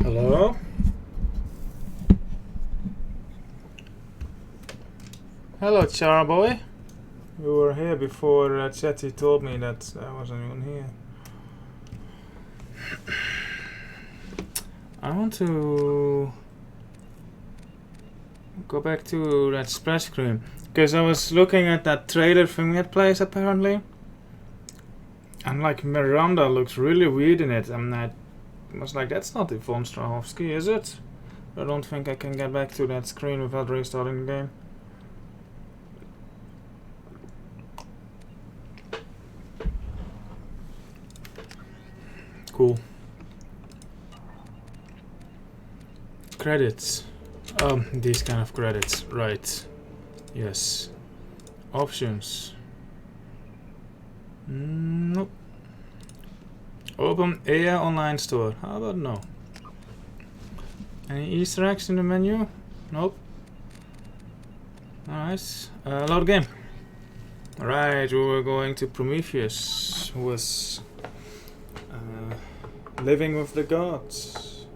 Hello? Hello, Charboy. You were here before Chetty told me that I wasn't even here. I want to go back to that splash screen because I was looking at that trailer thing that plays apparently, and like Miranda looks really weird in it, and I was like, that's not Yvonne Strahovski, is it? I don't think I can get back to that screen without restarting the game. Cool. Credits. These kind of credits, right. Yes. Options. Nope. Open EA Online Store. How about no? Any Easter eggs in the menu? Nope. Alright. Load game. Alright, we were going to Prometheus, who was living with the gods.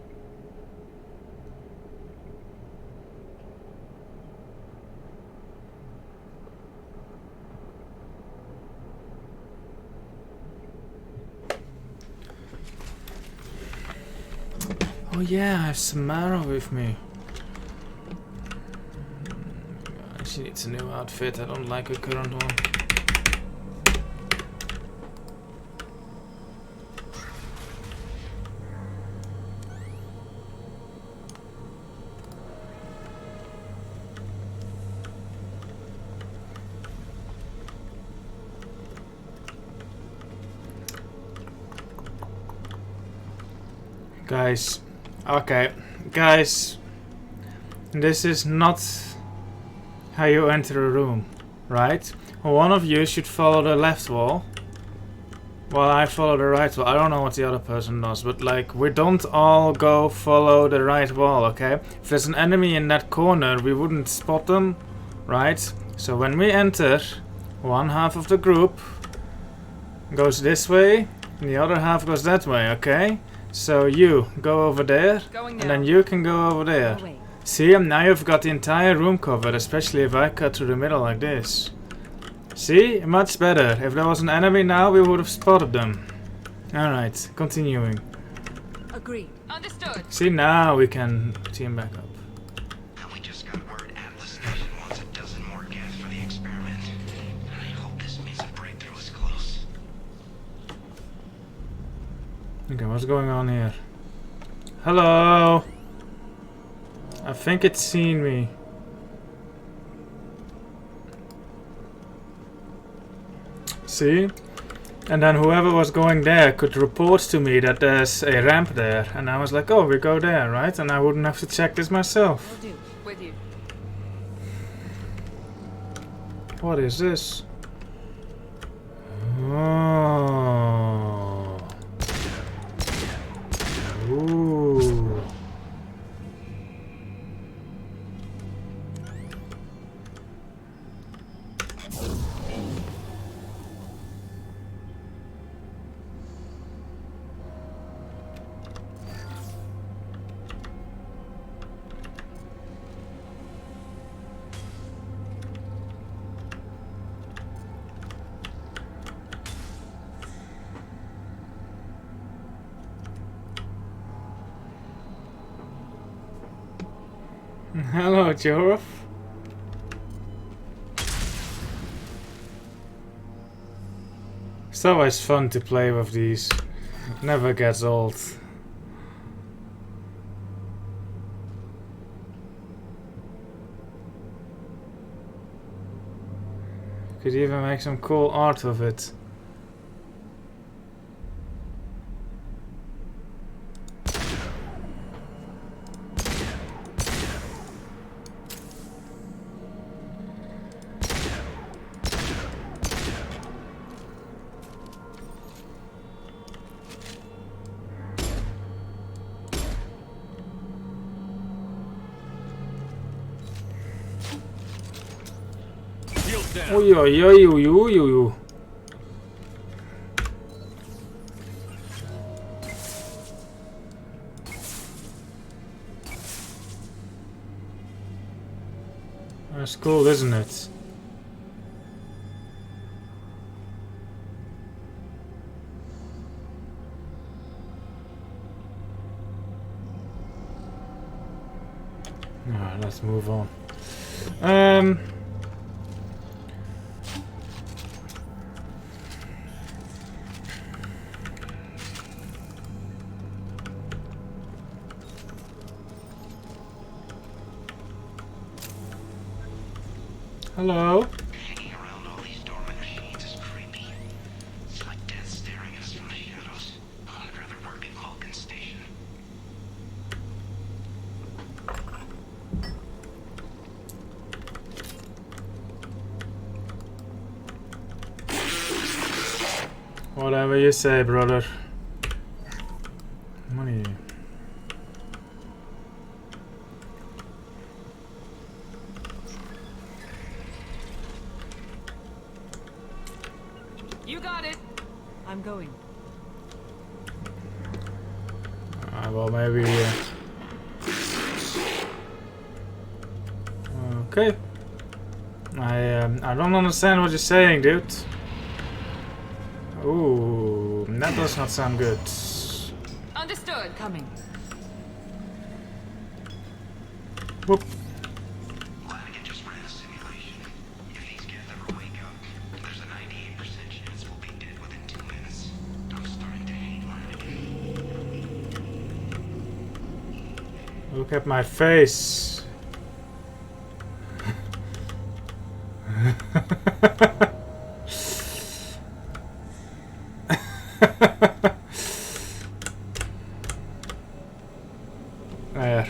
Oh yeah, I have Samara with me. She needs a new outfit. I don't like her current one. Guys, okay, guys, this is not how you enter a room, right? One of you should follow the left wall, Well, I follow the right wall. I don't know what the other person does, but like, we don't all go follow the right wall, okay? If there's an enemy in that corner, we wouldn't spot them, right? So when we enter, one half of the group goes this way, and the other half goes that way, okay? So you go over there, and then you can go over there. See, now you've got the entire room covered, especially if I cut through the middle like this. See? Much better. If there was an enemy now, we would have spotted them. Alright, continuing. Agreed. Understood. See, now we can team back up. We just got word Atlas Station wants a dozen more gas for the experiment. I hope this means a breakthrough is close. Okay, what's going on here? Hello? I think it's seen me. See? And then whoever was going there could report to me that there's a ramp there. And I was like, oh, we go there, right? And I wouldn't have to check this myself. Will do. With you. What is this? Oh. Ooh. Hello, Jorf. It's always fun to play with these. It never gets old. Could even make some cool art of it. Oi, oi, oi, oi, oi, oi. That's cool, isn't it? Alright, let's move on. Hello? Hanging around all these dormant machines is creepy. It's like death staring at us from the shadows. I'd rather work at Vulcan Station. Whatever you say, brother. Money. You got it. I'm going. Well, maybe. Okay. I don't understand what you're saying, dude. Ooh, that does not sound good. Understood. Coming. Whoop. Flanagan just ran a simulation. If these kids ever wake up, there's a 98% chance we'll be dead within 2 minutes. I'm starting to hate Flanagan. Look at my face. There.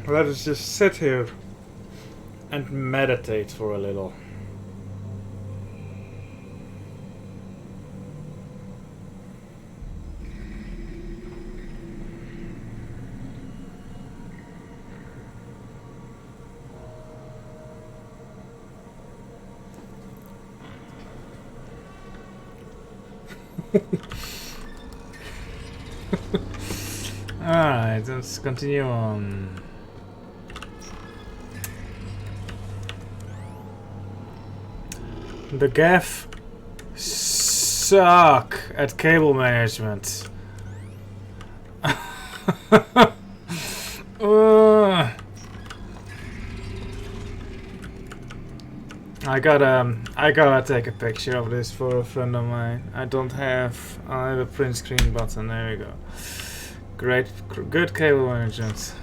Let us just sit here and meditate for a little. Alright, let's continue on. The Gaff suck at cable management. I gotta take a picture of this for a friend of mine. I have a print screen button. There we go. Great, good cable management.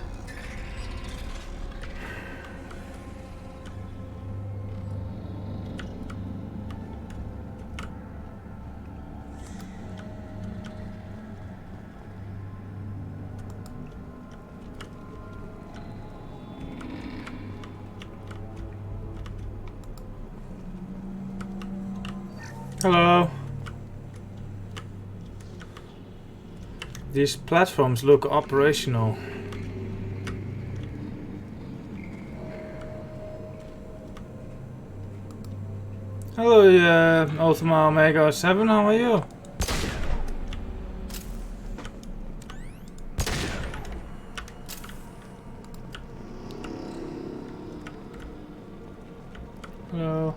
Hello. These platforms look operational. Hello, Ultima Omega 7, how are you? Hello.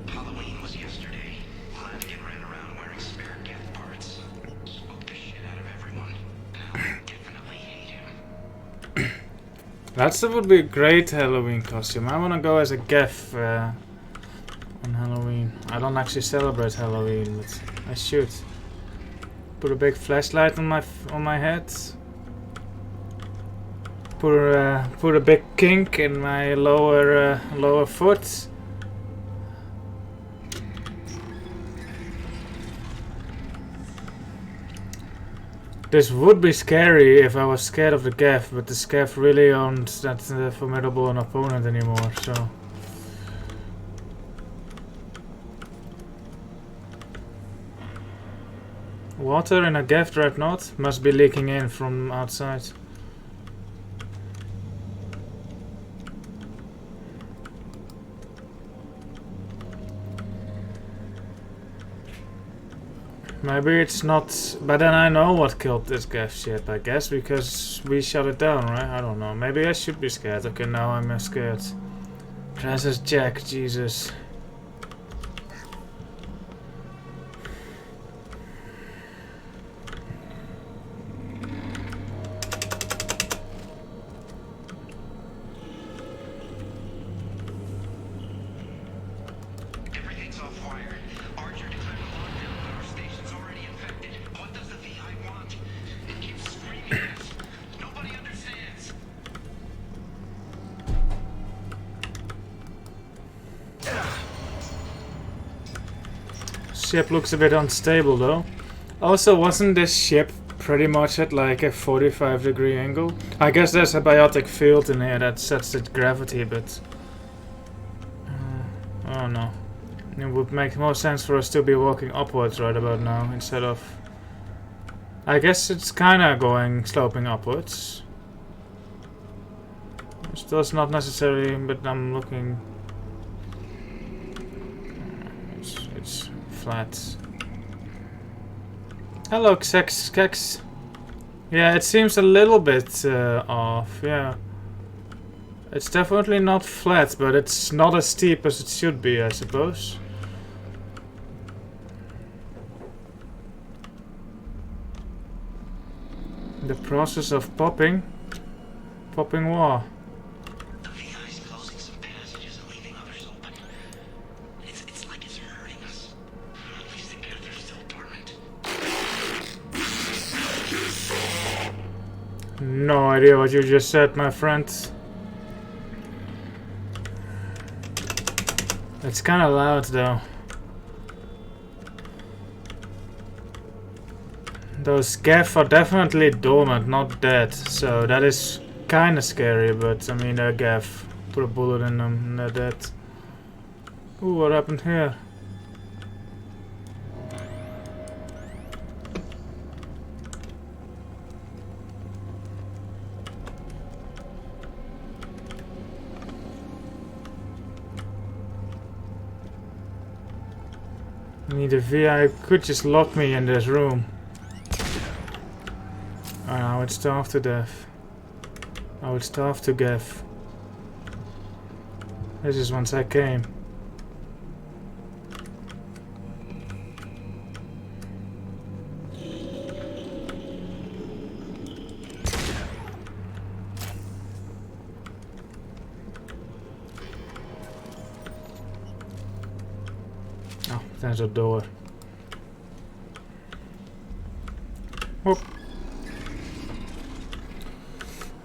Halloween was yesterday. Flanagan ran around wearing spare gift parts. Spooked the shit out of everyone. Now I definitely hate him. That would be a great Halloween costume. I wanna go as a Geth on Halloween. I don't actually celebrate Halloween, but I should. Put a big flashlight on my head. Put a big kink in my lower foot. This would be scary if I was scared of the Geth, but the Geth really aren't that formidable an opponent anymore, so... Water in a Geth dreadnought must be leaking in from outside. Maybe it's not, but then I know what killed this Geth ship, I guess, because we shut it down, right? I don't know. Maybe I should be scared. Okay, now I'm scared. Princess Jack, Jesus. Everything's off wire. Archer declared a lockdown, but our station's already infected. What does the VI want? It keeps screaming at us. Nobody understands. Ship looks a bit unstable though. Also, wasn't this ship pretty much at like a 45-degree angle? I guess there's a biotic field in here that sets the gravity, but... I don't know. It would make more sense for us to be walking upwards right about now, instead of... I guess it's kinda going sloping upwards. Still it's not necessarily, but I'm looking... It's flat. Hello, Kex. Yeah, it seems a little bit off, yeah. It's definitely not flat, but it's not as steep as it should be, I suppose. The process of popping war. The VI's closing some passages and leaving others open. It's like it's hurting us. At least the Geth are still dormant. No idea what you just said, my friend. It's kind of loud though. Those Gaff are definitely dormant, not dead, so that is kind of scary, but I mean they're Gaff. Put a bullet in them and they're dead. Ooh, what happened here? I need a VI could just lock me in this room. Oh, I would starve to death. I would starve to death. This is once I came. Oh, there's a door. Whoop.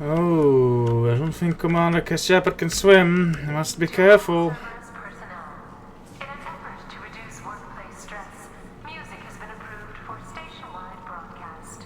Oh, I don't think Commander Shepard can swim. You must be careful. Personnel. In an effort to reduce workplace stress, music has been approved for station-wide broadcast.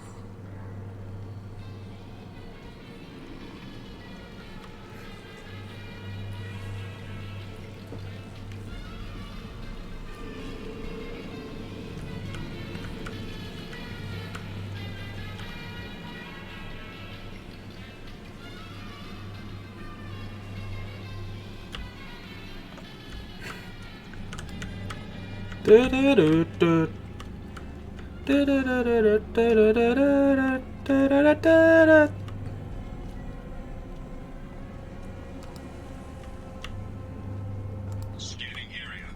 Scanning area.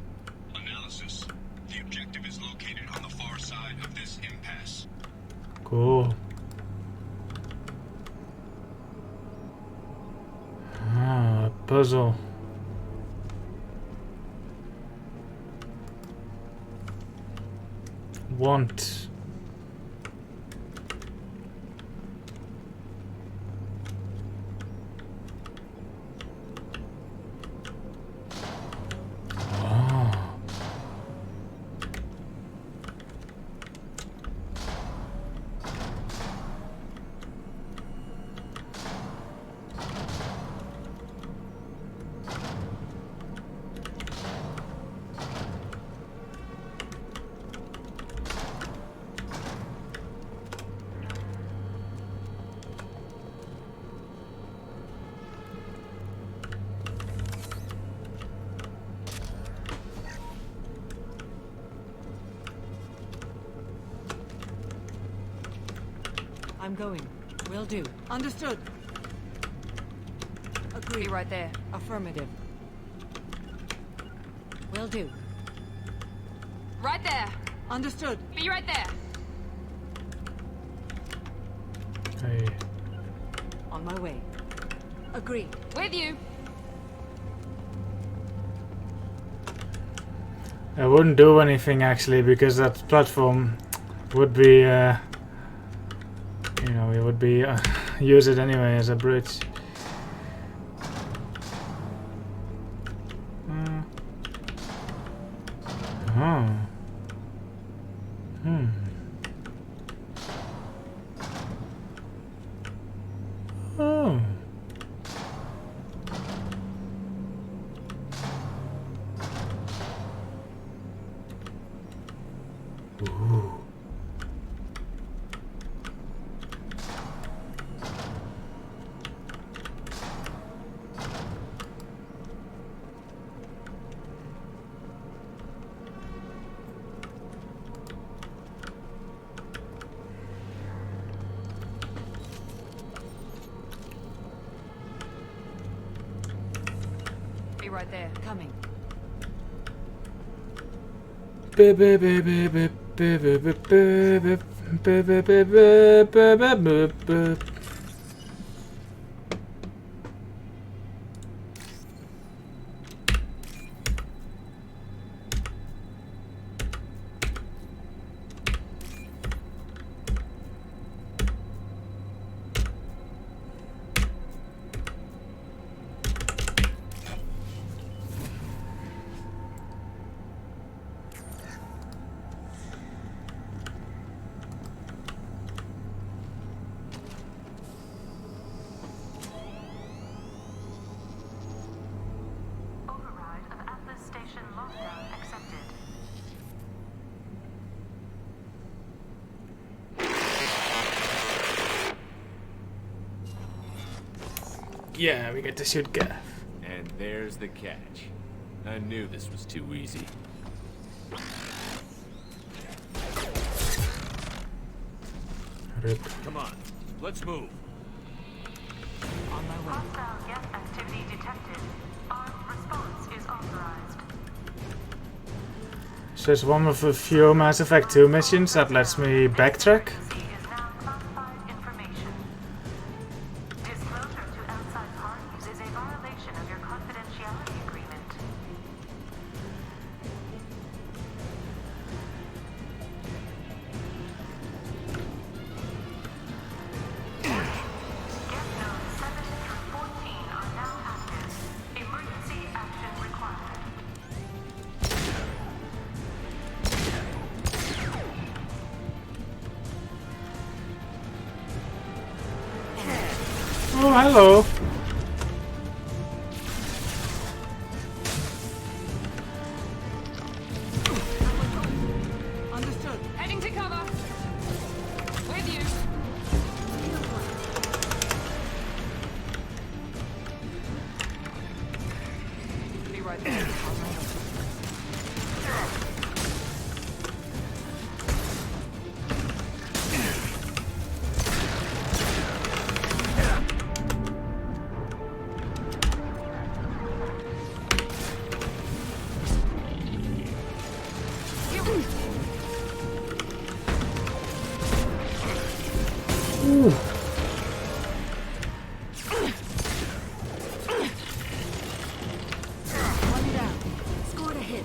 Analysis. The objective is located on the far side of this impasse. Cool. Ah, a puzzle. Want. Oh. I'm going. Will do. Understood. Agree. Be right there. Affirmative. Will do. Right there. Understood. Be right there. Hey. On my way. Agreed. With you. I wouldn't do anything actually because that platform would be, you know, we would be use it anyway as a bridge. Oh. Hmm. Oh. Ooh. Be right there. Coming. Yeah, we get to shoot Gav. And there's the catch. I knew this was too easy. Rip. Come on, let's move. Hostile gas activity detected. Armed response is authorized. So it's one of a few Mass Effect 2 missions that lets me backtrack. Frequency is now classified information. Disclosure to outside parties is a violation of your confidentiality agreement. Get nodes 7 through 14 are now active. Emergency action required. Oh, hello. Understood. Heading to cover. With you. Be right there. One down. Scored a hit.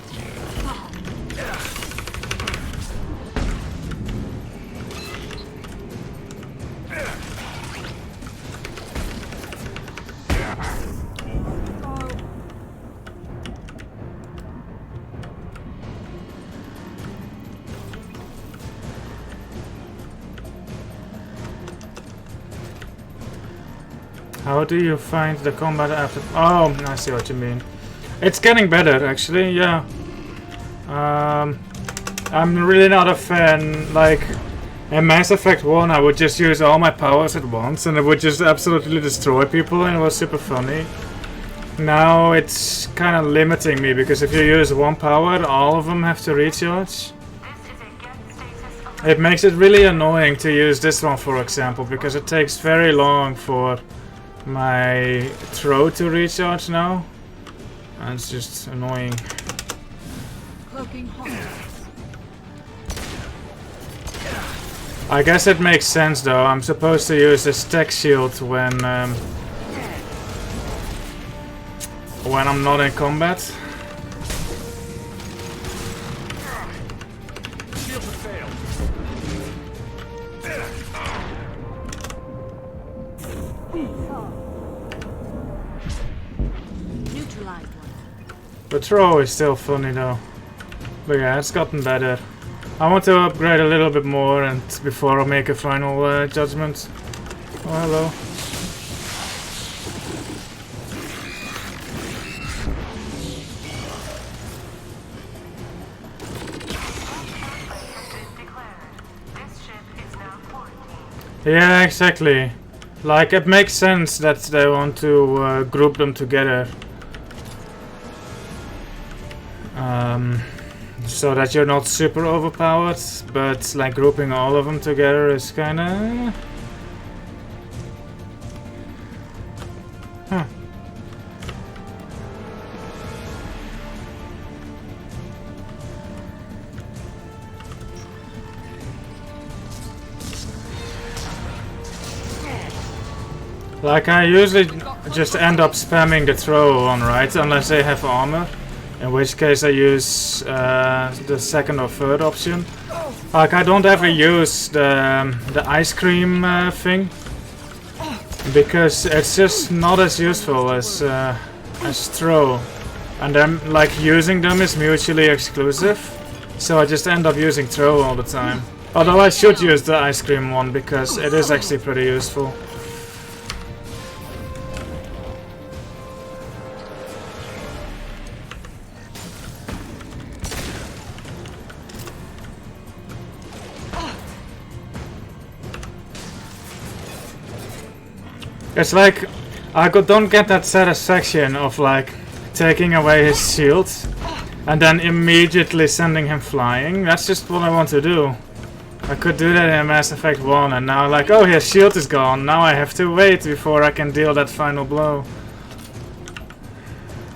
How do you find the combat after? Oh, I see what you mean. It's getting better, actually. Yeah. I'm really not a fan. Like in Mass Effect 1, I would just use all my powers at once, and it would just absolutely destroy people, and it was super funny. Now it's kind of limiting me because if you use one power, all of them have to recharge. This is a get status alert. It makes it really annoying to use this one, for example, because it takes very long for my throw to recharge now. And it's just annoying. Cloaking hostiles. I guess it makes sense though. I'm supposed to use this tech shield when I'm not in combat. Shield has failed. Neutralized one. The throw is still funny though. But yeah, it's gotten better. I want to upgrade a little bit more and before I make a final judgment. Oh, hello. Yeah, exactly. Like, it makes sense that they want to group them together. So that you're not super overpowered, but like grouping all of them together is kinda... Huh. Like, I usually just end up spamming the throw on, right? Unless they have armor. In which case I use the second or third option. Like, I don't ever use the ice cream thing. Because it's just not as useful as throw. And then, like, using them is mutually exclusive. So I just end up using throw all the time. Although I should use the ice cream one because it is actually pretty useful. It's like don't get that satisfaction of like taking away his shield and then immediately sending him flying. That's just what I want to do. I could do that in Mass Effect 1 and now like, oh, his shield is gone. Now I have to wait before I can deal that final blow.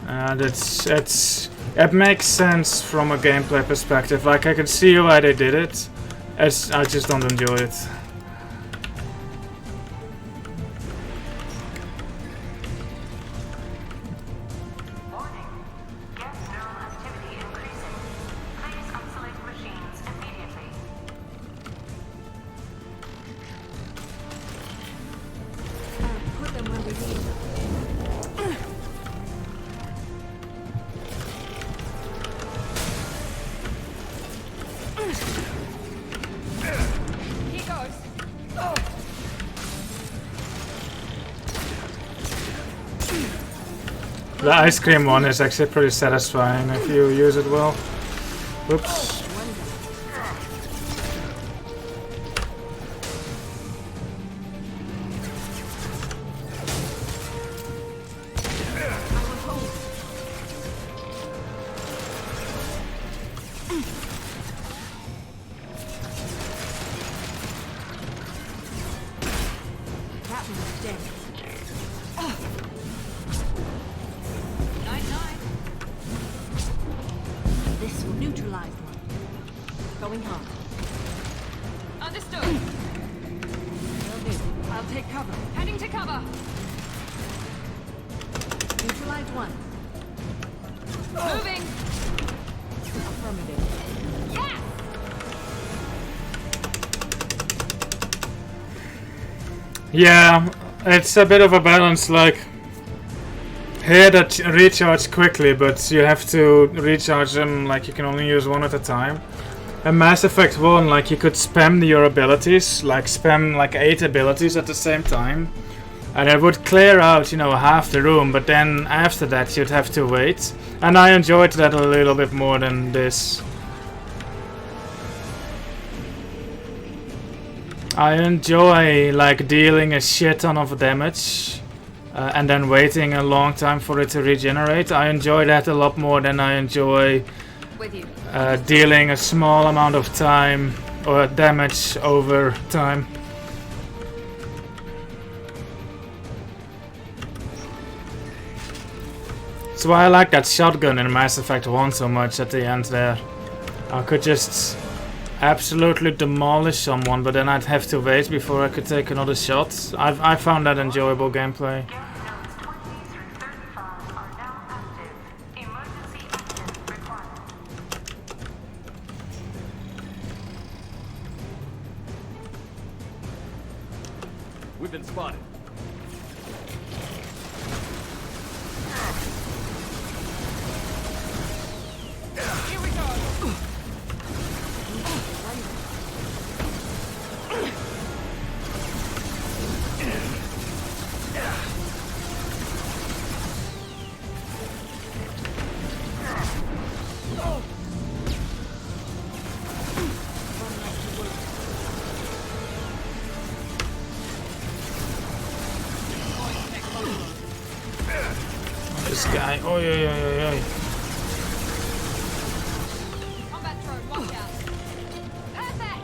And it makes sense from a gameplay perspective. Like I can see why they did it. I just don't enjoy it. Put them where we need them. Here goes. The ice cream one is actually pretty satisfying if you use it well. Oops. Captain's dead. Night-night. This will neutralize one. Going home. Understood. Will do. I'll take cover. Heading to cover. Neutralize one. Moving. Affirmative. Yes! Yeah, it's a bit of a balance, like here that recharge quickly, but you have to recharge them like you can only use one at a time. In Mass Effect 1, like you could spam your abilities, like spam like 8 abilities at the same time. And it would clear out, you know, half the room, but then after that you'd have to wait. And I enjoyed that a little bit more than this. I enjoy like dealing a shit ton of damage and then waiting a long time for it to regenerate. I enjoy that a lot more than I enjoy With you. dealing a small amount of time or damage over time. That's why I like that shotgun in Mass Effect 1 so much at the end there. I could just absolutely demolish someone, but then I'd have to wait before I could take another shot. I found that enjoyable gameplay. Gas zones 20 through 35 are now active. Emergency exit required. We've been spotted. Here we go. This guy, oh yeah. Combat drone, watch out. Perfect.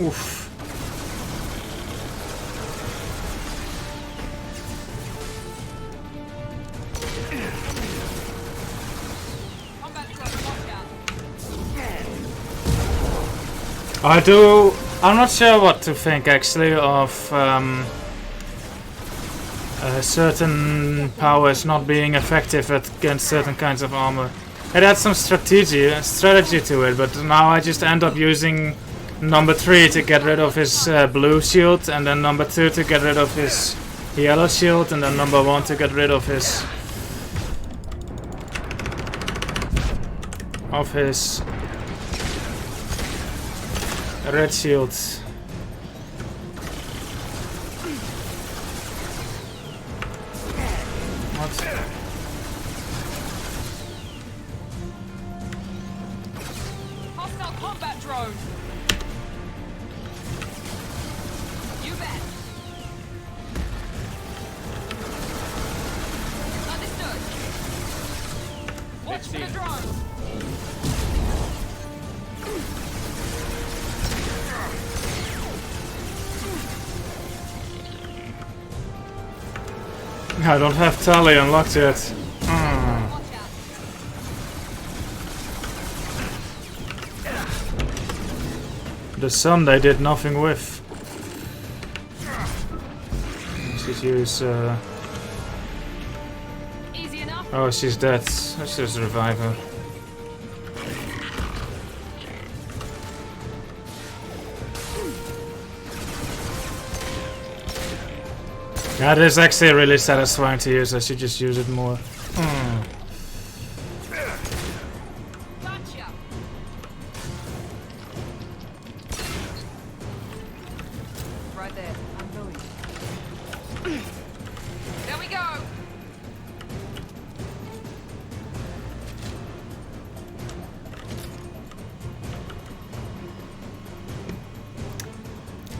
Oof. Combat drone, watch out. I'm not sure what to think actually of certain powers not being effective against certain kinds of armor. It had some strategy to it, but now I just end up using number 3 to get rid of his blue shield, and then number 2 to get rid of his yellow shield, and then number 1 to get rid of his red shield. What? I don't have tally unlocked yet. The sun they did nothing with. Let's use. Easy enough. Oh, she's dead. Let's just revive her. That is actually really satisfying to use. I should just use it more. Gotcha. Right there. I'm going. There we go.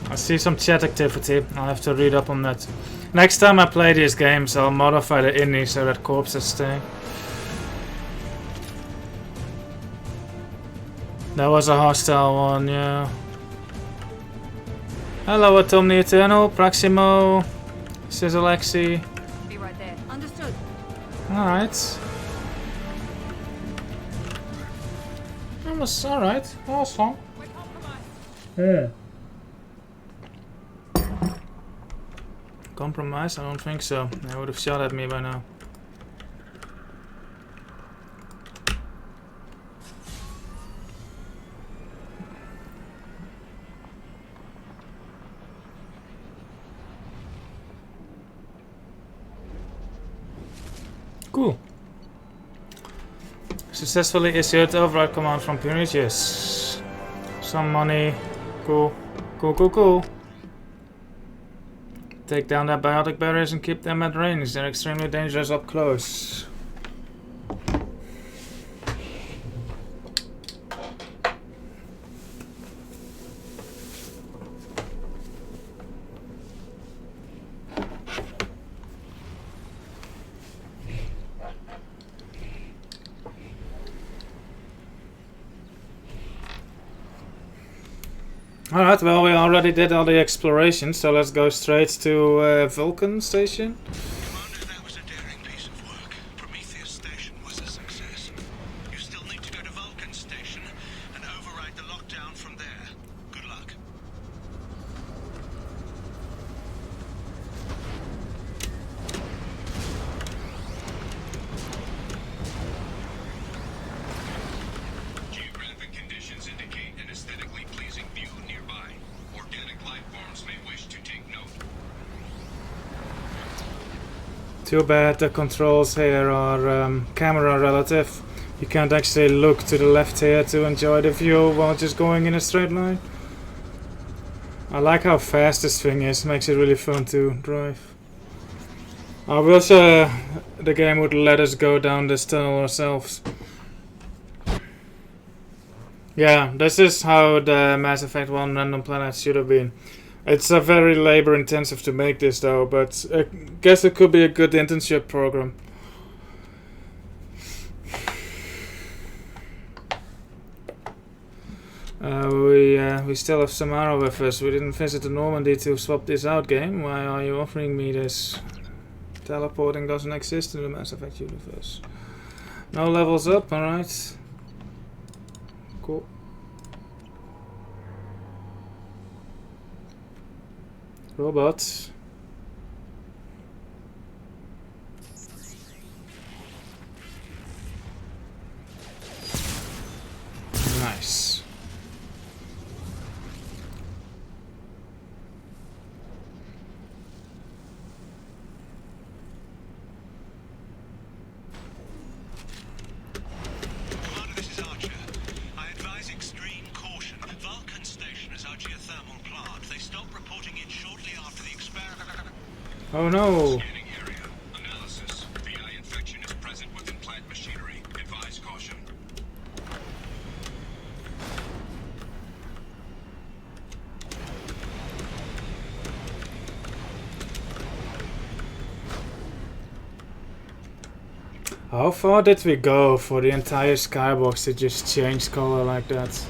I see some chat activity. I'll have to read up on that. Next time I play these games, I'll modify the indie so that corpses stay. That was a hostile one, yeah. Hello, Atom the Eternal, Proximo, Sizzalexi. Be right there. Understood. Alright. That was alright. Awesome. We're compromised. Yeah. Compromise? I don't think so. They would have shot at me by now. Cool. Successfully issued override command from Punish. Yes. Some money. Cool. Cool, cool, cool. Take down their biotic barriers and keep them at range. They're extremely dangerous up close. Alright, well, we already did all the exploration, so let's go straight to Vulcan Station. Commander, that was a daring piece of work. Prometheus Station was a success. You still need to go to Vulcan Station and override the lockdown from there. Good luck. Geographic conditions indicate an aesthetically pleasing view nearby. Organic life forms may wish to take note. Too bad the controls here are camera relative. You can't actually look to the left here to enjoy the view while just going in a straight line. I like how fast this thing is, makes it really fun to drive. I wish the game would let us go down this tunnel ourselves. Yeah, this is how the Mass Effect 1 Random Planet should have been. It's very labor intensive to make this though, but I guess it could be a good internship program. We still have Samara with us. We didn't visit the Normandy to swap this out, game. Why are you offering me this? Teleporting doesn't exist in the Mass Effect universe. No levels up, alright. Cool. Robots. Nice. Commander, this is Archer. I advise extreme caution. Vulcan Station is our geothermal plant. They stopped reporting in shortly after the experiment. Oh no. Scanning area. Analysis. VI infection is present within plant machinery. Advise caution. How far did we go for the entire skybox to just change color like that?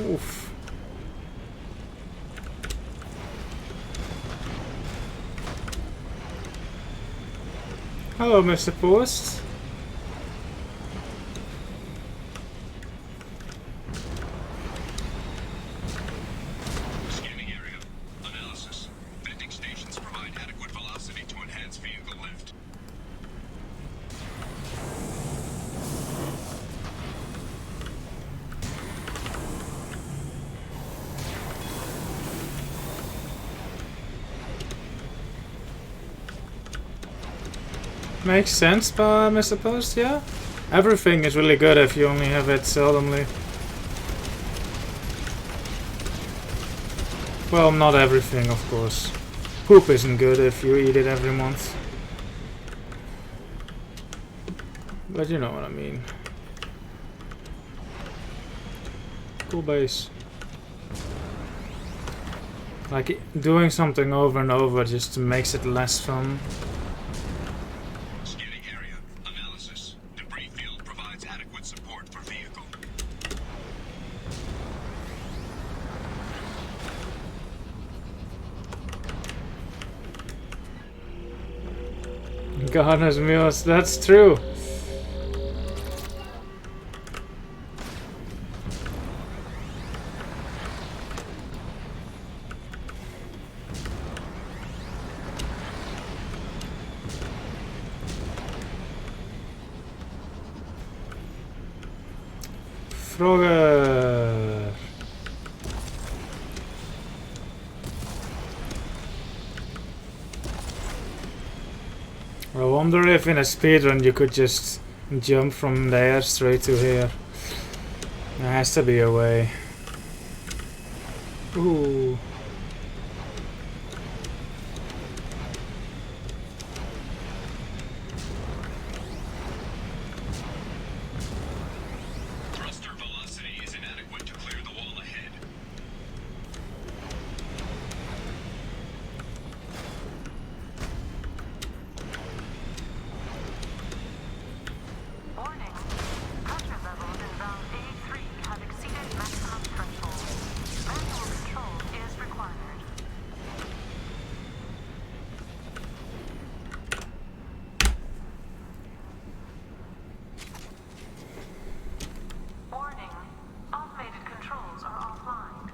Oof. Hello, Mr. Post. Scanning area. Analysis. Venting stations provide adequate velocity to enhance vehicle lift. Makes sense, but I suppose, yeah. Everything is really good if you only have it seldomly. Well, not everything, of course. Poop isn't good if you eat it every month. But you know what I mean. Cool base. Like, doing something over and over just makes it less fun. Scanning area. Analysis. Debris field provides adequate support for vehicle. Gardener's meals, that's true. Frogger. I wonder if in a speedrun you could just jump from there straight to here. There has to be a way. Ooh. Thruster velocity is inadequate to clear the wall ahead. Warning. Pressure levels in valve A3 have exceeded maximum threshold. Manual control is required. Warning. Automated controls are offline.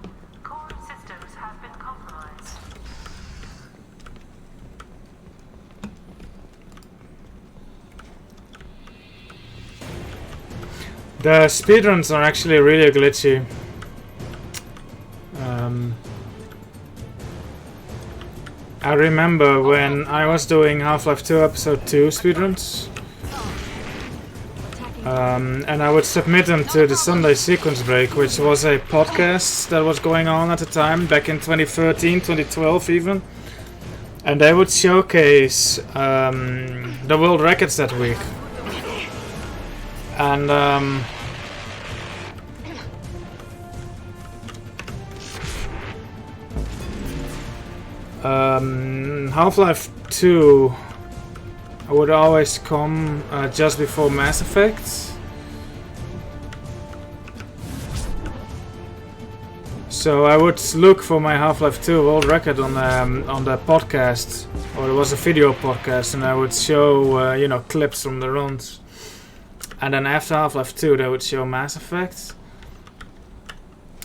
Core systems have been compromised. The speedruns are actually really glitchy. I remember when I was doing Half-Life 2 Episode 2 speedruns, and I would submit them to the Sunday Sequence Break, which was a podcast that was going on at the time, back in 2013, 2012 even. And they would showcase the world records that week. And Half-Life 2 would always come just before Mass Effect. So I would look for my Half-Life 2 world record on the podcast, or it was a video podcast, and I would show you know, clips from the runs. And then after Half-Life 2 they would show Mass Effect.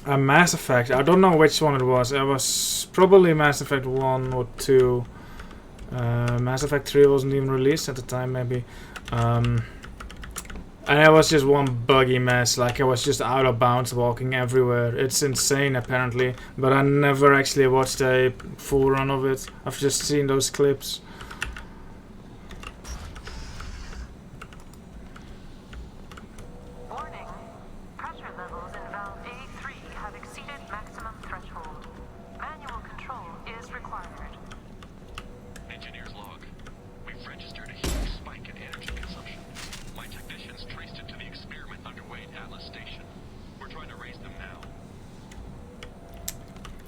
Mass Effect, I don't know which one it was. It was probably Mass Effect 1 or 2. Mass Effect 3 wasn't even released at the time, maybe. And it was just one buggy mess. Like, I was just out of bounds walking everywhere. It's insane apparently, but I never actually watched a full run of it. I've just seen those clips. Warning. Pressure levels in valve A3 have exceeded maximum threshold. Manual control is required. Engineer's log. We've registered a huge spike in energy consumption. My technicians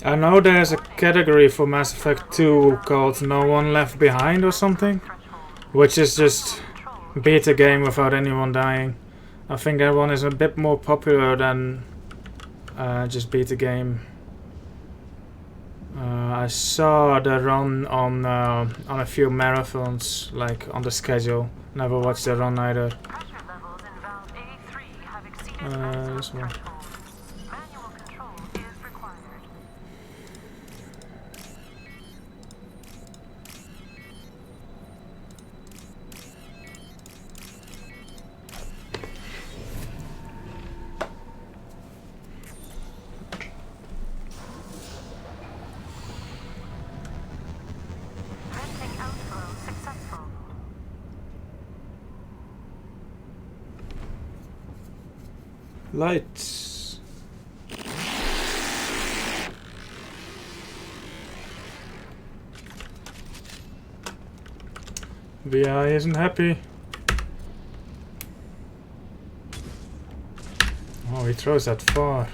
I know there's a category for Mass Effect 2 called No One Left Behind or something, which is just beat a game without anyone dying. I think that one is a bit more popular than just beat the game. I saw the run on a few marathons, like on the schedule. Never watched the run either. Pressure levels in valve A3 have exceeded This one. thresholds. Manual control is required. Venting outflow successful. Lights. VI isn't happy. Oh, he throws that far.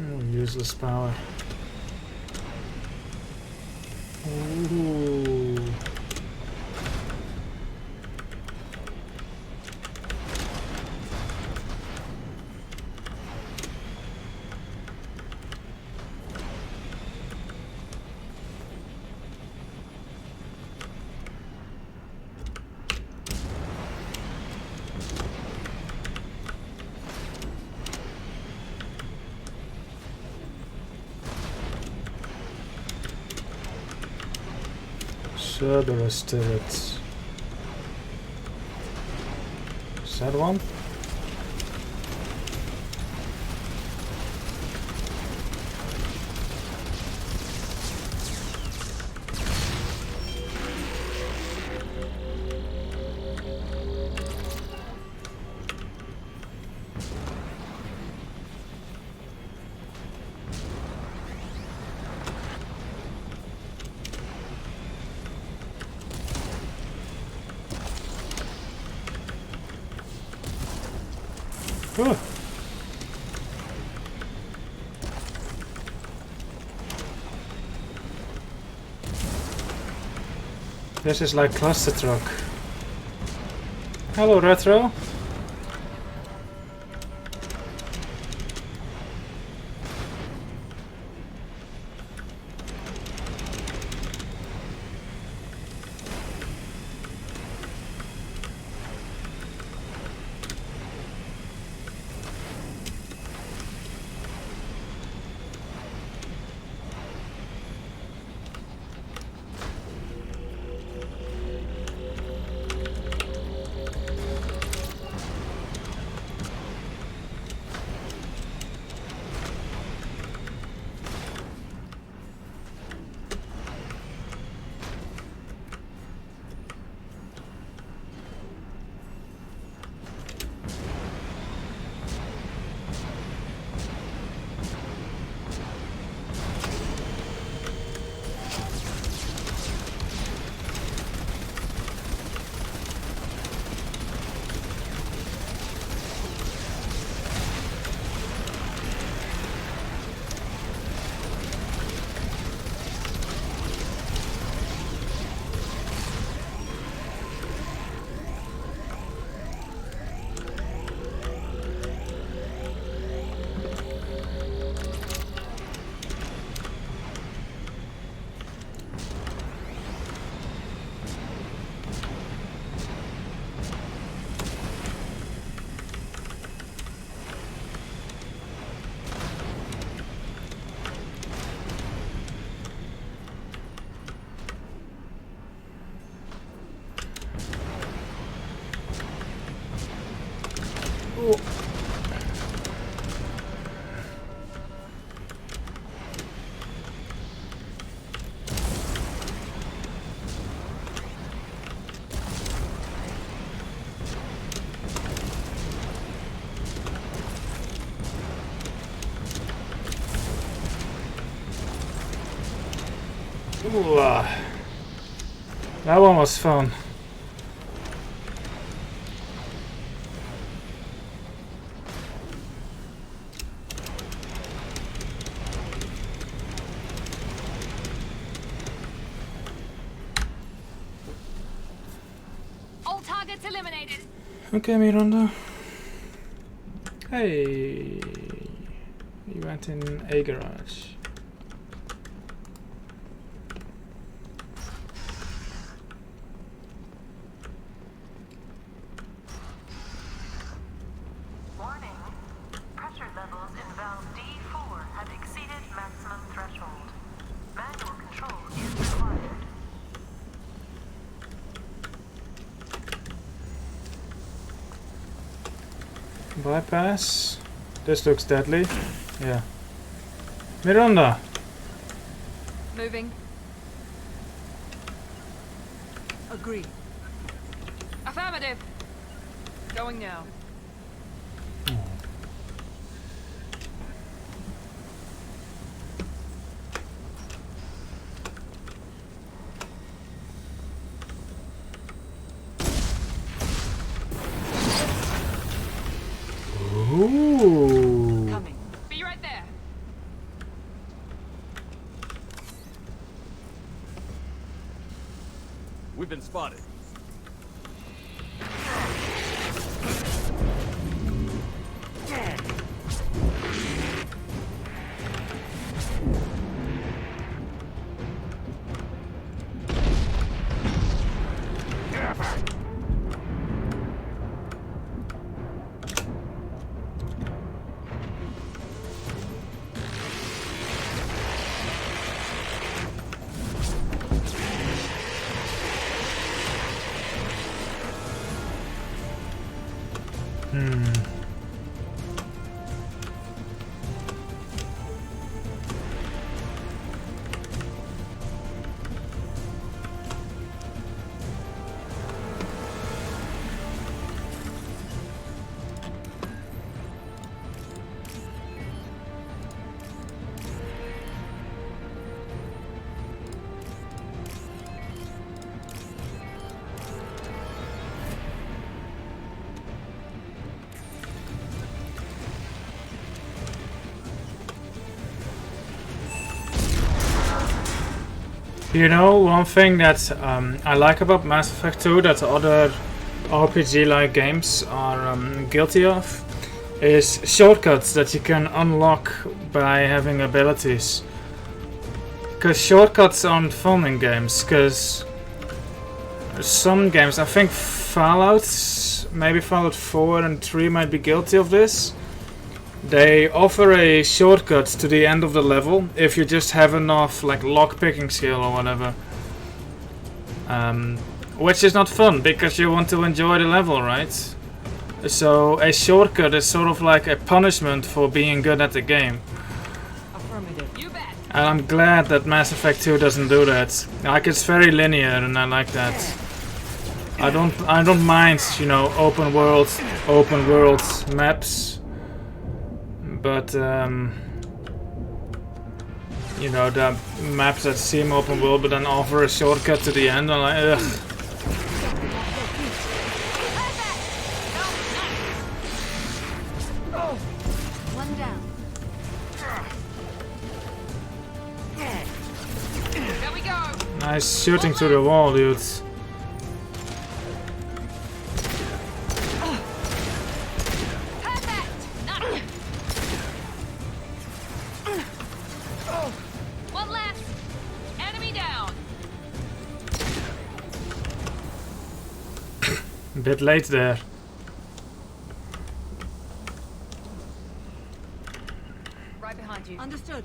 Oh, useless power. Ooh. Cerberus turrets. Is that one? Oh. This is like cluster truck. Hello, Retro. Ooh, that one was fun. All targets eliminated. Okay, Miranda. Hey, you went in a garage. Warning. Pressure levels in valve D4 have exceeded maximum threshold. Manual control is required. Bypass. This looks deadly. Yeah. Miranda. Moving. Agreed. Affirmative. Going now. Ooh. Coming. Be right there. We've been spotted. You know, one thing that I like about Mass Effect 2 that other RPG-like games are guilty of is shortcuts that you can unlock by having abilities. Because shortcuts aren't fun in games, because some games, I think Fallout, maybe Fallout 4 and 3 might be guilty of this. They offer a shortcut to the end of the level if you just have enough like lock-picking skill or whatever. Which is not fun because you want to enjoy the level, right? So a shortcut is sort of like a punishment for being good at the game. Affirmative. You bet. And I'm glad that Mass Effect 2 doesn't do that. Like, it's very linear and I like that. I don't mind, you know, open world maps. But you know, the maps that seem open world but then offer a shortcut to the end, I'm like, ugh. One down. There we go. Nice shooting through the wall, dude. One left. Enemy down. A bit late there. Right behind you. Understood.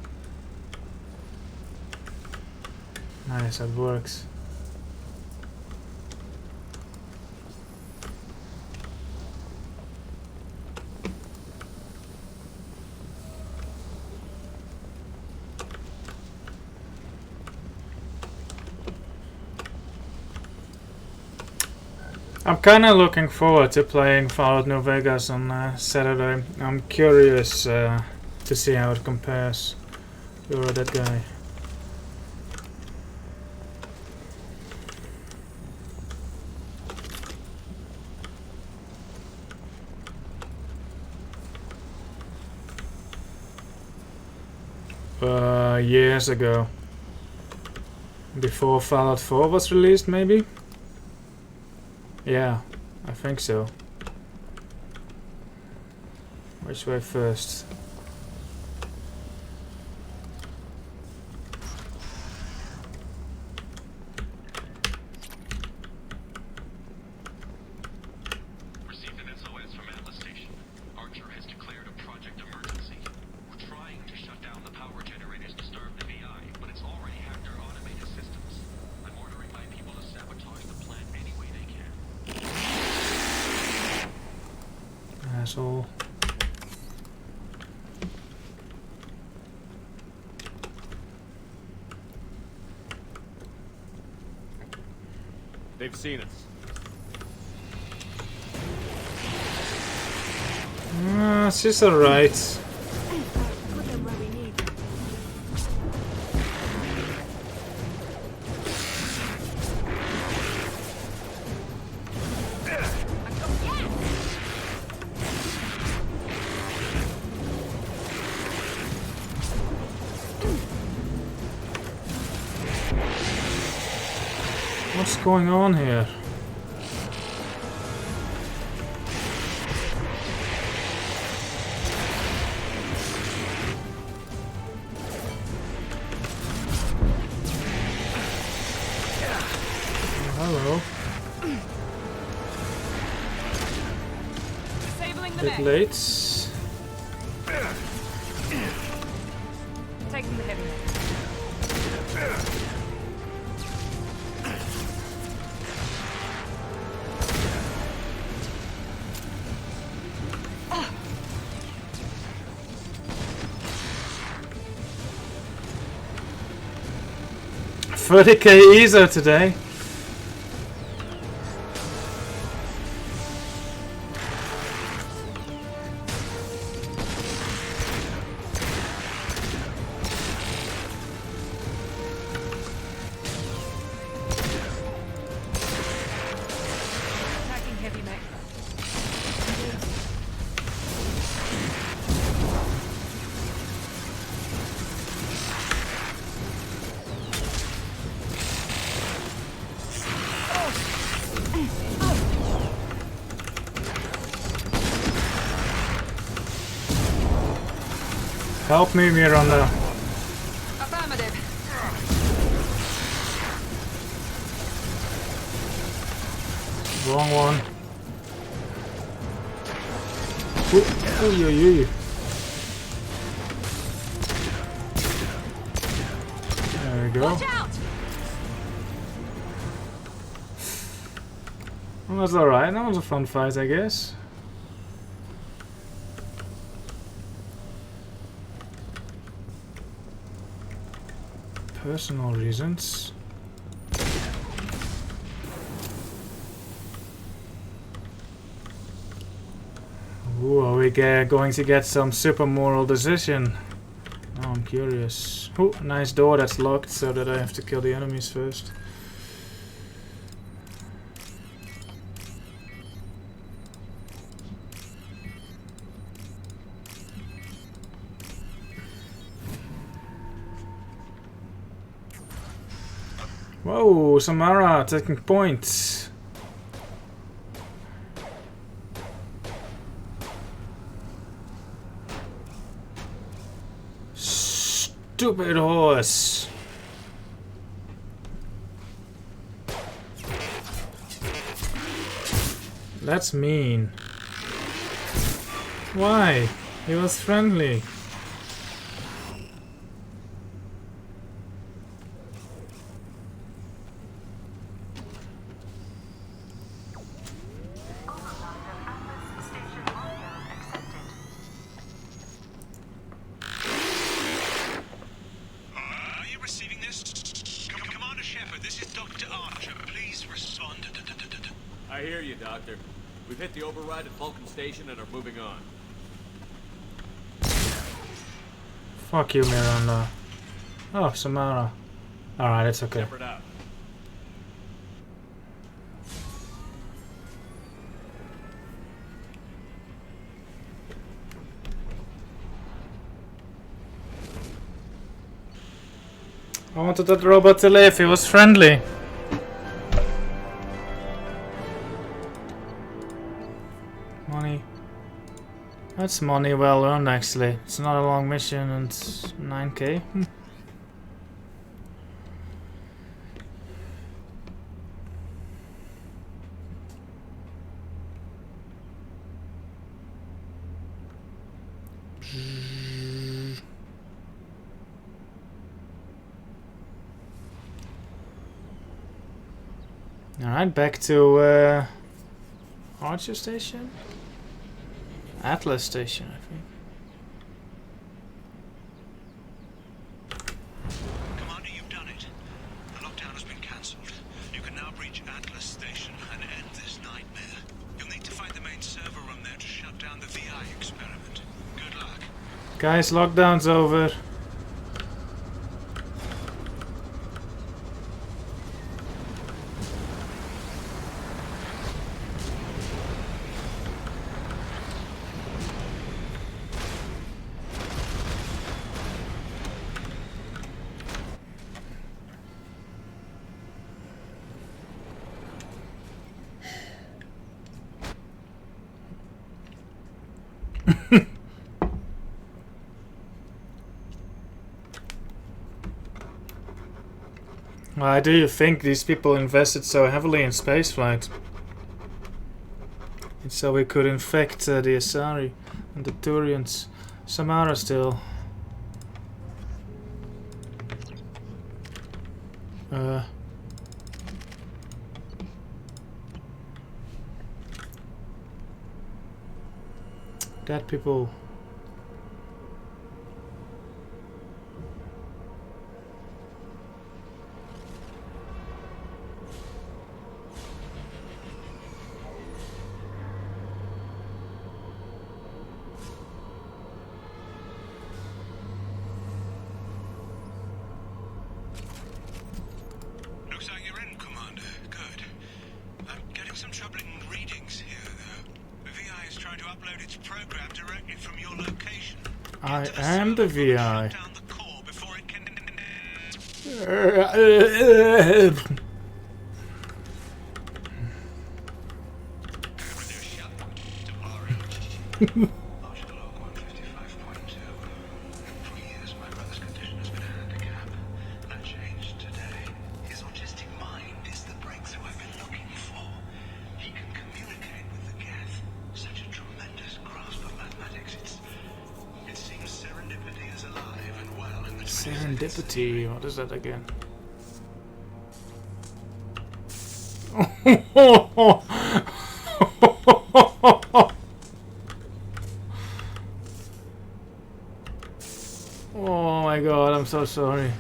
Nice, that works. I'm kinda looking forward to playing Fallout New Vegas on Saturday. I'm curious to see how it compares. You're that guy. Years ago. Before Fallout 4 was released, maybe? Yeah, I think so. Which way first? Received an SOS from Atlas Station. Archer has declared a project emergency. We're trying to shut down the power generators to starve the VI, but it's already hacked our automated systems. I'm ordering my people to sabotage the plant any way they can. Asshole. They've seen us. She's alright. Put them where we need them. What's going on here? Hello. Disabling the Bit mech. late. Taking the heavy mech. $30k ESO today. Attacking heavy mech. Help me, Miranda. Affirmative. Wrong one. Ooh, There we go. Watch out! Well, that's alright. That was a fun fight, I guess. Personal reasons. Ooh, are we going to get some super moral decision? Oh, I'm curious. Ooh, nice door that's locked so that I have to kill the enemies first. Whoa, Samara taking points. Stupid horse. That's mean. Why? He was friendly. Are you receiving this? Commander Shepard, this is Dr. Archer. Please respond. I hear you, Doctor. We've hit the override at Vulcan Station and are moving on. Fuck you, Miranda. Oh, Samara. Alright, it's okay. Shepard out. I wanted that robot to live, he was friendly. Money. That's money well earned actually. It's not a long mission and 9k. Alright, back to Archer Station? Atlas Station, I think. Commander, you've done it. The lockdown has been cancelled. You can now breach Atlas Station and end this nightmare. You'll need to find the main server room there to shut down the VI experiment. Good luck. Guys, lockdown's over. Why do you think these people invested so heavily in spaceflight? It's so we could infect the Asari and the Turians. Samara still. Dead people. Looks like you're in, Commander. Good. I'm getting some troubling readings here, though. The VI is trying to upload its program directly from your location. I am the VI. Shut down the core before it can... Serendipity, what is that again? Oh my god, I'm so sorry.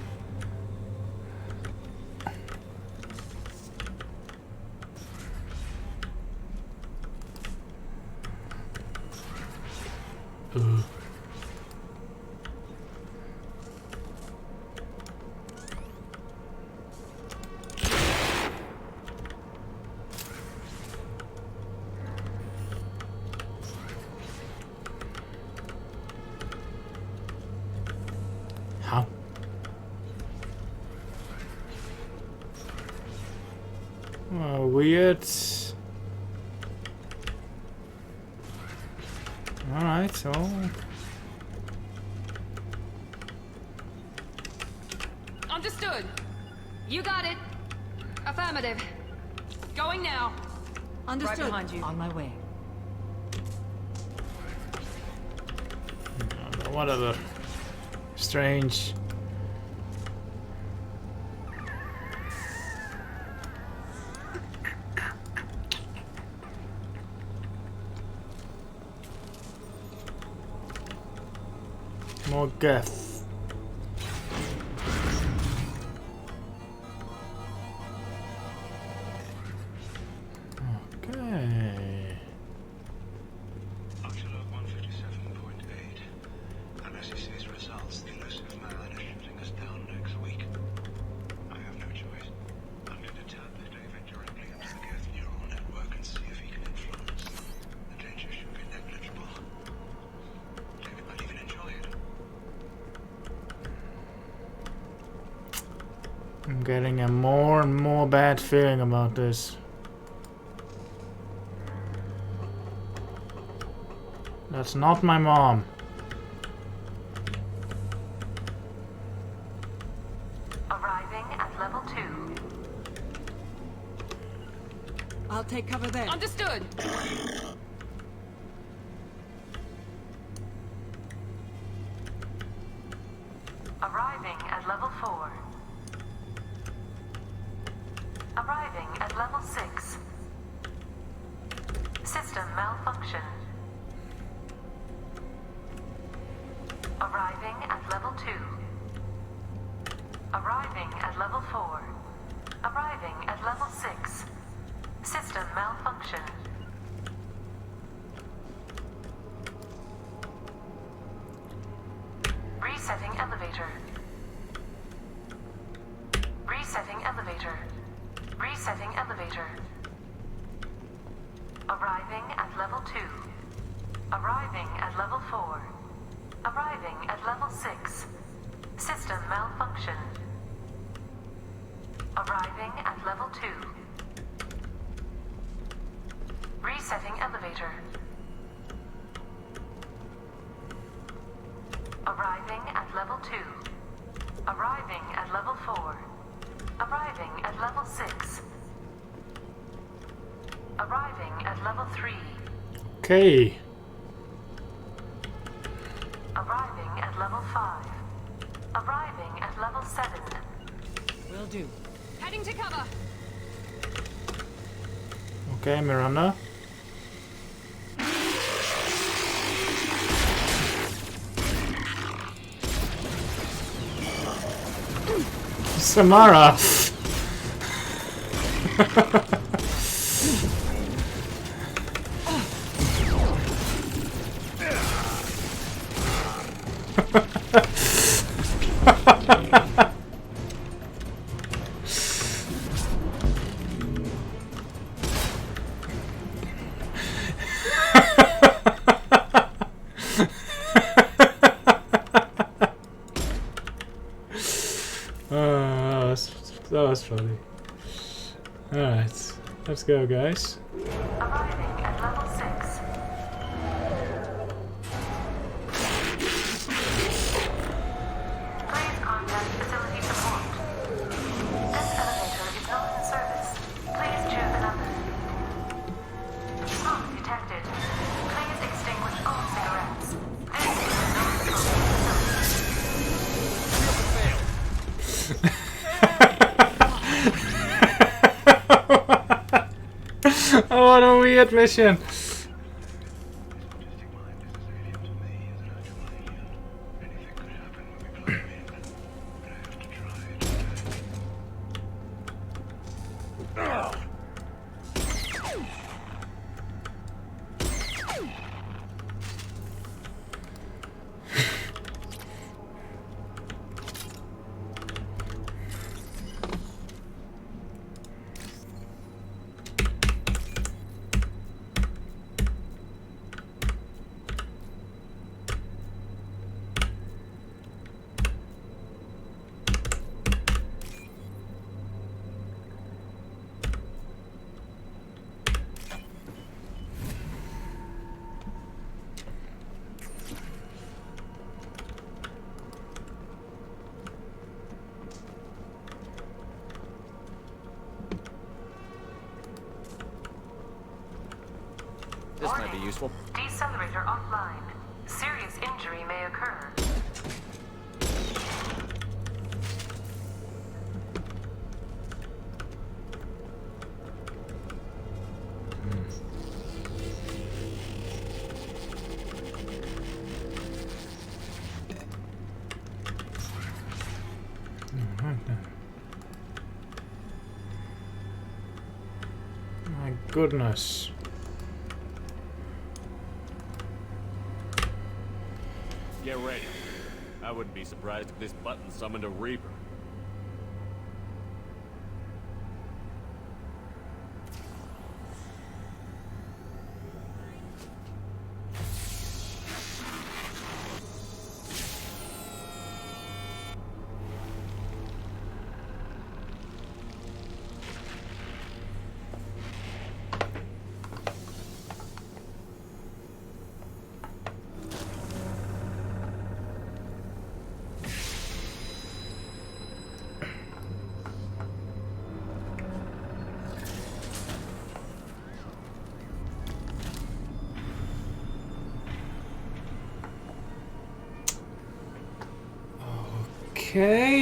How? Oh, weird. Alright, so... Understood. You got it. Affirmative. Going now. Understood. Right behind you. On my way. Whatever. Strange. More gaff. Okay. Ultra log 157.8. Unless he sees results, the elusive man is shutting us down next week. I have no choice. I'm going to tap David directly into the Geth neural network and see if he can influence them. The danger should be negligible. David might even enjoy it. getting a more and more bad feeling about this. That's not my mom. Arriving at level 2. I'll take cover there. Understood. Arriving at level 4. Arriving at level 6. System malfunction. Arriving at level 2. Arriving at level 4. Arriving at level 6. System malfunction. Resetting elevator. Resetting elevator. Resetting elevator. Arriving at level 2. Arriving at level 4. Arriving at level 6. System malfunction. Arriving at level 2. Resetting elevator. Arriving at level 2. Arriving at level 4. Arriving at level 6. Arriving at level 3. Okay. Arriving at level 5. Arriving at level 7. Will do. Heading to cover. Okay, Miranda. Samara. That was funny. Alright, let's go, guys. Arriving at level 6. Please contact facility support. This elevator is not in service. Please choose another. Smoke detected. Please extinguish all cigarettes. This is a non-smoking facility. Oh, what a weird mission. This might be useful. Decelerator offline. Serious injury may occur. My goodness. Get ready. I wouldn't be surprised if this button summoned a Reaper. Okay.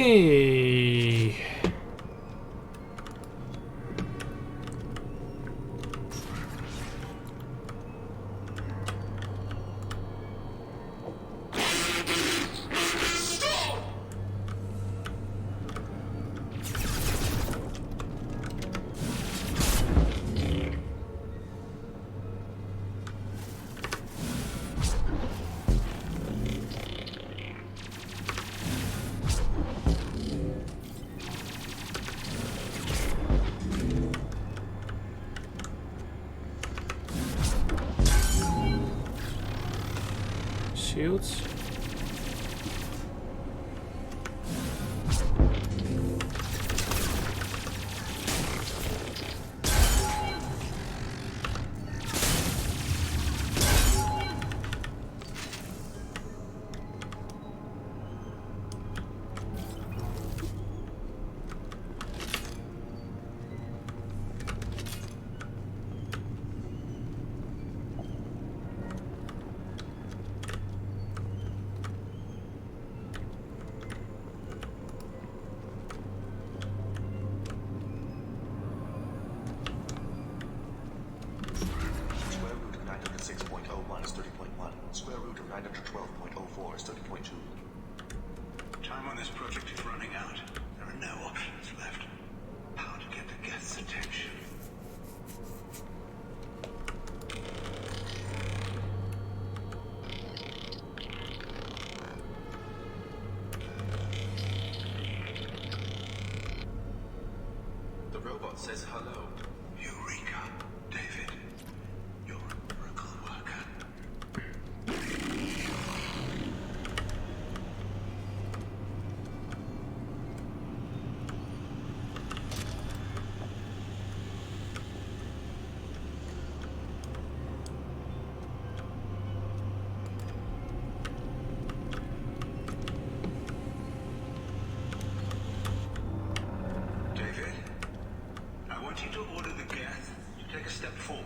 Shields. Square root of 906.01 is 30.1. Square root of 912.04 is 30.2. Time on this project is running out. There are no options left. How to get the guest's attention? The robot says hello. Eureka, David. You're a miracle worker. David, I want you to order the Geth to take a step forward.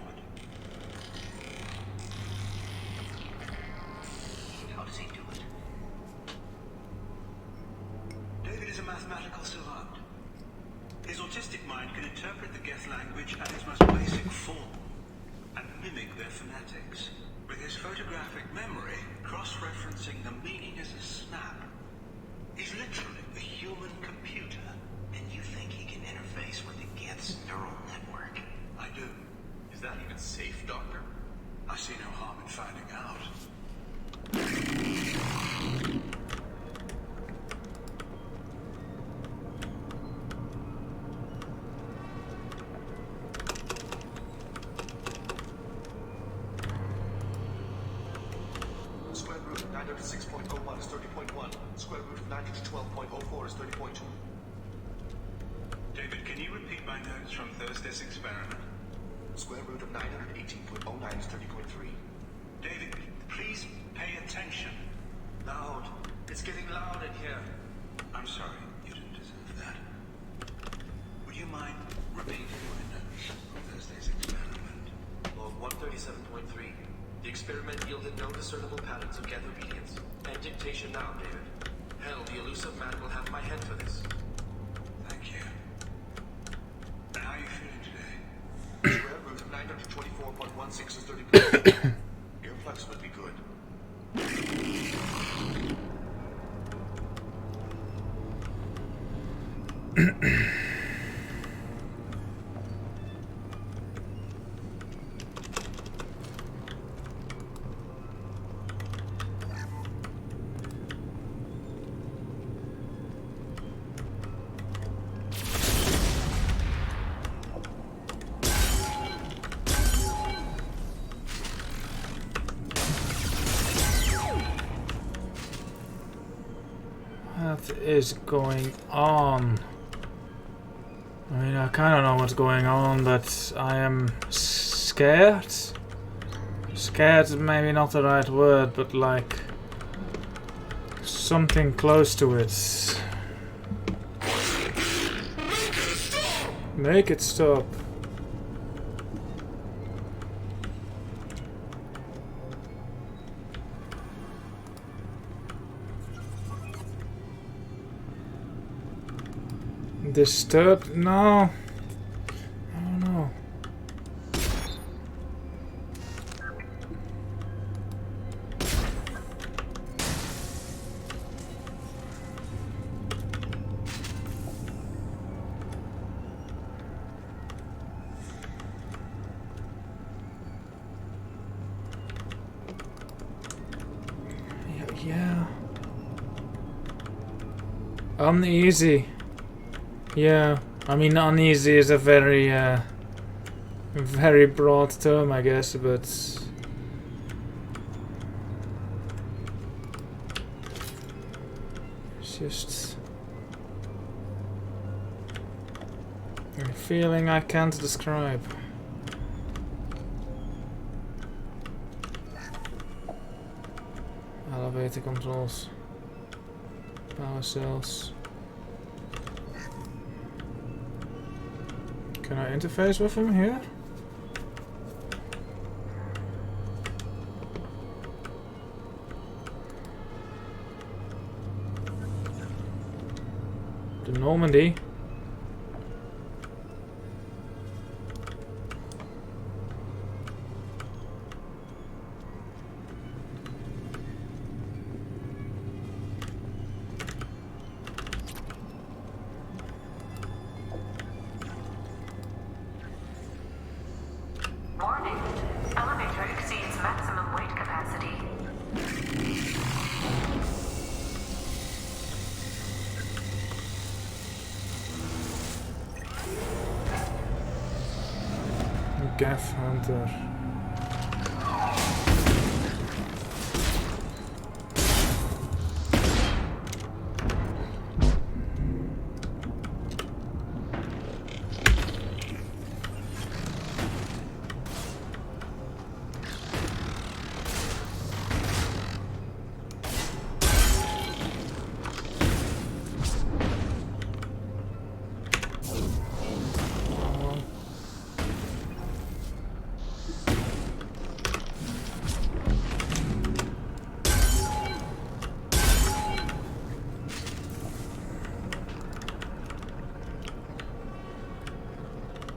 How does he do it? David is a mathematical savant. His autistic mind can interpret the Geth language at its most basic form and mimic their phonetics. With his photographic memory, cross-referencing the meaning as a snap. He's literally a human computer. And you think he can interface with the Geth's neural network? I do. Is that even safe, Doctor? I see no harm in finding out. Square root of 906.01 is 30.1. Square root of 912.04 is 30.2. David, can you repeat my notes from Thursday's experiment? Square root of 918.09 is 30.3. David, please pay attention. Loud. It's getting loud in here. I'm sorry, you didn't deserve that. Would you mind repeating my notes from Thursday's experiment? Log 137.3. The experiment yielded no discernible patterns of Geth obedience. End dictation now, David. Hell, the elusive man will have my head for this. Thank you. And how are you feeling today? Square root of 924.16 is 30.2. Earplugs would be good. What is going on? I mean, I kind of know what's going on, but I am scared. Scared is maybe not the right word, but like something close to it. Make it stop. Disturbed? No. I don't know. Yeah. Uneasy. Yeah. I mean, uneasy is a very, very broad term, I guess, but it's just a feeling I can't describe. Elevator controls. Power cells. Can I interface with him here? The Normandy. Warning. Elevator exceeds maximum weight capacity. Gaff Hunter.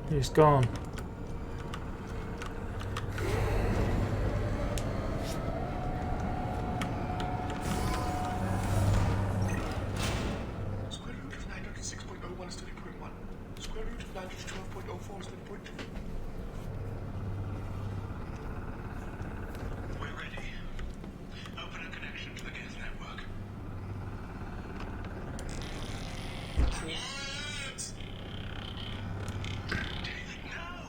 He's gone. Square root of 906.01 is 30.1. Square root of 912.04 is 30.2. We're ready. Open a connection to the gas network. What? David, no!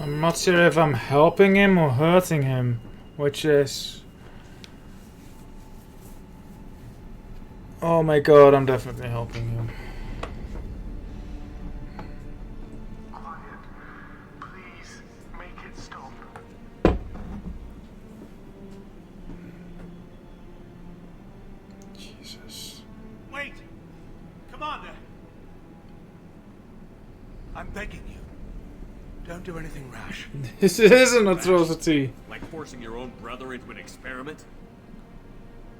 I'm not sure if I'm helping him or hurting him, which is... Oh my god, I'm definitely helping him. Quiet. Please, make it stop. Jesus. Wait! Commander! I'm begging you. Don't do anything rash. This is an atrocity. Like forcing your own brother into an experiment?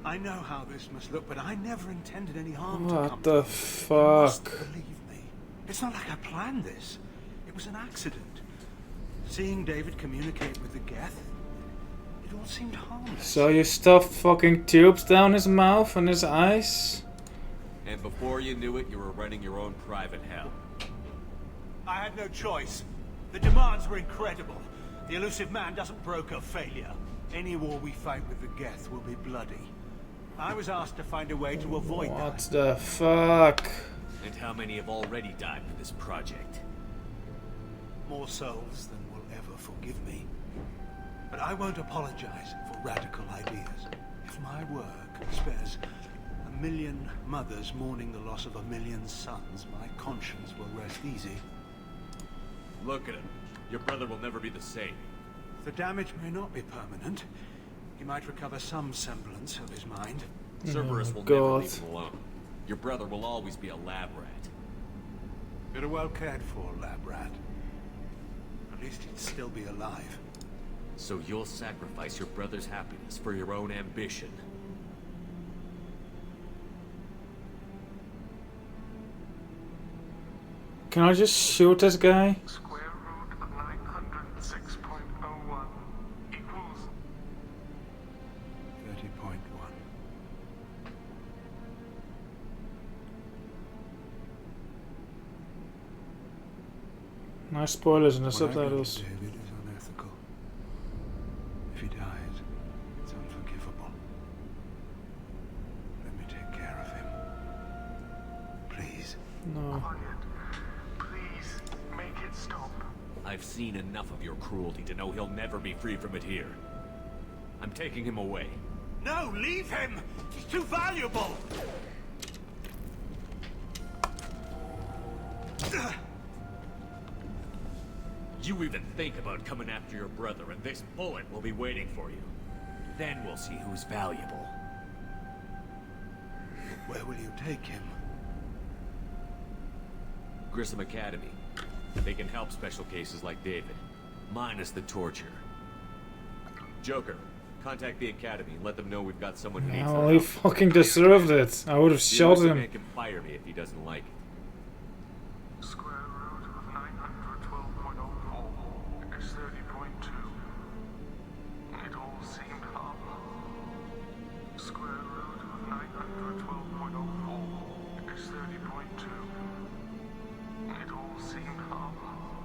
I know how this must look, but I never intended any harm to What come the to you. You must fuck? believe me. It's not like I planned this. It was an accident. Seeing David communicate with the Geth, it all seemed harmless. So you stuffed fucking tubes down his mouth and his eyes? And before you knew it, you were running your own private hell. I had no choice. The demands were incredible. The elusive man doesn't broker failure. Any war we fight with the Geth will be bloody. I was asked to find a way to avoid What that. the fuck? And how many have already died for this project? More souls than will ever forgive me. But I won't apologize for radical ideas. If my work spares 1 million mothers mourning the loss of 1 million sons, my conscience will rest easy. Look at him. Your brother will never be the same. The damage may not be permanent. He might recover some semblance of his mind. Cerberus will God. never leave him alone. Your brother will always be a lab rat. You're a well cared for lab rat. At least he'd still be alive. So you'll sacrifice your brother's happiness for your own ambition. Can I just shoot this guy? Square root of 906.01 equals 30.1. Nice spoilers in the What I did to subtitles. David is unethical. If he dies, it's unforgivable. Let me take care of him. Please. No. quiet. Please, make it stop. I've seen enough of your cruelty to know he'll never be free from it here. I'm taking him away. No, leave him! He's too valuable! You even think about coming after your brother, and this bullet will be waiting for you. Then we'll see who's valuable. Where will you take him? Grissom Academy. They can help special cases like David. Minus the torture. Joker, contact the Academy and let them know we've got someone who needs Oh, their he help. fucking deserved it. I would have The shot elusive him. man can fire me if he doesn't like it. Square root of 912.04 is 30.2. It all seemed harmless. Square root of 912.04 is 30.2. It all seemed harmless.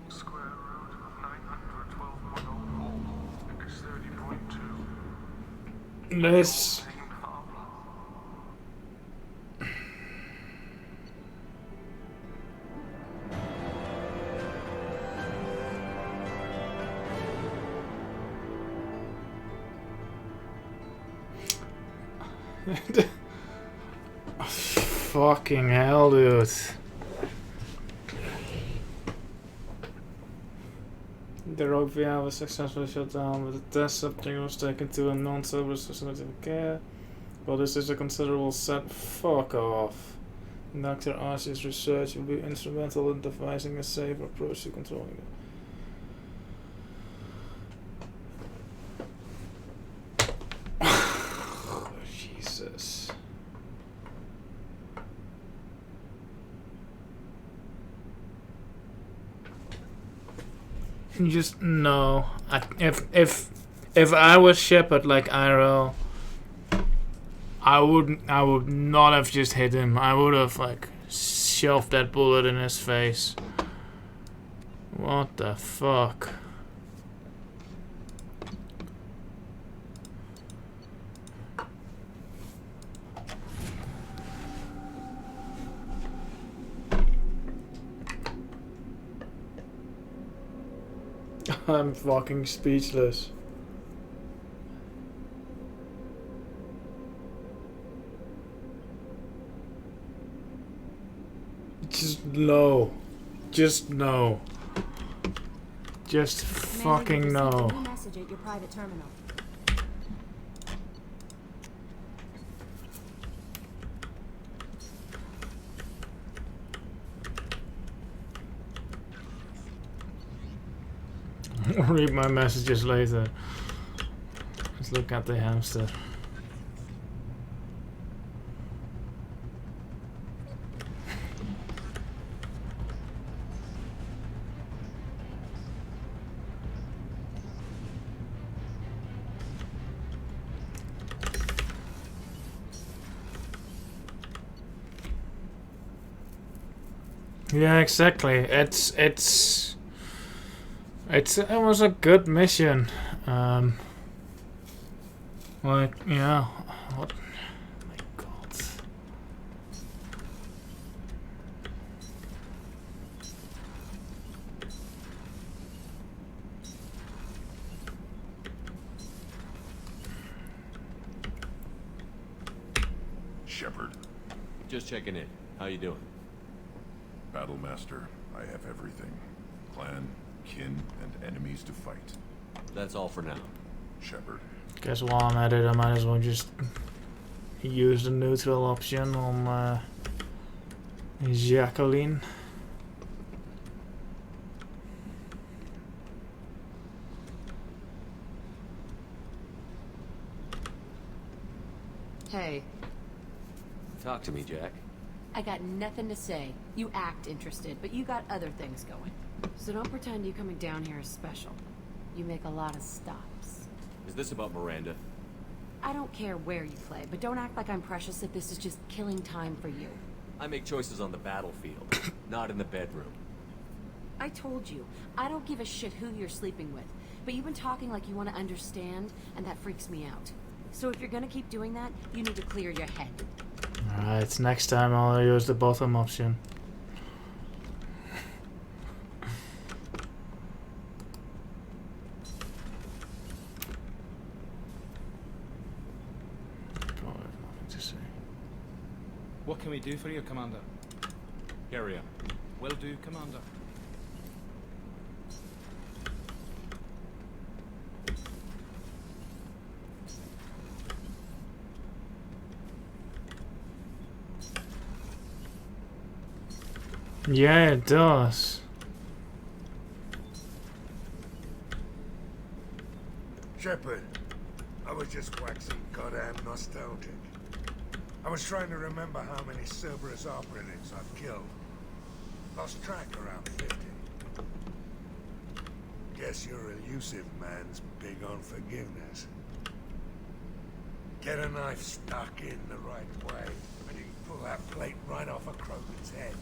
Square root of 912.04 is 30.2. This. Seemed harmless. Fucking hell, dude. The OVI was successfully shut down, but the test subject was taken to a non-service facility of care. Well, this is a considerable set. Fuck off. Dr. Arcee's research will be instrumental in devising a safe approach to controlling it. Jesus. You just no. If I was Shepard like Iroh, I would not have just hit him. I would have like shoved that bullet in his face. What the fuck? I'm fucking speechless. Just no. Just no. Just fucking no. A new message at your private terminal. I'll read my messages later. Let's look at the hamster. Yeah, exactly. It was a good mission. Like, yeah. What? My God. Shepard, Just checking in. How you doing? Battlemaster, I have everything. Clan, kin, and enemies to fight. That's all for now. Shepard, Guess while I'm at it, I might as well just use the neutral option on Jacqueline. Hey, Talk to me, Jack. I got nothing to say. You act interested, but you got other things going. so don't pretend you coming down here is special. You make a lot of stops. Is this about Miranda? I don't care where you play, but don't act like I'm precious if this is just killing time for you. I make choices on the battlefield, not in the bedroom. I told you, I don't give a shit who you're sleeping with, but you've been talking like you want to understand, and that freaks me out. So if you're gonna keep doing that, you need to clear your head. Alright, next time I'll use the bottom option. Probably have nothing to say. What can we do for you, Commander? Carry on. Will do, Commander. Yeah, it does. Shepard, I was just waxing goddamn nostalgic. I was trying to remember how many Cerberus operatives I've killed. Lost track around 50. Guess your elusive man's big on forgiveness. Get a knife stuck in the right way, and you can pull that plate right off a Krogan's head.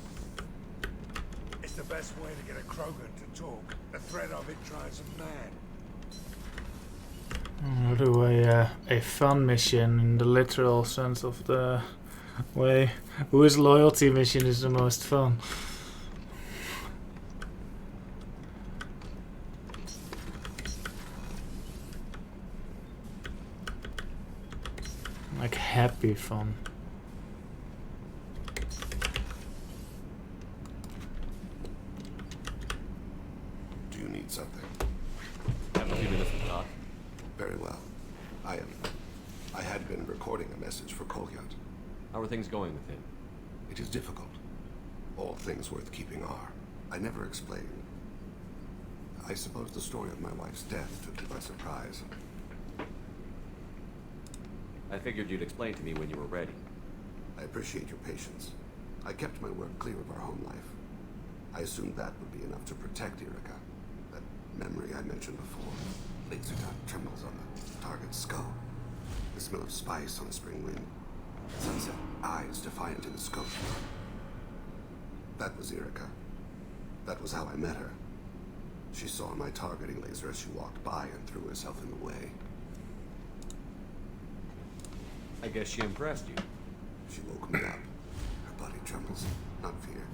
It's the best way to get a Krogan to talk. The threat of it drives them mad. I'll do a fun mission in the literal sense of the way. Whose loyalty mission is the most fun? Like happy fun. Do you need something? Have a few minutes to talk. Very well. I had been recording a message for Kolyat. How are things going with him? It is difficult. All things worth keeping are. I never explained. I suppose the story of my wife's death took you by surprise. I figured you'd explain to me when you were ready. I appreciate your patience. I kept my work clear of our home life. I assumed that would be enough to protect Erica. That memory I mentioned before. Laser dot trembles on the target's skull. The smell of spice on the spring wind. Sunset eyes defiant in the scope. That was Erica. That was how I met her. She saw my targeting laser as she walked by and threw herself in the way. I guess she impressed you. She woke me up. Her body trembles. Not fear.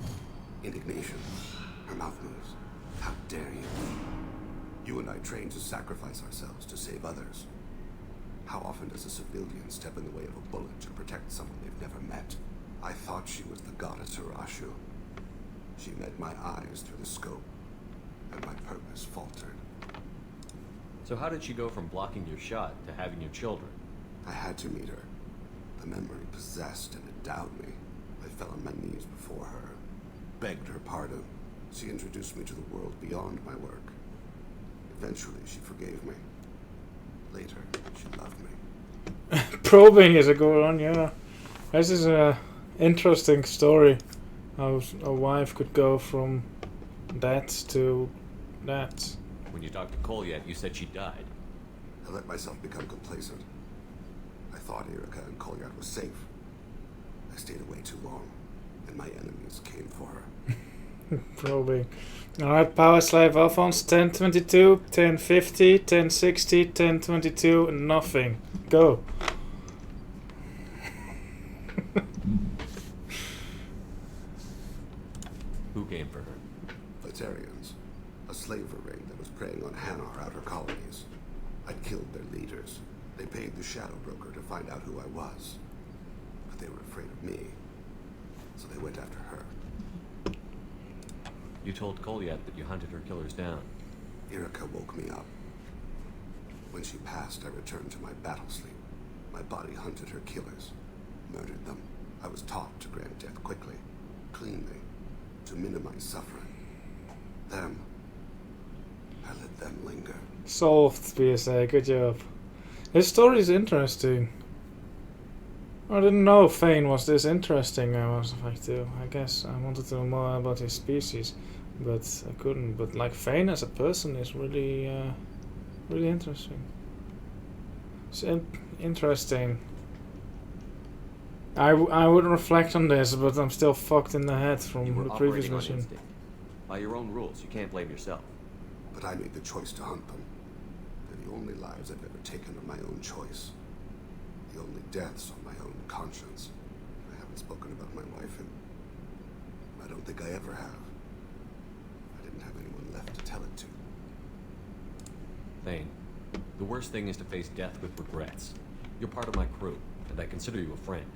Indignation. Her mouth moves. How dare you? You and I trained to sacrifice ourselves to save others. How often does a civilian step in the way of a bullet to protect someone they've never met? I thought she was the goddess Urashu. She met my eyes through the scope, and my purpose faltered. So how did she go from blocking your shot to having your children? I had to meet her. The memory possessed and endowed me. I fell on my knees before her, begged her pardon. She introduced me to the world beyond my work. Eventually, she forgave me. Later, she loved me. Probing is a good one, yeah. This is a interesting story. How a wife could go from that to that. When you talked to Kolyat, you said she died. I let myself become complacent. I thought Erica and Kolyat were safe. I stayed away too long, and my enemies came for her. Probing. Alright, Power Slave Alphonse, 1022, 1050, 1060, 1022, and nothing. Go. Who came for her? Vitarians, a slaver ring that was preying on Hanar outer colonies. I'd killed their leaders. They paid the Shadow Broker to find out who I was. But they were afraid of me, so they went after her. You told Kolyat that you hunted her killers down. Erica woke me up. When she passed, I returned to my battle sleep. My body hunted her killers, murdered them. I was taught to grant death quickly, cleanly, to minimize suffering. Them, I let them linger. Solved, PSA, good job. His story is interesting. I didn't know Fane was this interesting. I guess I wanted to know more about his species, but I couldn't. But like Fane as a person is really, really interesting. It's interesting. I would reflect on this, but I'm still fucked in the head from You were the previous operating on mission. instinct. By your own rules, you can't blame yourself. But I made the choice to hunt them. They're the only lives I've ever taken of my own choice. The only deaths on my own conscience. I haven't spoken about my wife, and I don't think I ever have. I didn't have anyone left to tell it to. Thane, the worst thing is to face death with regrets. You're part of my crew, and I consider you a friend.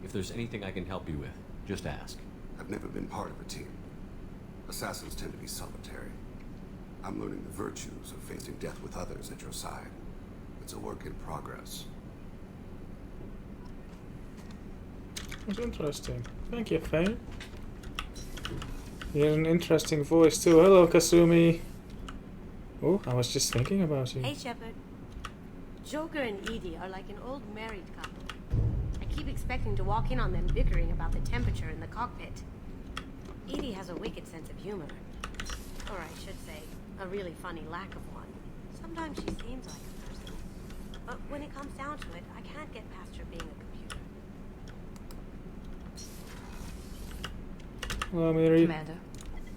If there's anything I can help you with, just ask. I've never been part of a team. Assassins tend to be solitary. I'm learning the virtues of facing death with others at your side. It's a work in progress. It's interesting. Thank you, Fane. You have an interesting voice too. Hello, Kasumi. Oh, I was just thinking about you. Hey, Shepard. Joker and Edie are like an old married couple. I keep expecting to walk in on them bickering about the temperature in the cockpit. Edie has a wicked sense of humor. Or I should say, a really funny lack of one. Sometimes she seems like a person. But when it comes down to it, I can't get past her being a computer. Hello, Miri. Commander,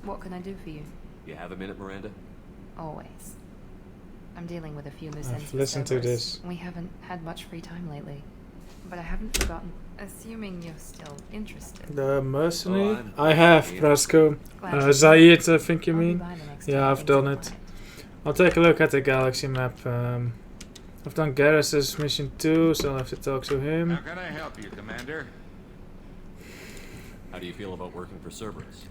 what can I do for you? You have a minute, Miranda? Always. I'm dealing with a few loose I've ends with listened to Cerberus. this. We haven't had much free time lately. But I haven't forgotten. Assuming you're still interested. The mercenary? Oh, I have, Brasco. Zaid, I think you mean? Yeah, I've done it. I'll take a look at the galaxy map. I've done Garrus's mission too, so I'll have to talk to him. How can I help you, Commander? How do you feel about working for Cerberus?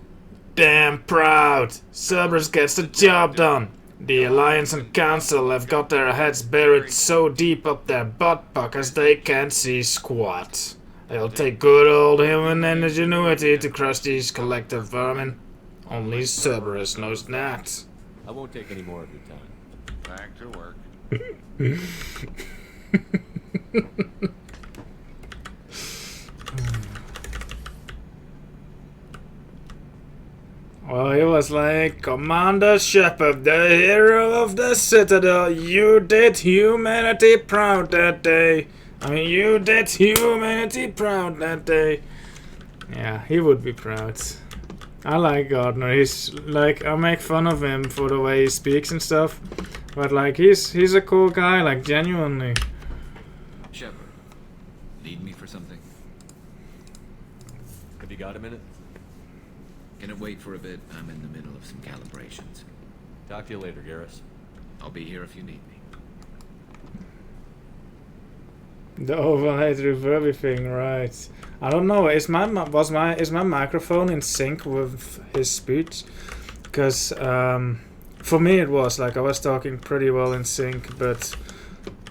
Damn proud! Cerberus gets the job done! The Alliance and Council have got their heads buried so deep up their butt puckers they can't see squat. It'll take good old human ingenuity to crush these collective vermin. Only Cerberus knows that. I won't take any more of your time. Back to work. Well, he was like, Commander Shepard, the hero of the Citadel, you did humanity proud that day. I mean, you did humanity proud that day. Yeah, he would be proud. I like Gardner. He's like, I make fun of him for the way he speaks and stuff, but like, he's a cool guy, like genuinely. Shepard, need me for something? Have you got a minute? Can it wait for a bit? I'm in the middle of some calibrations. Talk to you later, Garrus. I'll be here if you need me. The overhead reverby thing, right? I don't know. Is my microphone in sync with his speech? Because for me it was like I was talking pretty well in sync, but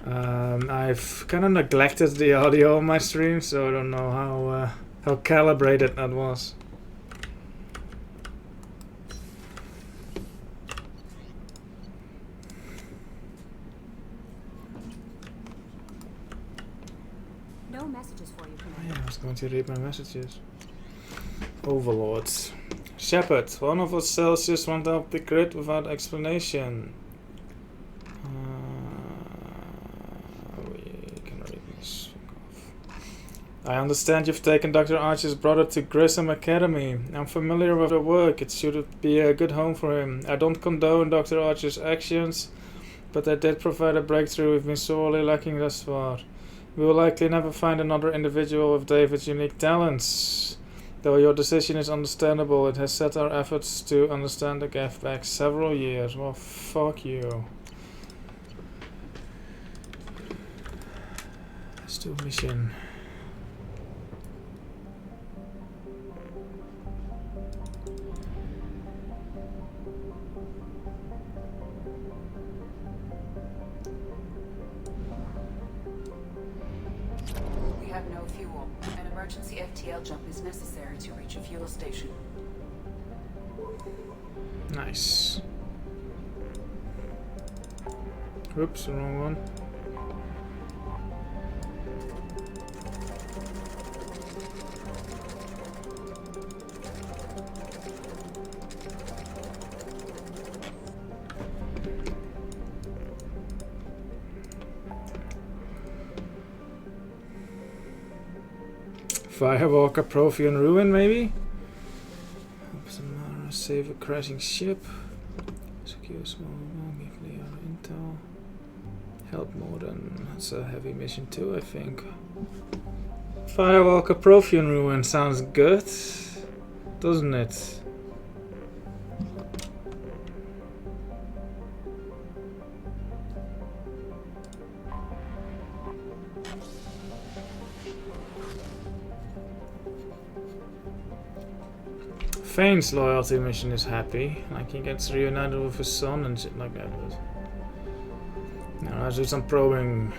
I've kind of neglected the audio on my stream, so I don't know how calibrated that was. No messages for you, Commander. Yeah, I was going to read my messages. Overlords. Shepard, one of us cells just went up the grid without explanation. We can read this. I understand you've taken Dr. Archer's brother to Grissom Academy. I'm familiar with the work. It should be a good home for him. I don't condone Dr. Archer's actions, but they did provide a breakthrough we've been sorely lacking thus far. We will likely never find another individual with David's unique talents. Though your decision is understandable, it has set our efforts to understand the gap back several years. Well, fuck you. Let's do a mission. We have no fuel. An emergency FTL jump is necessary to reach a fuel station. Nice. Oops, wrong one. Firewalker, Prothean Ruin, maybe? Save a crashing ship. Secure small amount, give Leo intel. Help more than. That's a heavy mission too, I think. Firewalker, Prothean Ruin sounds good, doesn't it? Fane's loyalty mission is happy, like he gets reunited with his son and shit like that. But now let's do some probing.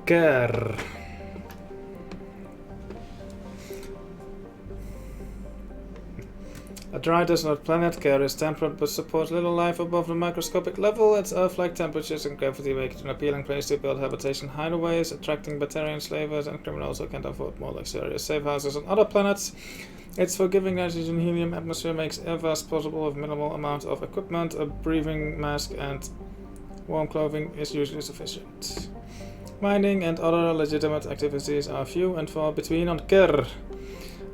Kerr. A dry desert planet, Kerr is temperate but supports little life above the microscopic level. Its Earth-like temperatures and gravity make it an appealing place to build habitation hideaways, attracting Batarian slavers and criminals who can't afford more luxurious safe houses on other planets. Its forgiving nitrogen helium atmosphere makes airfast possible with minimal amount of equipment. A breathing mask and warm clothing is usually sufficient. Mining and other legitimate activities are few and far between on Kerr.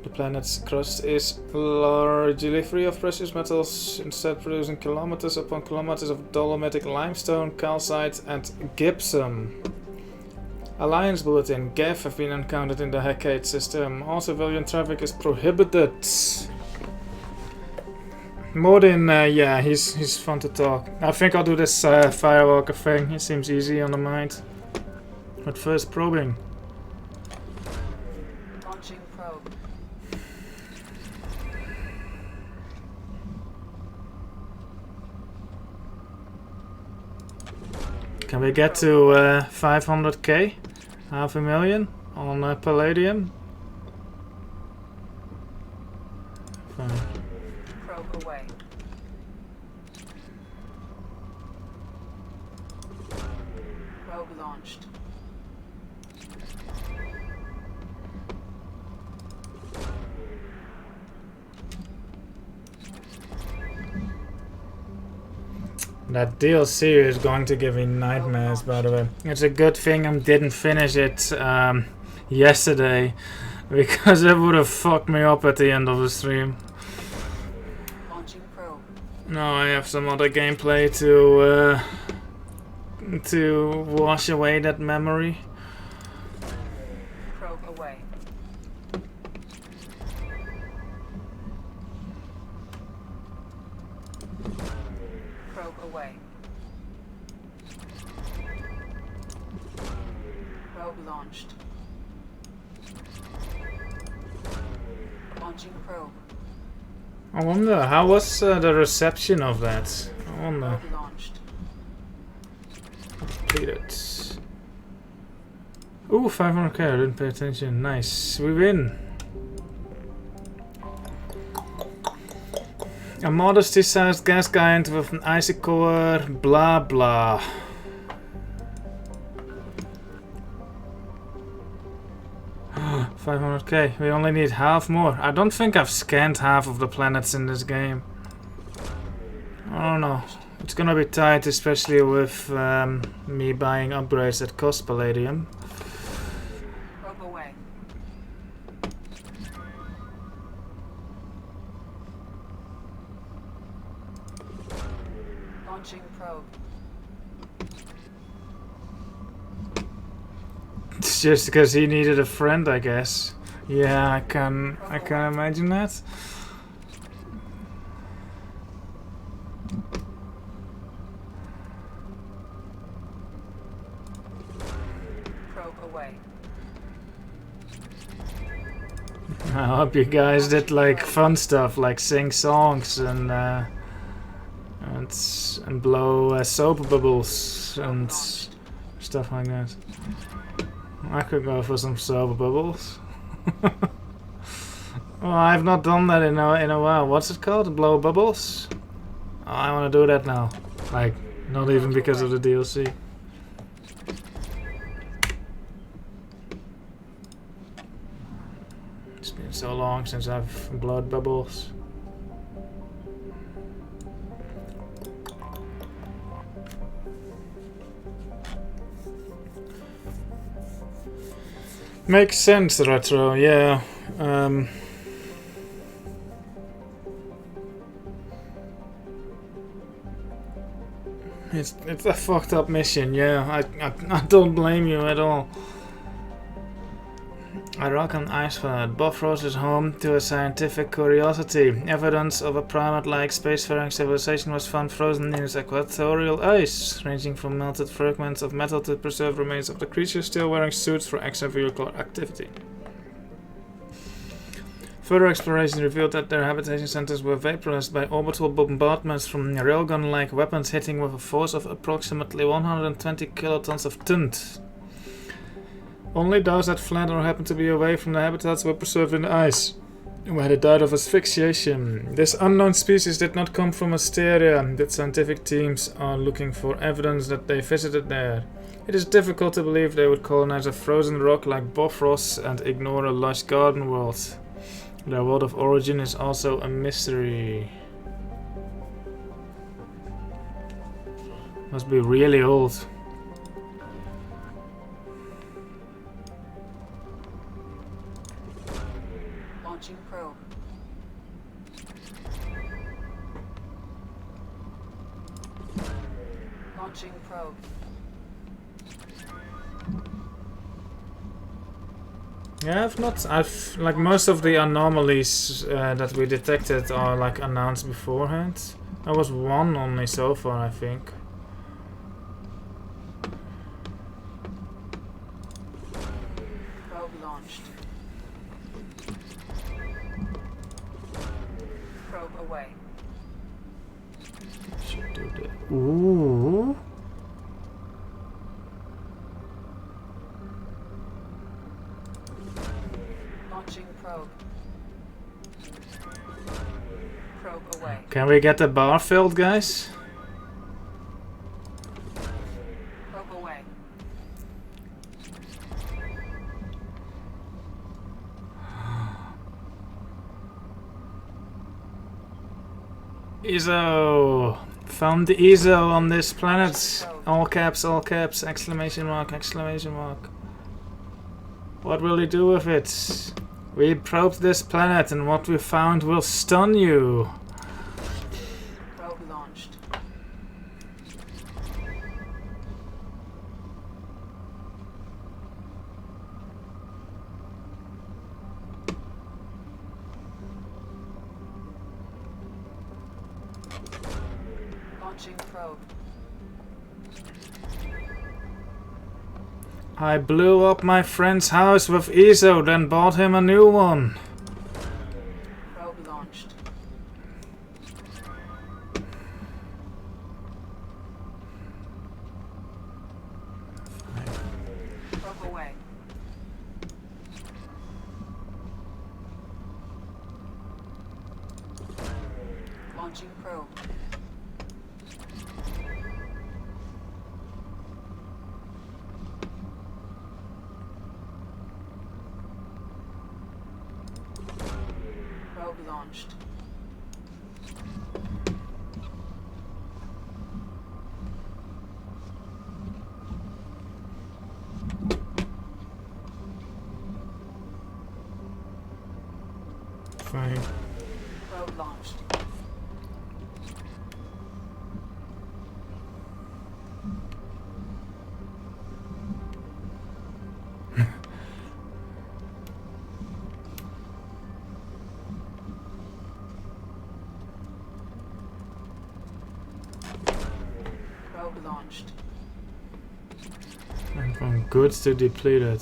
The planet's crust is largely free of precious metals, instead producing kilometers upon kilometers of dolomitic limestone, calcite, and gypsum. Alliance Bulletin, Geth have been encountered in the Hecate system. All civilian traffic is prohibited. Modin, yeah, he's fun to talk. I think I'll do this Firewalker thing. He seems easy on the mind. But first, probing. Launching probe. Can we get to 500k? 500,000 on Palladium? Fine. Probe away. Probe launched. That DLC is going to give me nightmares, by the way. It's a good thing I didn't finish it yesterday, because it would have fucked me up at the end of the stream. Launching probe. Now I have some other gameplay to wash away that memory. Probe away. away. Probe launched. Launching probe. I wonder, how was the reception of that? I wonder. Probe launched. Completed. Ooh, 500k, I didn't pay attention. Nice, we win. A modesty-sized gas giant with an icy core, blah blah. $500k, we only need half more. I don't think I've scanned half of the planets in this game. I don't know. It's gonna be tight, especially with me buying upgrades that cost palladium. Probe away. Launching probe. It's just because he needed a friend, I guess. Yeah, I can imagine that. Probe away. I hope you guys did like fun stuff, like sing songs and blow soap bubbles and stuff like that. I could go for some soap bubbles. Well, I've not done that in a while. What's it called? Blow bubbles? Oh, I want to do that now. Like, not even because of the DLC. It's been so long since I've blowed bubbles. Makes sense, retro, yeah. It's a fucked up mission, yeah. I don't blame you at all. A rock on ice planet. Bofros is home to a scientific curiosity. Evidence of a primate-like spacefaring civilization was found frozen in its equatorial ice, ranging from melted fragments of metal to preserved remains of the creatures still wearing suits for extravehicular activity. Further exploration revealed that their habitation centers were vaporized by orbital bombardments from railgun-like weapons hitting with a force of approximately 120 kilotons of tund. Only those that fled or happened to be away from the habitats were preserved in the ice, where they died of asphyxiation. This unknown species did not come from Asteria, that scientific teams are looking for evidence that they visited there. It is difficult to believe they would colonize a frozen rock like Bofros and ignore a lush garden world. Their world of origin is also a mystery. Must be really old. Launching probe. Launching probe. Yeah, I've like most of the anomalies that we detected are like announced beforehand. There was one only so far, I think. Probe launched. Probe away. Should do that. Ooh. Launching probe. Probe away. Can we get the bar filled, guys? Probe away. ESO! Found the ESO on this planet. All caps, exclamation mark, exclamation mark. What will he do with it? We probed this planet and what we found will stun you. Probe launched. Launching probe. I blew up my friend's house with ESO, then bought him a new one. Probe launched. Probe away. Launching probe. Probe launched. Fine. Probe launched. Probe launched. And from goods to depleted.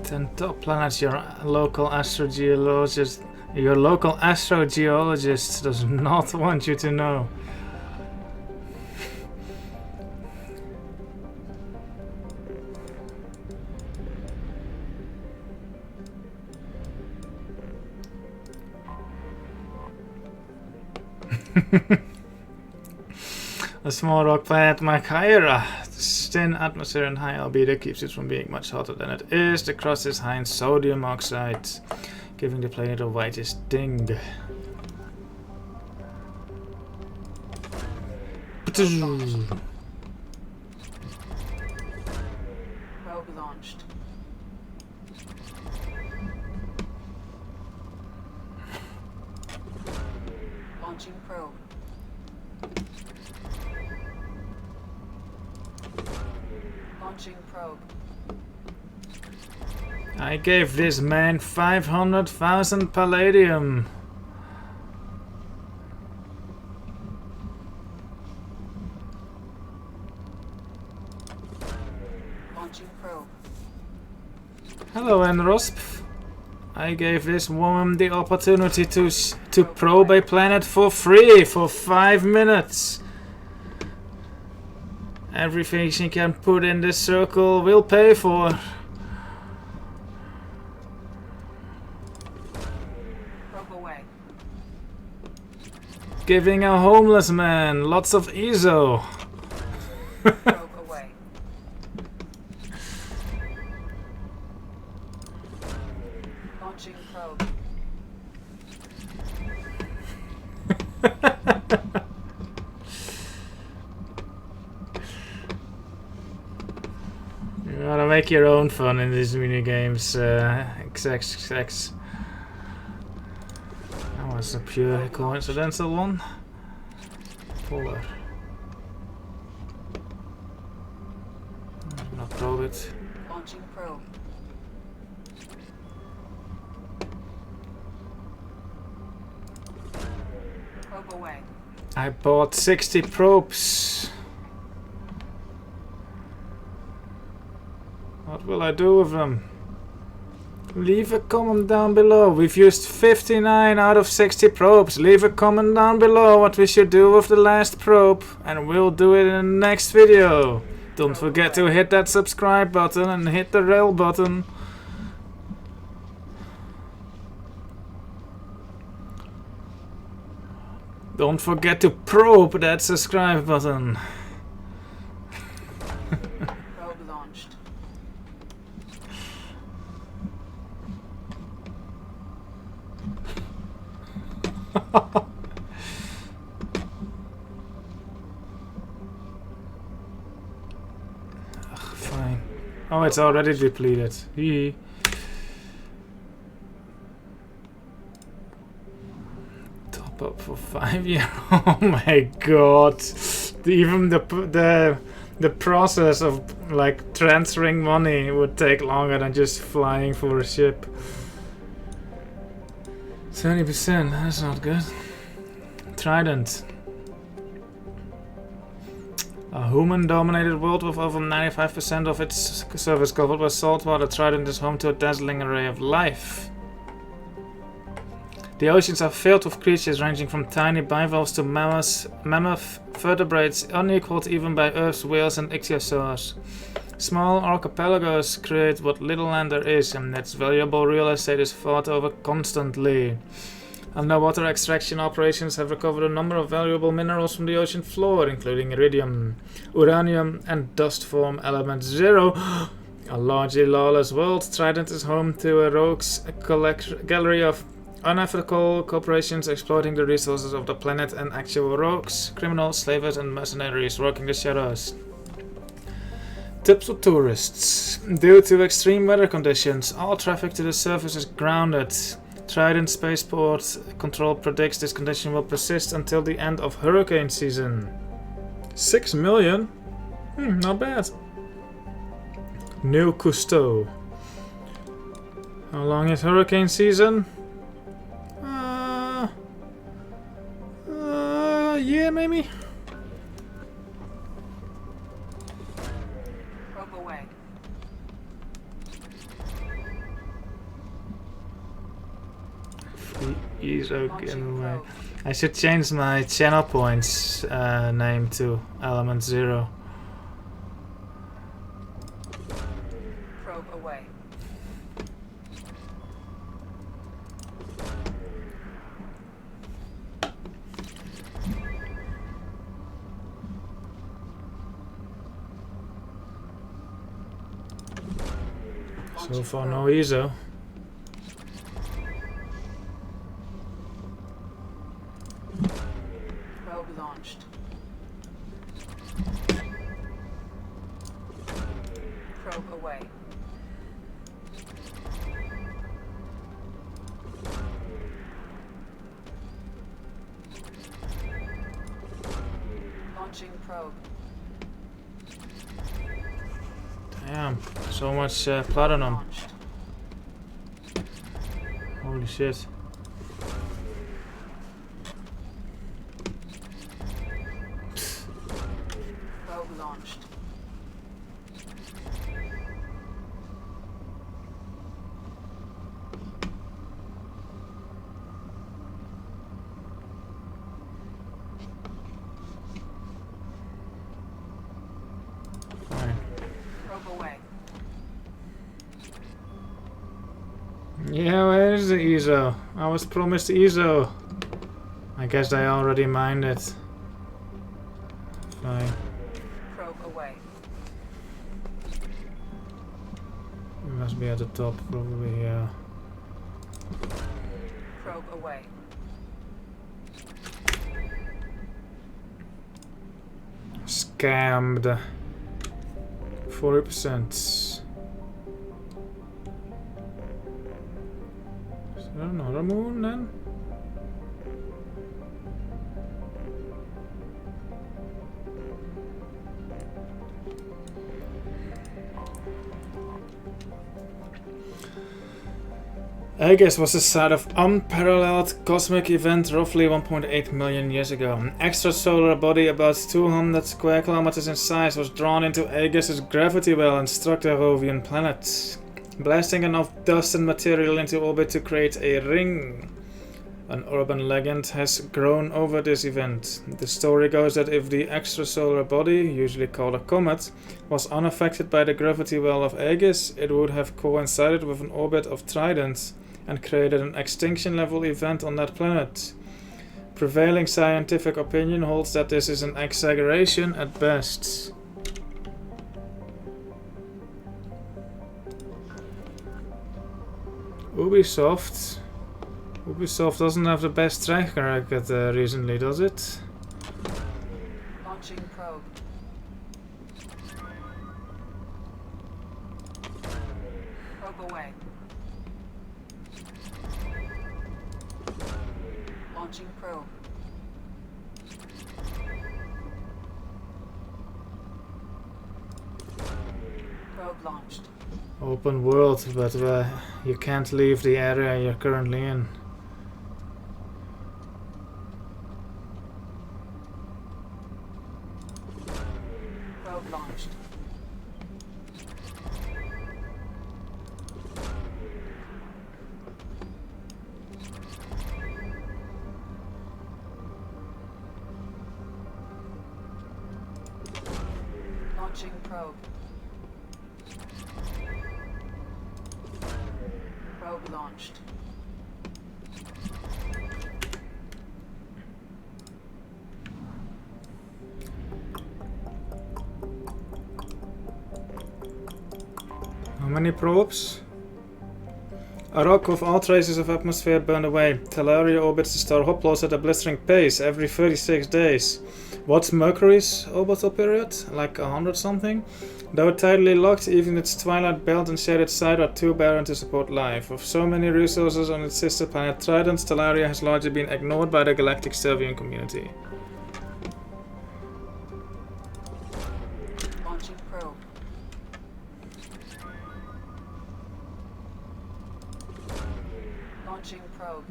Ten top planets your local astrogeologist does not want you to know. A small rock planet Machaira. Thin atmosphere and high albedo keeps it from being much hotter than it is. The crust is high in sodium oxide, giving the planet a whitish sting. Probe launched. Launching probe. Launching probe. I gave this man 500,000 palladium. Launching probe. Hello, Enrosp. I gave this woman the opportunity to probe a planet for free for 5 minutes. Everything she can put in this circle will pay for. Probe away. Giving a homeless man lots of ESO. Probe away. Launching probe. You gotta make your own fun in these minigames, XXX. That was a pure coincidental one. Polar. Not probe it. Launching probe. Probe away. I bought 60 probes. What will I do with them? Leave a comment down below. We've used 59 out of 60 probes. Leave a comment down below what we should do with the last probe, and we'll do it in the next video. Don't forget to hit that subscribe button and hit the bell button. Don't forget to probe that subscribe button. Probe launched. it's already depleted. Hee. Top up for 5 years. Oh my god! Even the process of like transferring money would take longer than just flying for a ship. 70%. That's not good. Trident. A human-dominated world with over 95% of its surface covered by saltwater, Trident is home to a dazzling array of life. The oceans are filled with creatures ranging from tiny bivalves to mammoth vertebrates, unequaled even by Earth's whales and ichthyosaurs. Small archipelagos create what little land there is, and its valuable real estate is fought over constantly. Underwater extraction operations have recovered a number of valuable minerals from the ocean floor, including iridium, uranium, and dust-form element 0. A largely lawless world, Trident is home to a rogues gallery of unethical corporations exploiting the resources of the planet and actual rogues, criminals, slavers, and mercenaries working the shadows. Tips for tourists. Due to extreme weather conditions, all traffic to the surface is grounded. Trident Spaceport Control predicts this condition will persist until the end of hurricane season. 6 million? Not bad. New Cousteau. How long is hurricane season? Yeah, maybe. Probe away. ESO giveaway. I should change my channel points name to Element 0. Probe away. So far, no ESO. Probe launched. Probe away. Launching probe. Damn, so much platinum. Holy shit. Probe launched. Fine. Probe away. Yeah, where is the ESO? I was promised ESO. I guess I already mined it. Fine. Probe away. We must be at the top, probably here. Probe away. Scammed. 40%. Is there another moon then? Aegis was the site of unparalleled cosmic event roughly 1.8 million years ago. An extrasolar body about 200 square kilometers in size was drawn into Aegis's gravity well and struck the Rovian planet, blasting enough dust and material into orbit to create a ring. An urban legend has grown over this event. The story goes that if the extrasolar body, usually called a comet, was unaffected by the gravity well of Aegis, it would have coincided with an orbit of Trident and created an extinction-level event on that planet. Prevailing scientific opinion holds that this is an exaggeration at best. Ubisoft doesn't have the best track record recently, does it? Launching probe. Probe away. Launching probe. Probe launched. Open world, but you can't leave the area you're currently in. Probe launched. Launching probe. Probe launched. How many probes? A rock with all traces of atmosphere burned away. Talaria orbits the star Hoplos at a blistering pace every 36 days. What's Mercury's orbital period? Like 100 something? Though tightly locked, even its twilight belt and shaded side are too barren to support life. With so many resources on its sister planet Trident, Talaria has largely been ignored by the galactic Servian community. Launching probe. Launching probe.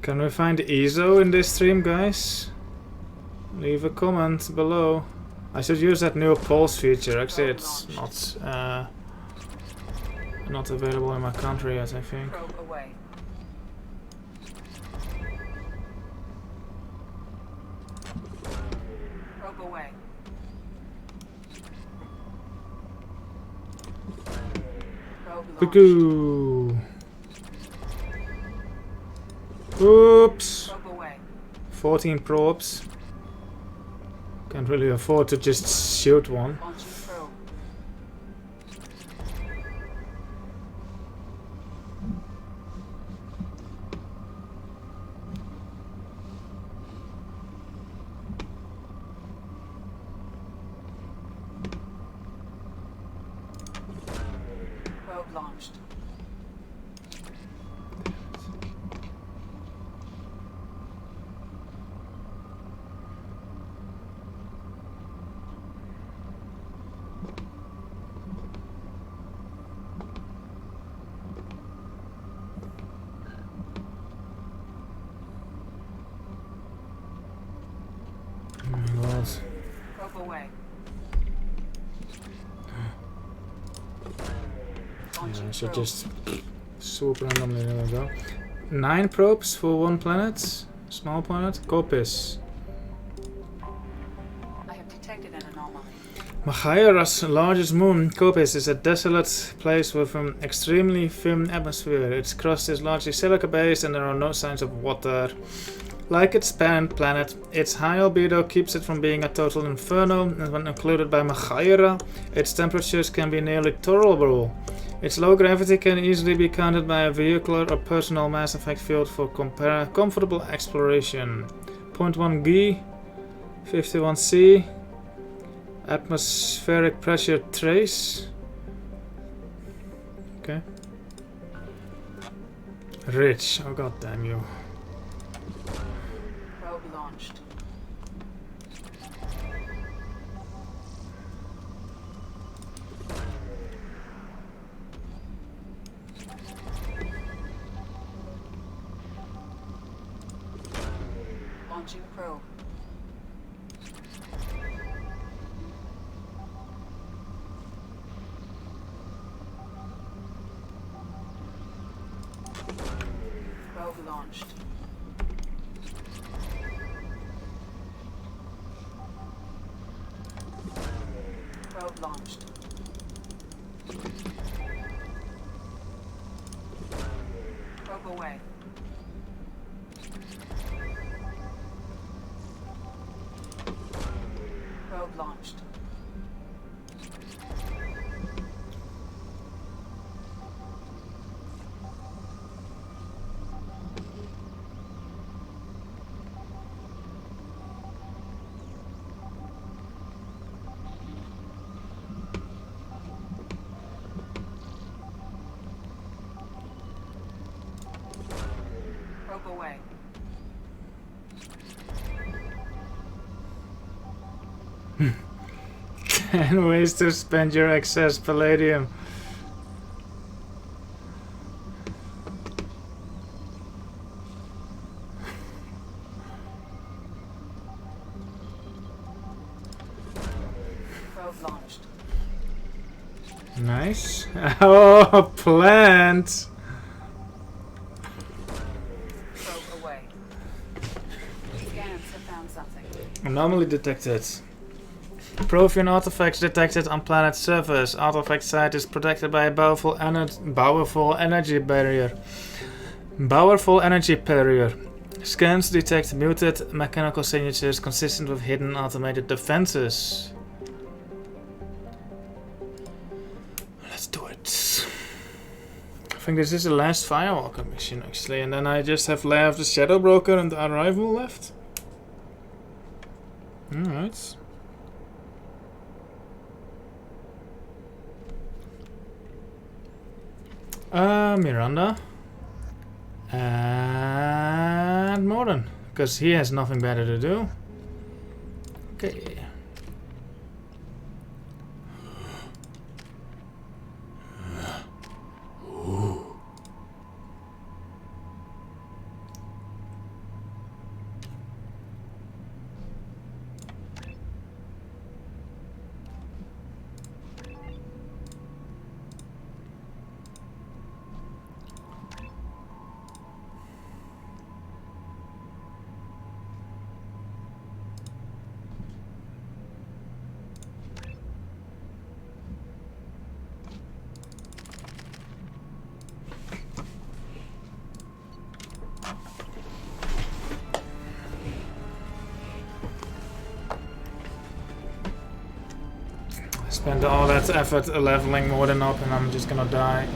Can we find ESO in this stream, guys? Leave a comment below. I should use that new pulse feature. Actually, it's not available in my country yet, I think. Probe away. Probe away. Probe launched. Cuckoo. Oops. Probe away. 14 probes. Can't really afford to just shoot one. Launching probe. Probe launched. Oh my god. Probe away. Yeah, I should just swoop randomly. There we go. 9 probes for one planet. Small planet. Copis. I have detected an anomaly. Mahaira's largest moon, Copis, is a desolate place with an extremely thin atmosphere. Its crust is largely silica-based and there are no signs of water. Like its parent planet, its high albedo keeps it from being a total inferno, and when included by Mahaira, its temperatures can be nearly tolerable. Its low gravity can easily be countered by a vehicular or personal mass effect field for comfortable exploration. 0.1 G, 51 C, atmospheric pressure trace. Okay. Rich, oh god damn you. Probe launched. Launching probe. Probe launched. Probe launched. Probe away. Probe launched. away. 10 ways to spend your excess palladium. Probe launched. Nice. Oh, plant! Probe away. Scans have found something. Anomaly detected. Prothean artifacts detected on planet surface. Artifact site is protected by a powerful energy barrier. Powerful energy barrier. Scans detect muted mechanical signatures consistent with hidden automated defenses. Let's do it. I think this is the last Firewalker mission actually, and then I just have left the Shadow Broker and the Arrival left. Alright. Miranda. And Morden, because he has nothing better to do. Okay. Spend all that effort leveling Morden up and I'm just gonna die.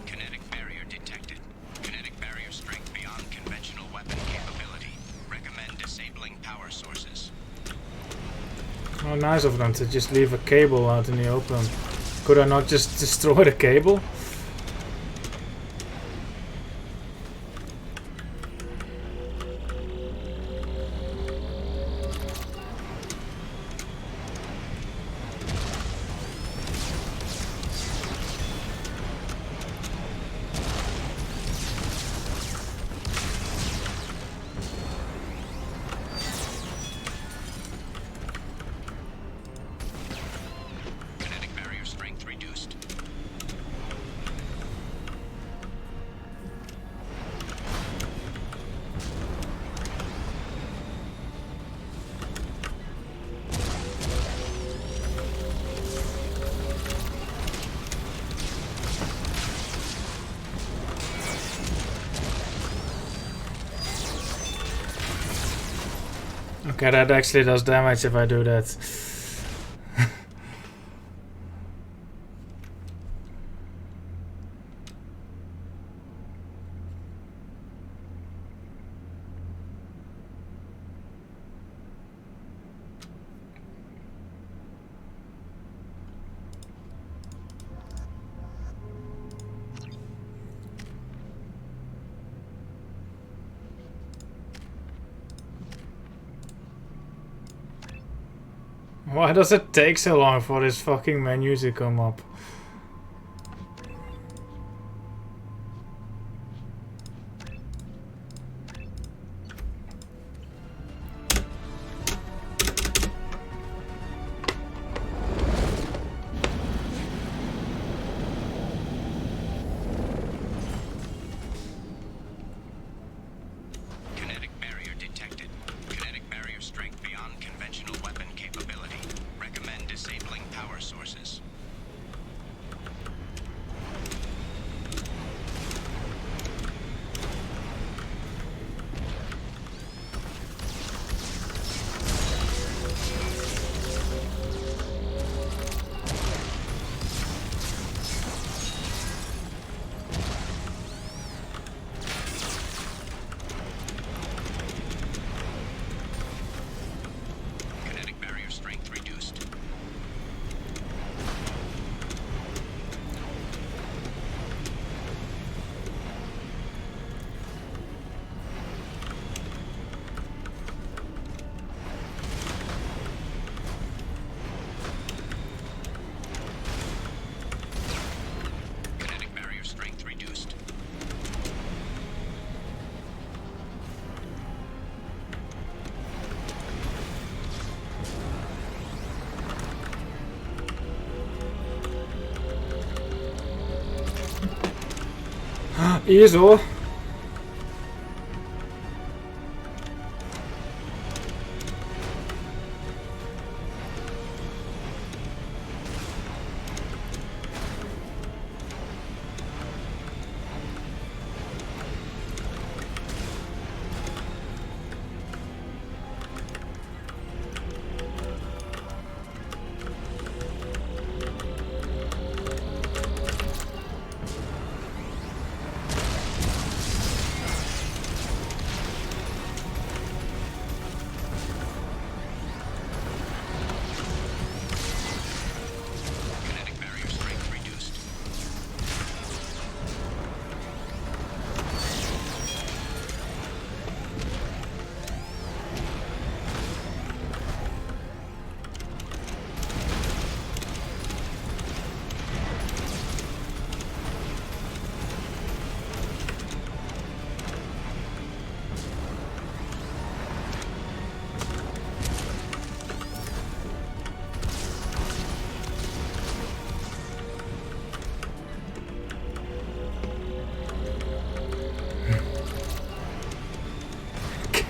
Kinetic barrier detected. Kinetic barrier strength beyond conventional weapon capability. Recommend disabling power sources. How nice of them to just leave a cable out in the open. Could I not just destroy the cable? Okay, that actually does damage if I do that. Why does it take so long for this fucking menu to come up? ISO. Kinetic barrier strength reduced.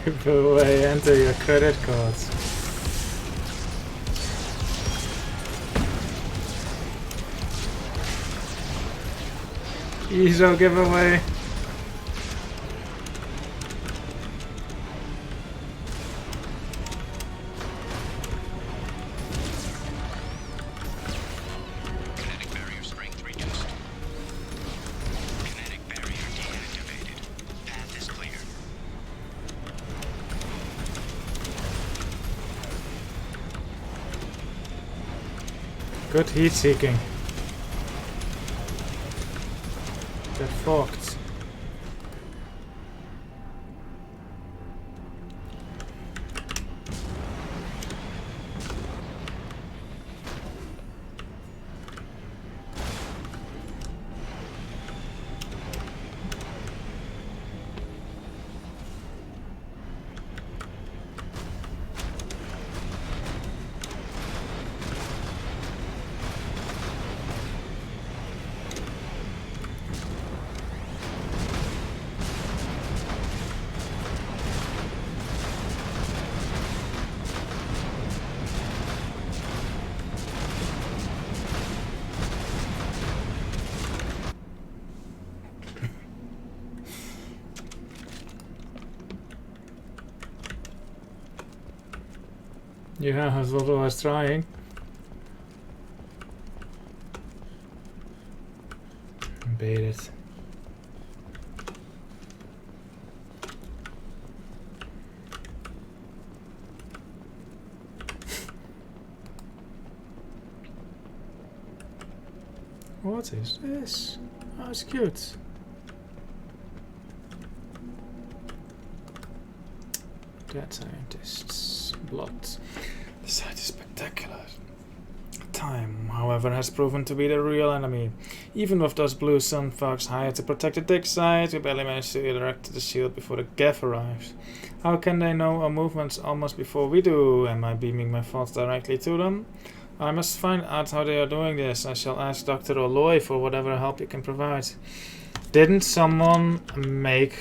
Give away, enter your credit cards. ISO giveaway. Kinetic barrier strength reduced. Kinetic barrier deactivated. Path is clear. Good heat seeking. Get fucked. Yeah, that's what I was trying. Bait it. What is this? Oh, it's cute. Dead scientists. Blood. The site is spectacular. Time, however, has proven to be the real enemy. Even with those blue sun fogs hired to protect the dig site, we barely managed to erect the shield before the Geth arrives. How can they know our movements almost before we do? Am I beaming my thoughts directly to them? I must find out how they are doing this. I shall ask Dr. Oloy for whatever help you can provide. Didn't someone make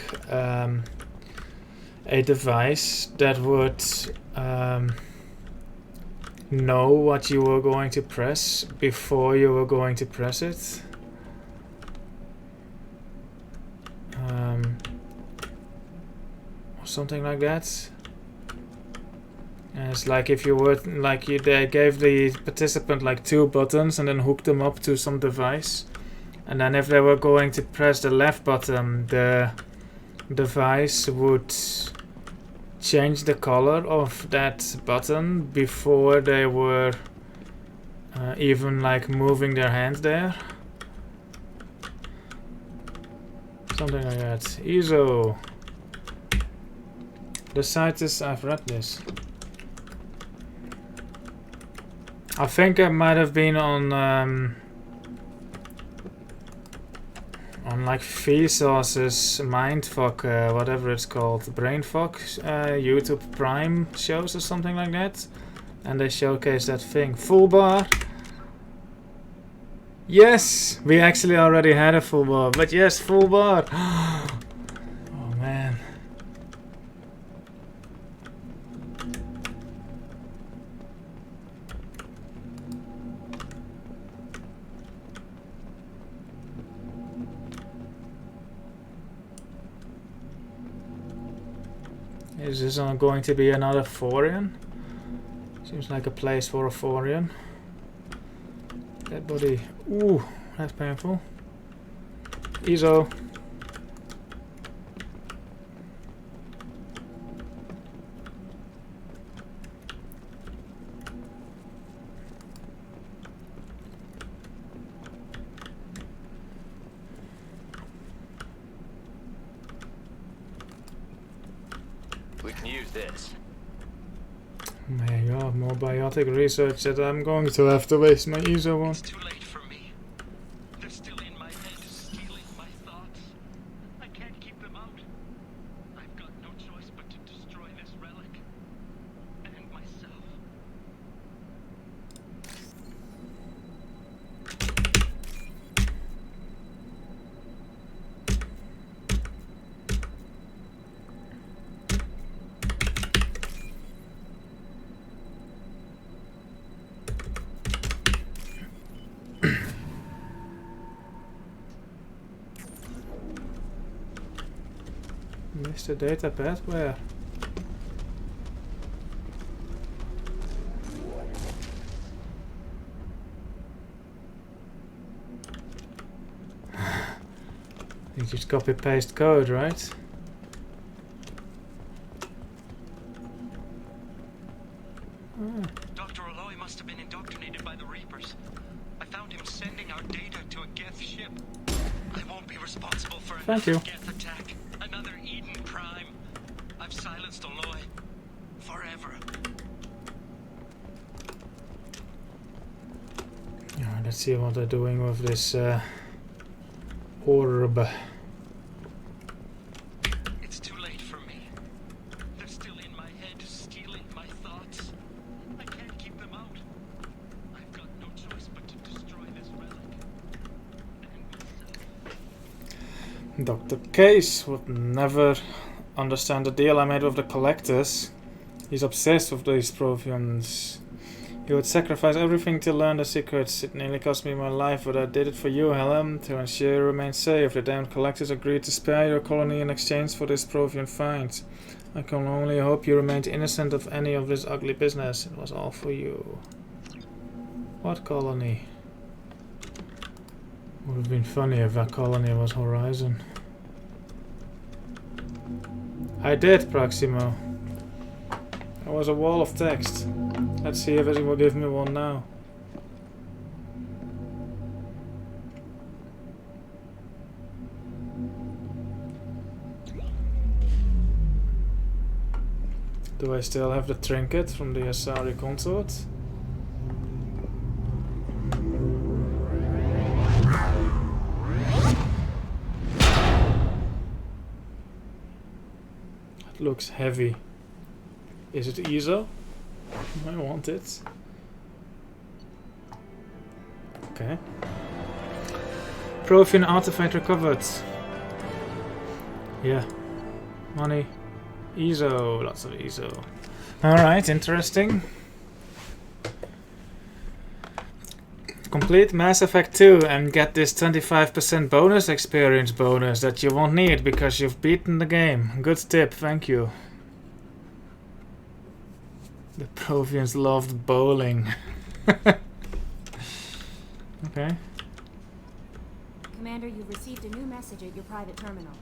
a device that would know what you were going to press before you were going to press it? Or something like that. And it's like if you were they gave the participant like 2 buttons and then hooked them up to some device, and then if they were going to press the left button, the device would change the color of that button before they were even like moving their hand there. Something like that. ISO. The site is, I've read this. I think it might have been on like Vsauce's Mindfuck, whatever it's called, Brainfuck, YouTube Prime shows or something like that, and they showcase that thing. Full bar. Yes, we actually already had a full bar, but yes, full bar. Oh man. Is this going to be another Thorian? Seems like a place for a Thorian. Dead body. Ooh, that's painful. ESO. We can use this. My god, more biotic research that I'm going to have to waste my ESO on. It's too late for me. They're still in my head, stealing my thoughts. I can't keep them out. I've got no choice but to destroy this relic. And myself. Missed the data pad? Where? You just copy paste code, right? Dr. Aloy must have been indoctrinated by the Reapers. I found him sending our data to a Geth ship. I won't be responsible for another Geth attack. Another Eden Prime. I've silenced Aloy. Forever. Let's see what they're doing with this orb. It's too late for me. They're still in my head, stealing my thoughts. I can't keep them out. I've got no choice but to destroy this relic. And myself. Dr. Case would never understand the deal I made with the collectors. He's obsessed with these Protheans. He would sacrifice everything to learn the secrets. It nearly cost me my life, but I did it for you, Helen, to ensure you remain safe. The damned collectors agreed to spare your colony in exchange for this Prothean find. I can only hope you remained innocent of any of this ugly business. It was all for you. What colony? Would have been funny if that colony was Horizon. I did, Proximo. There was a wall of text. Let's see if it will give me one now. Do I still have the trinket from the Asari consort? It looks heavy. Is it ESO? I want it. Okay. Prothean artifact recovered. Yeah. Money. ESO. Lots of ESO. Alright, interesting. Complete Mass Effect 2 and get this 25% bonus experience bonus that you won't need because you've beaten the game. Good tip, thank you. The Protheans loved bowling. Okay. Commander, you've received a new message at your private terminal.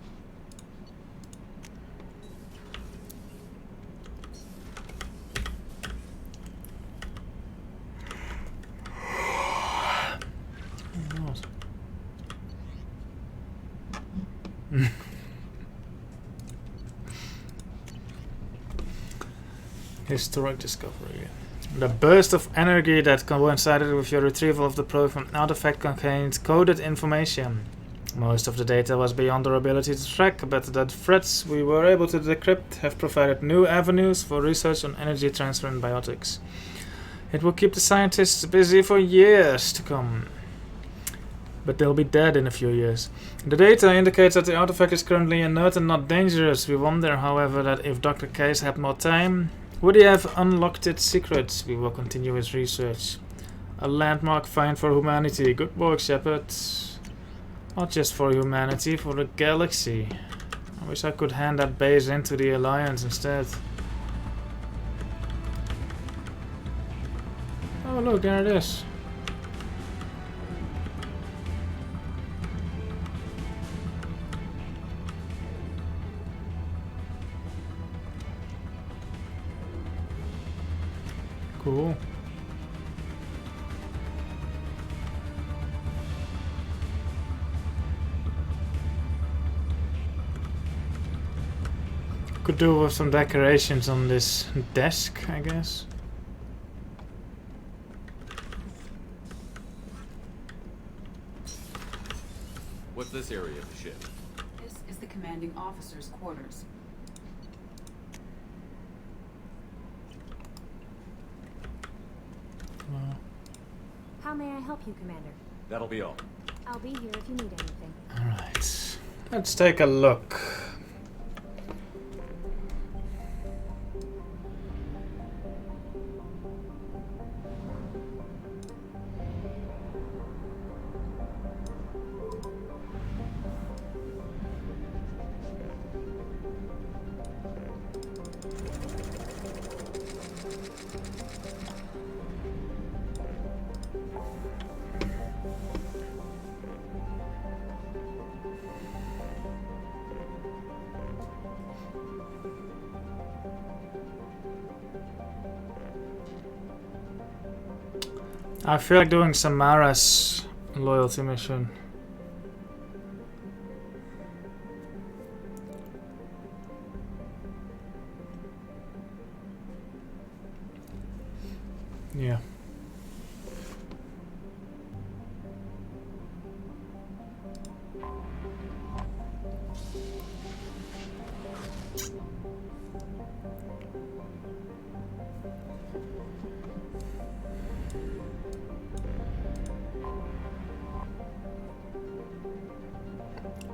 Historic discovery. The burst of energy that coincided with your retrieval of the Prothean artifact contained coded information. Most of the data was beyond our ability to track, but the threads we were able to decrypt have provided new avenues for research on energy transfer and biotics. It will keep the scientists busy for years to come. but they'll be dead in a few years. The data indicates that the artifact is currently inert and not dangerous. We wonder, however, that if Dr. Case had more time, would he have unlocked its secrets? We will continue his research. A landmark find for humanity. Good work, Shepard. Not just for humanity, for the galaxy. I wish I could hand that base into the Alliance instead. Oh look, there it is. Cool. Could do with some decorations on this desk, I guess. What's this area of the ship? This is the commanding officer's quarters. How may I help you, Commander? That'll be all. I'll be here if you need anything. Alright, let's take a look. I feel like doing Samara's loyalty mission. Yeah.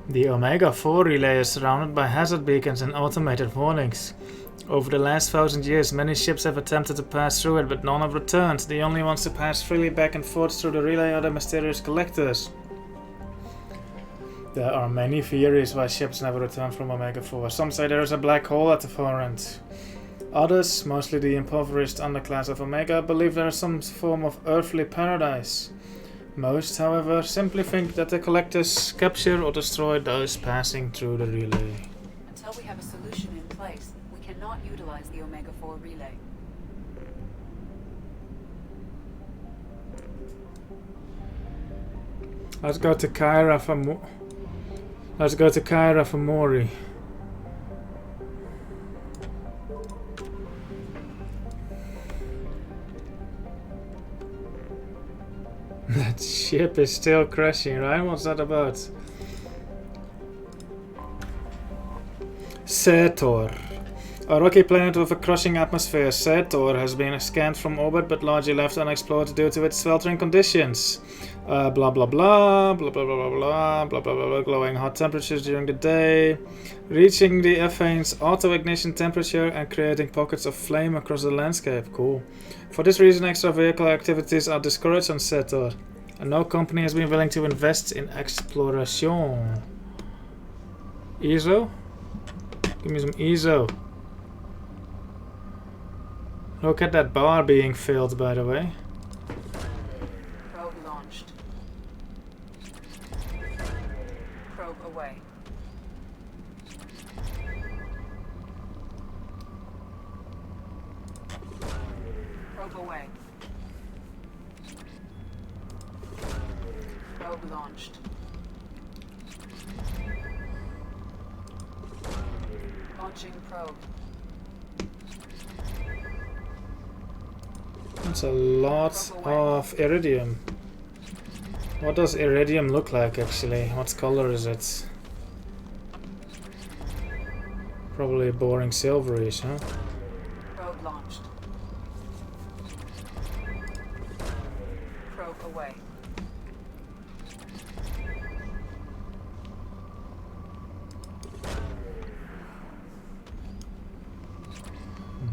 The Omega-4 relay is surrounded by hazard beacons and automated warnings. Over the last 1,000 years, many ships have attempted to pass through it, but none have returned. The only ones to pass freely back and forth through the relay are the mysterious collectors. There are many theories why ships never return from Omega-4. Some say there is a black hole at the far end. Others, mostly the impoverished underclass of Omega, believe there is some form of earthly paradise. Most, however, simply think that the collectors capture or destroy those passing through the relay. Until we have a solution in place, we cannot utilize the Omega-4 relay. Let's go to Kyra for Mori. That ship is still crashing, right? What's that about? Sator. A rocky planet with a crushing atmosphere, Sator has been scanned from orbit but largely left unexplored due to its sweltering conditions. Blah blah blah, blah blah blah blah blah, blah blah blah, glowing hot temperatures during the day, reaching the F-Vane's auto-ignition temperature and creating pockets of flame across the landscape. Cool. For this reason, extra vehicle activities are discouraged on Sator, and no company has been willing to invest in exploration. ESO? Give me some ESO. Look at that bar being filled, by the way. Probe launched. Probe away. Probe away. Probe launched. Launching probe. That's a lot of iridium. What does iridium look like actually? What color is it? Probably boring silverish, huh? Probe launched. Probe away.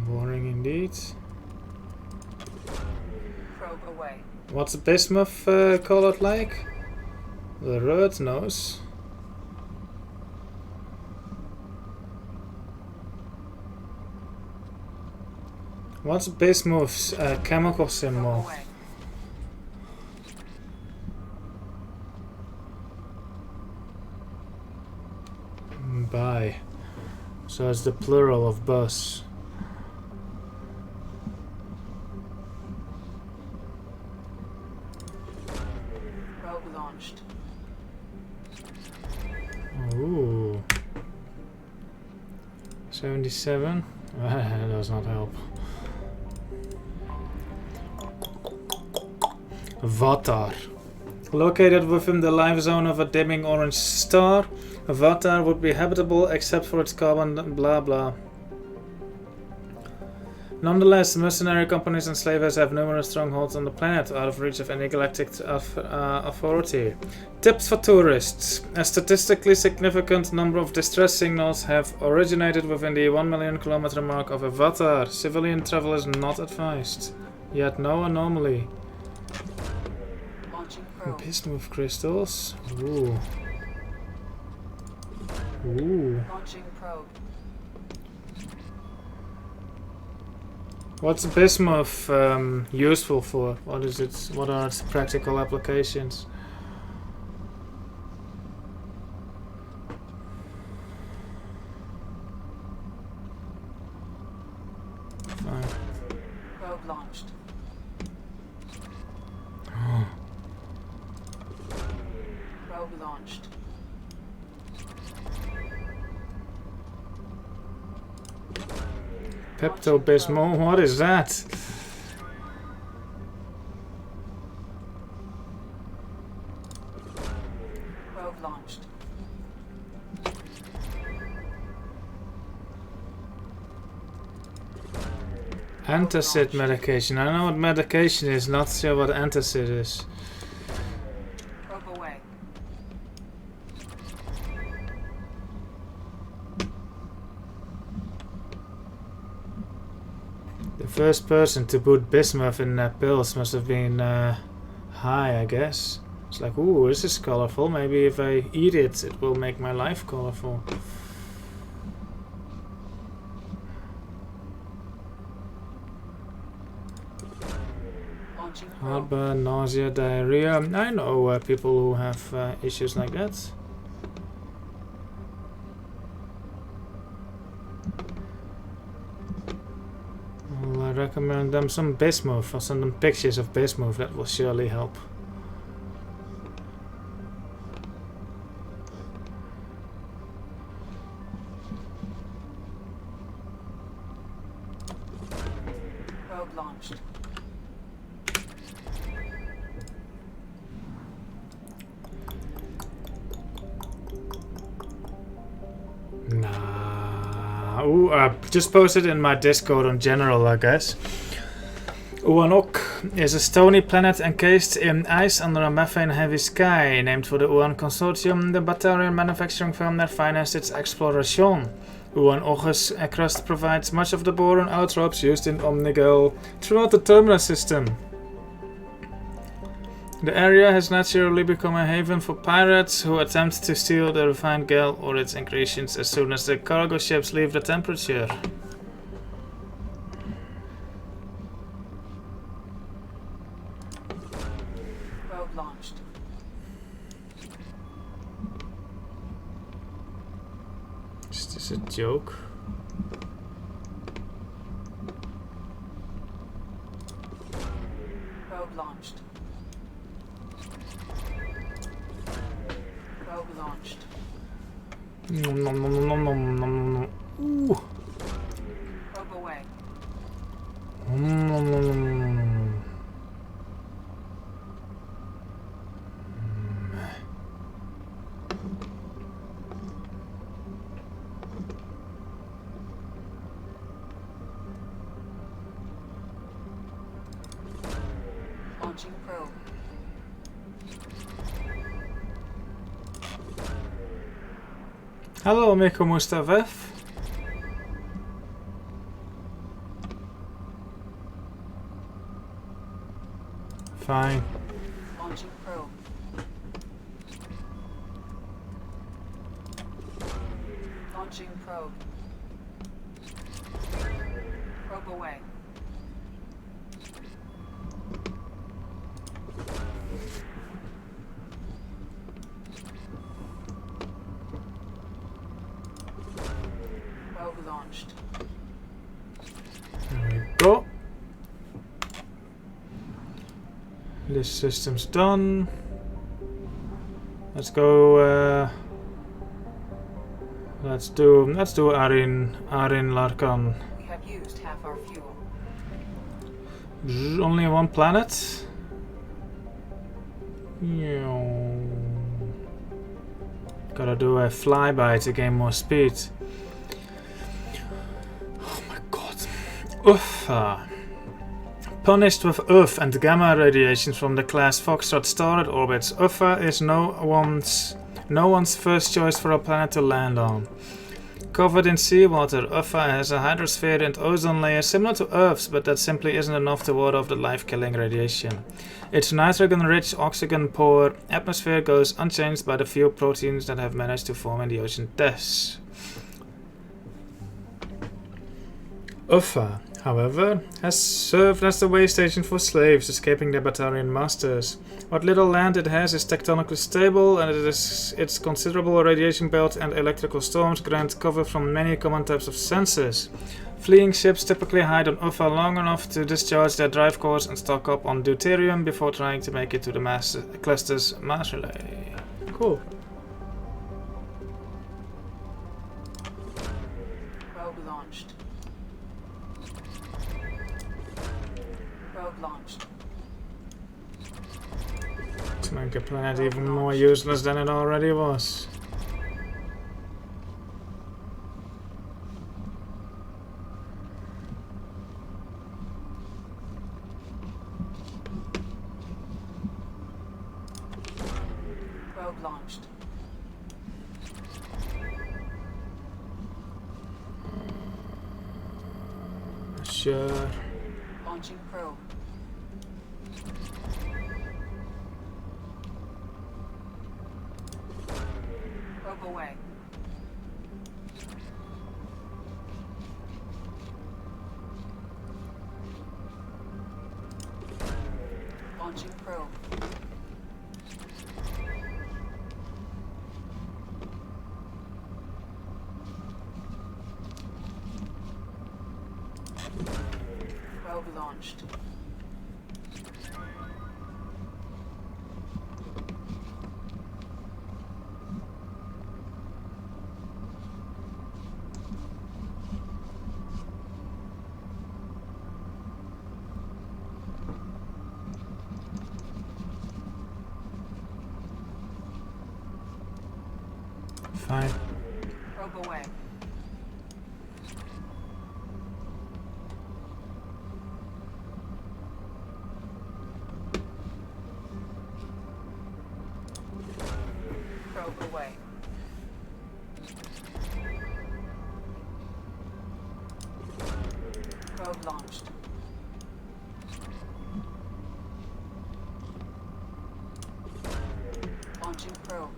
Boring indeed. Probe away. What's the bismuth colored like? The red nose. What's bismuth's chemical symbol? Bi. So it's the plural of bus. Probe launched. Ooh. 77. That does not help. Vatar. Located within the life zone of a dimming orange star, Vatar would be habitable except for its carbon blah blah. Nonetheless, mercenary companies and slavers have numerous strongholds on the planet out of reach of any galactic authority. Tips for tourists. A statistically significant number of distress signals have originated within the 1 million kilometer mark of Vatar. Civilian travel is not advised. Yet no anomaly. Bismuth crystals. Ooh. Ooh. Launching probe. What's bismuth useful for? What is it? What are its practical applications? Fine. Probe launched. Probe launched. Pepto-Bismol, what is that? Probe launched. Antacid medication. I know what medication is, not sure what antacid is. Probe away. The first person to put bismuth in pills must have been high, I guess. It's like, ooh, this is colorful. Maybe if I eat it, it will make my life colorful. Heartburn, nausea, diarrhea. I know people who have issues like that. I'll recommend them some bismuth. I'll send them pictures of bismuth. That will surely help. Probe launched. Nah. Ooh, just posted in my Discord on general, I guess. Uanok is a stony planet encased in ice under a methane-heavy sky, named for the Uan Consortium, the Batarian manufacturing firm that financed its exploration. Uanok's crust provides much of the boron outropes used in Omnigel throughout the Terminus system. The area has naturally become a haven for pirates who attempt to steal the refined gel or its ingredients as soon as the cargo ships leave the temperature. Probe launched. Is this a joke? Probe launched. Probe launched. Nom nom nom nom nom nom nom. Ooh. Probe away. Nom nom nom nom nom nom. Launching probe. Hello, Miko Mustavev. Fine. Launching probe. Launching probe. Probe away. Probe launched. There we go. This system's done. Let's go. Let's do Arin Larkan. We have used half our fuel. Only one planet. Gotta do a flyby to gain more speed. Oh my god. Uffa. Punished with UF and gamma radiation from the class Foxtrot starred orbits. Uffa is no one's first choice for a planet to land on. Covered in seawater, Uffa has a hydrosphere and ozone layer similar to Earth's, but that simply isn't enough to ward off the life-killing radiation. Its nitrogen-rich, oxygen-poor atmosphere goes unchanged by the few proteins that have managed to form in the ocean depths. Uffa, however, has served as the way station for slaves escaping the Batarian masters. What little land it has is tectonically stable, and its considerable radiation belt and electrical storms grant cover from many common types of sensors. Fleeing ships typically hide on Uffa long enough to discharge their drive cores and stock up on deuterium before trying to make it to the cluster's mass relay. Cool. Probe launched. Probe launched. To make the planet even more useless than it already was. Probe launched. Sure. Launching probe. Probe away. Launching probe. Probe launched. Fine. Probe away. Probe away. Probe launched. Launching probe.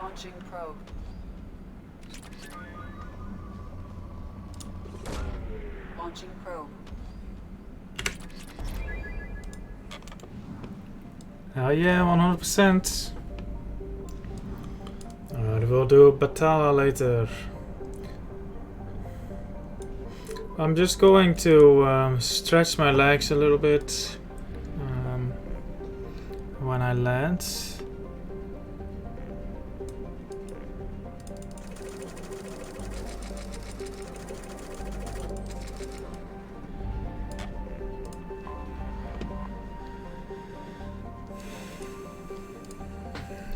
Launching probe. Launching probe. Hell yeah, 100%. Alright, we'll do Batala later. I'm just going to stretch my legs a little bit when I land.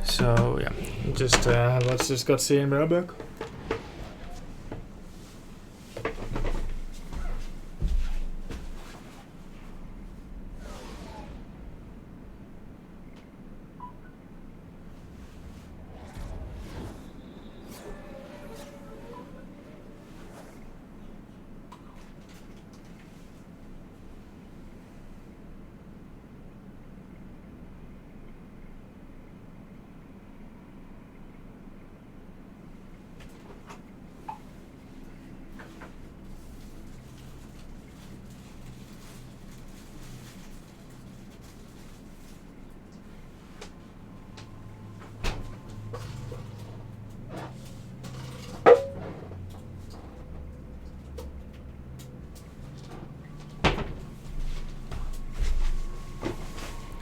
So yeah, just let's just go see in Melbourne.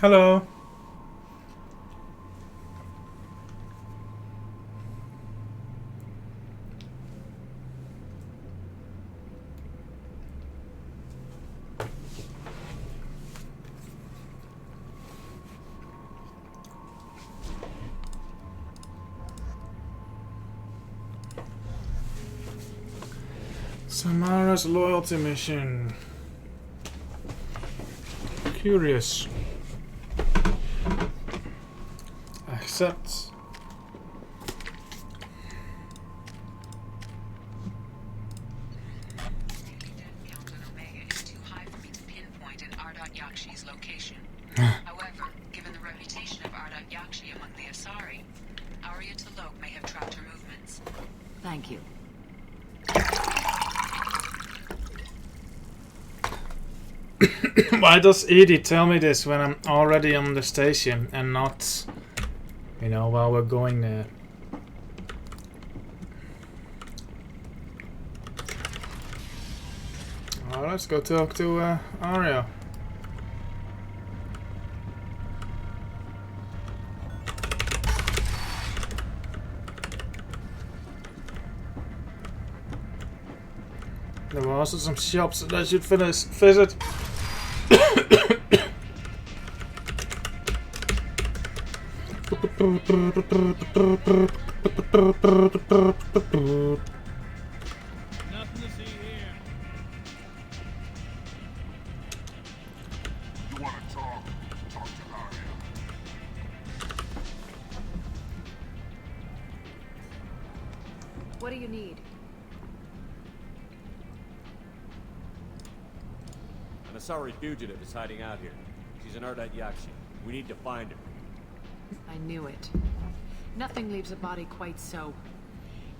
Hello. Samara's loyalty mission. Curious. Accept. However, given the reputation of Ardat Yakshi among the Asari, Arya Talok may have tracked her movements. Thank you. Why does Edie tell me this when I'm already on the station and not, you know, while we're going there? Well, let's go talk to Arya. There were also some shops that I should visit. Nothing to see here. You want to talk? Talk to Arya. What do you need? An Asari fugitive is hiding out here. She's an Ardat Yakshi. We need to find her. I knew it. Nothing leaves a body quite so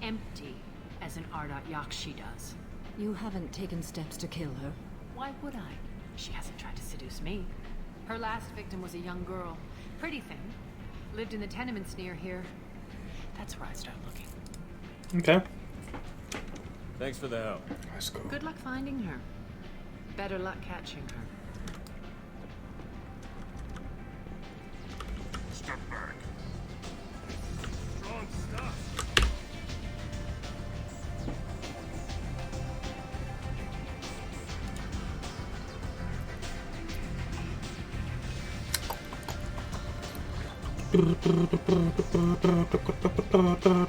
empty as an Ardat Yakshi does. You haven't taken steps to kill her? Why would I? She hasn't tried to seduce me. Her last victim was a young girl. Pretty thing. Lived in the tenements near here. That's where I start looking. Okay. Thanks for the help. Let's go. Good luck finding her. Better luck catching her. Step back. Strong stuff.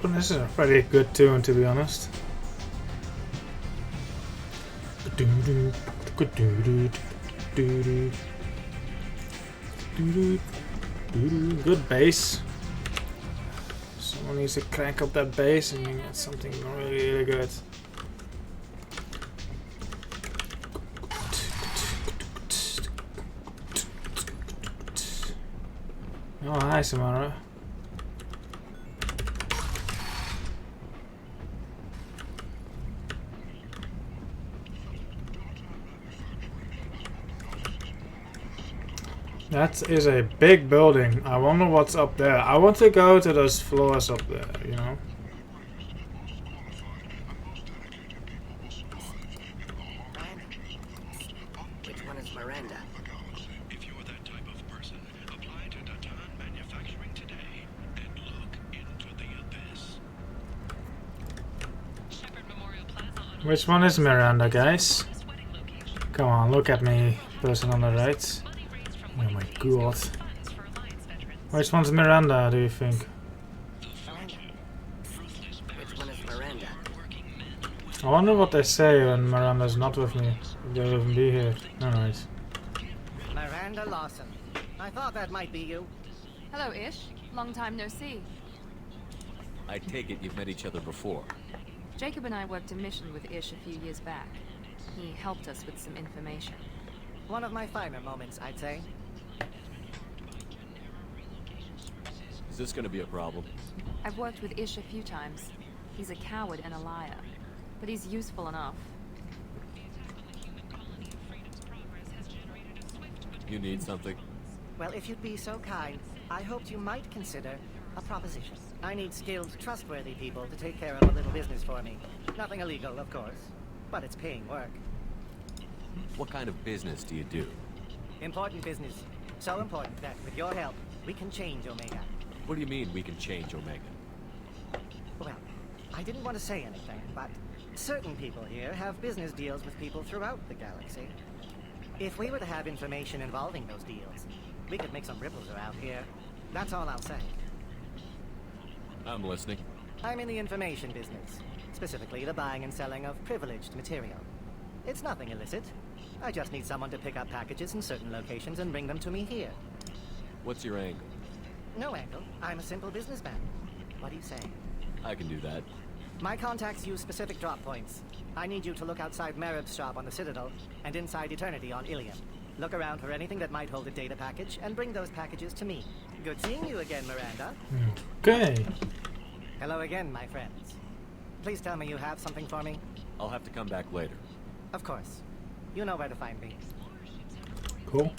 This is a pretty good tune, to be honest. Good bass. Someone needs to crank up that bass and you get something really, really good. Oh, hi, Samara. That is a big building. I wonder what's up there. I want to go to those floors up there, you know? Which one is Miranda? If you're that type of person, apply to Datan Manufacturing today and look into the abyss. Shepard Memorial Plaza. Which one is Miranda, guys? Come on, look at me, person on the right. Oh my god. Which one's Miranda, do you think? Which one is Miranda? I wonder what they say when Miranda's not with me. If they wouldn't be here. Alright. Miranda Lawson. I thought that might be you. Hello, Ish. Long time no see. I take it you've met each other before. Jacob and I worked a mission with Ish a few years back. He helped us with some information. One of my finer moments, I'd say. Is this gonna be a problem? I've worked with Ish a few times. He's a coward and a liar. But he's useful enough. You need something? Well, if you'd be so kind, I hoped you might consider a proposition. I need skilled, trustworthy people to take care of a little business for me. Nothing illegal, of course, but it's paying work. What kind of business do you do? Important business. So important that, with your help, we can change Omega. What do you mean we can change Omega? Well, I didn't want to say anything, but certain people here have business deals with people throughout the galaxy. If we were to have information involving those deals, we could make some ripples around here. That's all I'll say. I'm listening. I'm in the information business, specifically the buying and selling of privileged material. It's nothing illicit. I just need someone to pick up packages in certain locations and bring them to me here. What's your angle? No angle. I'm a simple businessman. What do you say? I can do that. My contacts use specific drop points. I need you to look outside Merib's shop on the Citadel and inside Eternity on Ilium. Look around for anything that might hold a data package and bring those packages to me. Good seeing you again, Miranda. Okay. Hello again, my friends. Please tell me you have something for me. I'll have to come back later. Of course. You know where to find me. Cool.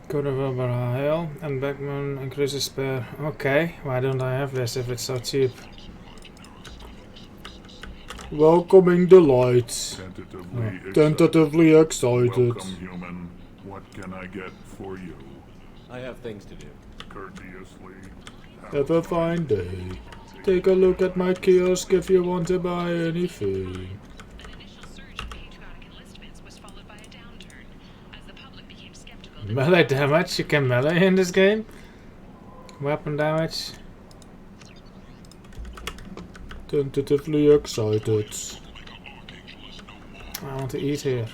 Code of Overhaul and Backman increases spare. Okay, why don't I have this if it's so cheap? Welcoming the lights. Tentatively excited. Welcome, human. What can I get for you? I have things to do. Courteously. Have a fine day. Take a look at my kiosk if you want to buy anything. Melee damage? You can melee in this game? Weapon damage? Tentatively excited. I want to eat here.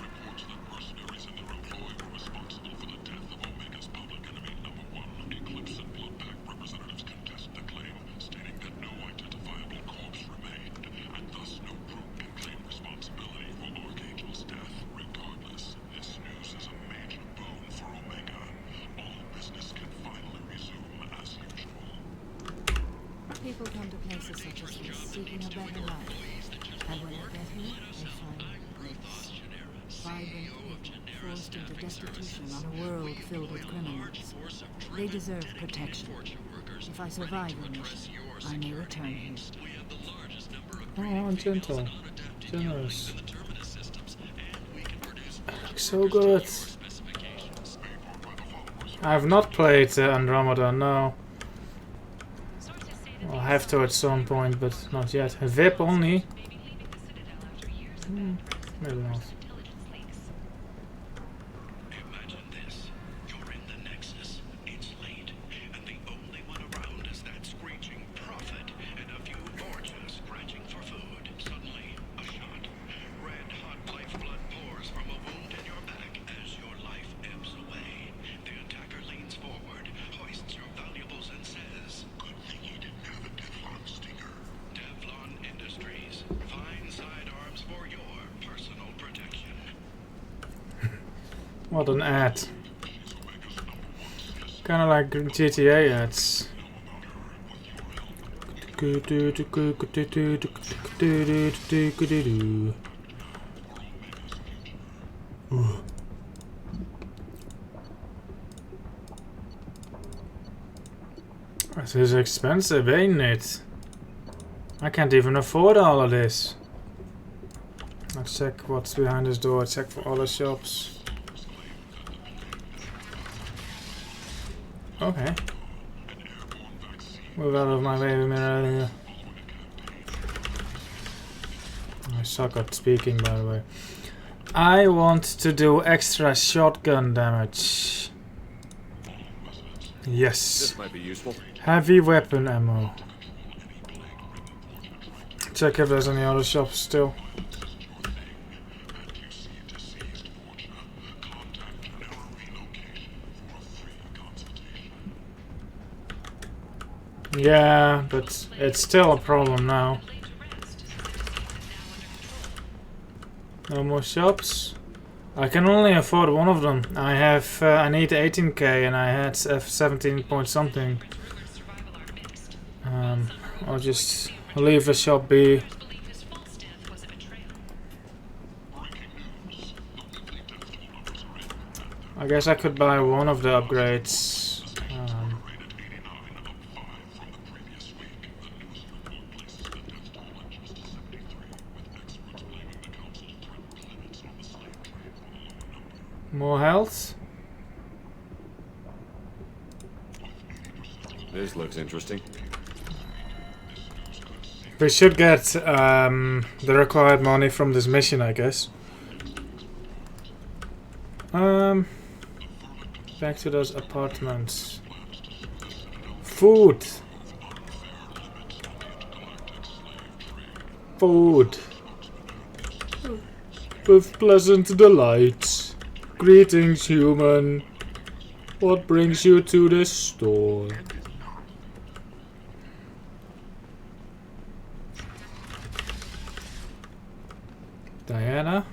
People come to places such as this seeking a better life. And when they get here, they find this. Vibrant people forced into destitution on a world filled with criminals. They deserve protection. If I survive the mission, I may return here. Oh, gentle. Generous. So good. I have not played Andromeda, no. I'll have to at some point, but not yet. A VIP only? Maybe not. Imagine this. You're in the Nexus. It's late, and the only one around is that screeching prophet and a few orchards scratching for food. Suddenly, a shot. Red-hot lifeblood pours from a wound in your back as your life ebbs away. The attacker leans forward, hoists your valuables, and says, "Good thing he didn't have a Teflon stinger." Teflon Industries. Fine sidearms for your personal protection. What an ad. Kinda like GTA ads. This is expensive, ain't it? I can't even afford all of this. Let's check what's behind this door, check for other shops. Okay. Move out of my way, mirror. I suck at speaking, by the way. I want to do extra shotgun damage. Yes. This might be useful. Heavy weapon ammo. Check if there's any other shops still. Yeah, but it's still a problem now. No more shops. I can only afford one of them. I need 18k and I had 17 point something. I'll just leave the shop be. I guess I could buy one of the upgrades. More health. This looks interesting. We should get the required money from this mission, I guess. Back to those apartments. Food. Food. With pleasant delight. Greetings, human. What brings you to this store? Diana?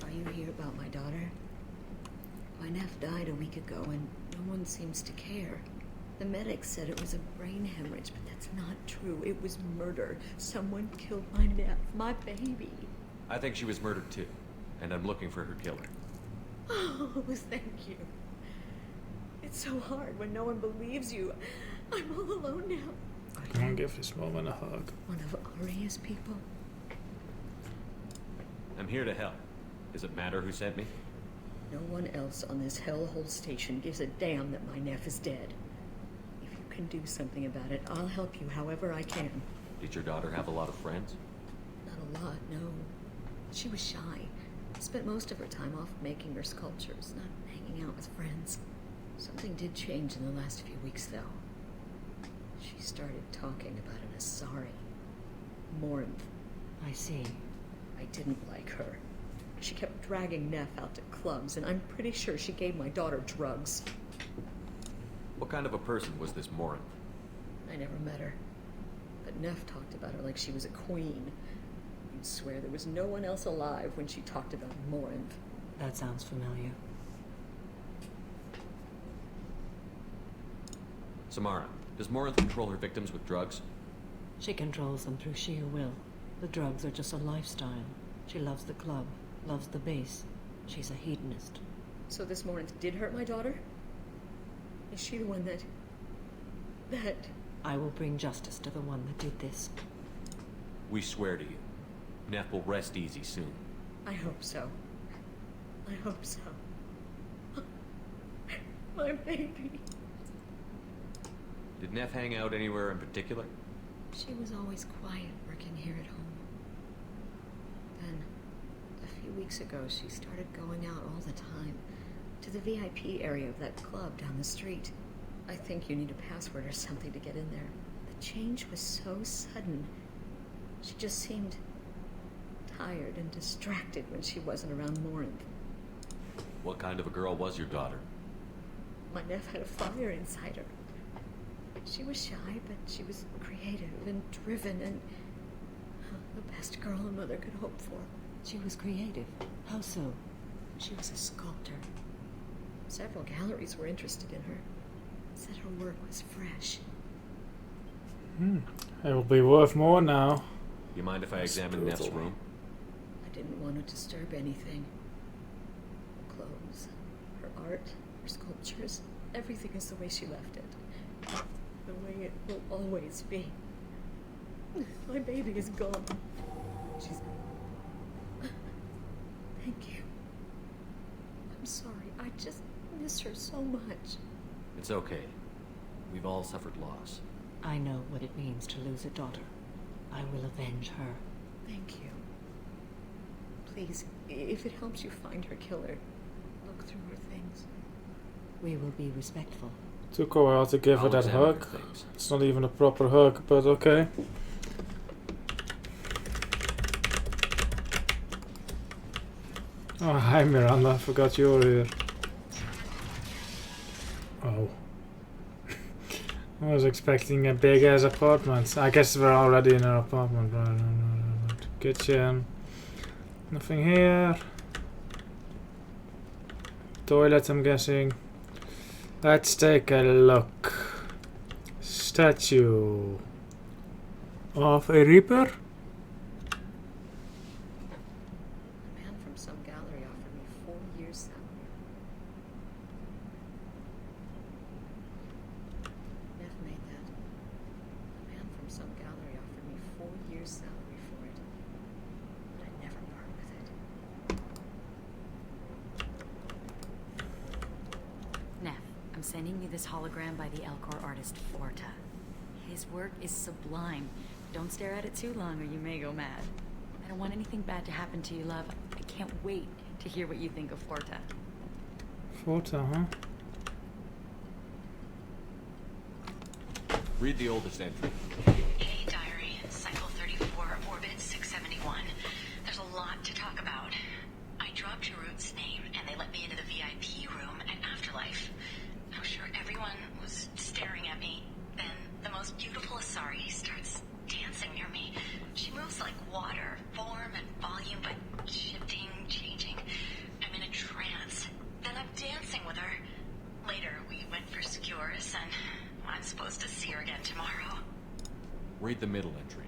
Are you here about my daughter? My nephew died a week ago and no one seems to care. The medics said it was a brain hemorrhage, but that's not true. It was murder. Someone killed my nephew, my baby. I think she was murdered too, and I'm looking for her killer. Oh, thank you. It's so hard when no one believes you. I'm all alone now. Come on, give this woman a hug. One of Aria's people? I'm here to help. Does it matter who sent me? No one else on this hellhole station gives a damn that my nephew is dead. If you can do something about it, I'll help you however I can. Did your daughter have a lot of friends? Not a lot, no. She was shy. Spent most of her time off making her sculptures, not hanging out with friends. Something did change in the last few weeks, though. She started talking about an Asari. Morinth. I see. I didn't like her. She kept dragging Neff out to clubs, and I'm pretty sure she gave my daughter drugs. What kind of a person was this Morinth? I never met her. But Neff talked about her like she was a queen. You'd swear there was no one else alive when she talked about Morinth. That sounds familiar. Samara, does Morinth control her victims with drugs? She controls them through sheer will. The drugs are just a lifestyle. She loves the club, loves the base. She's a hedonist. So this Morinth did hurt my daughter? Is she the one that... I will bring justice to the one that did this. We swear to you. Neff will rest easy soon. I hope so. I hope so. My baby. Did Neff hang out anywhere in particular? She was always quiet working here at home. Then, a few weeks ago, she started going out all the time. To the VIP area of that club down the street. I think you need a password or something to get in there. The change was so sudden. She just seemed tired and distracted when she wasn't around Morinth. What kind of a girl was your daughter? My nephew had a fire inside her. She was shy, but she was creative and driven and the best girl a mother could hope for. She was creative. How so? She was a sculptor. Several galleries were interested in her. Said her work was fresh. It will be worth more now. You mind if I examine Neff's room? I didn't want to disturb anything. Her clothes, her art, her sculptures, everything is the way she left it. The way it will always be. My baby is gone. She's... Thank you. I'm sorry. I just miss her so much. It's okay. We've all suffered loss. I know what it means to lose a daughter. I will avenge her. Thank you. Please, if it helps you find her killer, look through her things. We will be respectful. Took a while to give her that hug. It's not even a proper hug, but okay. Oh, hi Miranda, I forgot you were here. Oh. I was expecting a big ass apartment. I guess we're already in our apartment. Right. Kitchen. Nothing here. Toilet, I'm guessing. Let's take a look. statue of a Reaper? A man from some gallery offered me 4 years' salary. Neff made that. A man from some gallery offered me 4 years' salary for it. But I never part with it. Neff, I'm sending you this hologram by the Elcor artist Forta. His work is sublime. Don't stare at it too long or you may go mad. I don't want anything bad to happen to you, love. I can't wait to hear what you think of Forta. Forta, huh? Read the oldest entry. Hey, diary. Cycle 34, orbit 671. There's a lot to talk about. I dropped Jarut's name, and they let me into the VIP room at Afterlife. I'm sure everyone was staring at me. Then the most beautiful Asari starts dancing near me. She moves like water, form and volume, but shifting, changing. I'm in a trance. Then I'm dancing with her. Later, we went for skewers, and I'm supposed to see her again tomorrow. Read the middle entry.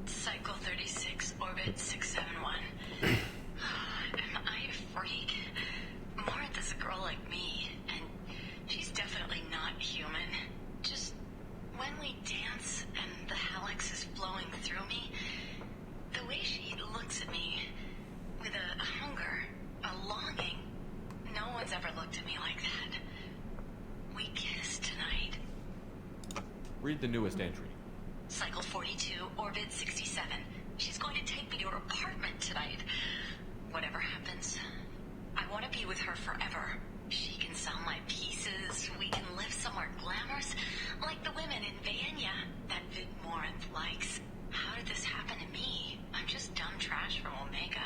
Cycle 36, orbit 671. Am I a freak? Martha's a girl like me, and she's definitely not human. Just when we dance and the hallex is flowing through me, the way she looks at me with a hunger, a longing, no one's ever looked at me like that. We kiss tonight. Read the newest entry. Cycle 42, orbit 67. She's going to take me to her apartment tonight. Whatever happens, I want to be with her forever. She can sell my pieces. We can live somewhere glamorous, like the women in Vanya that Vid Morinth likes. How did this happen to me? I'm just dumb trash from Omega.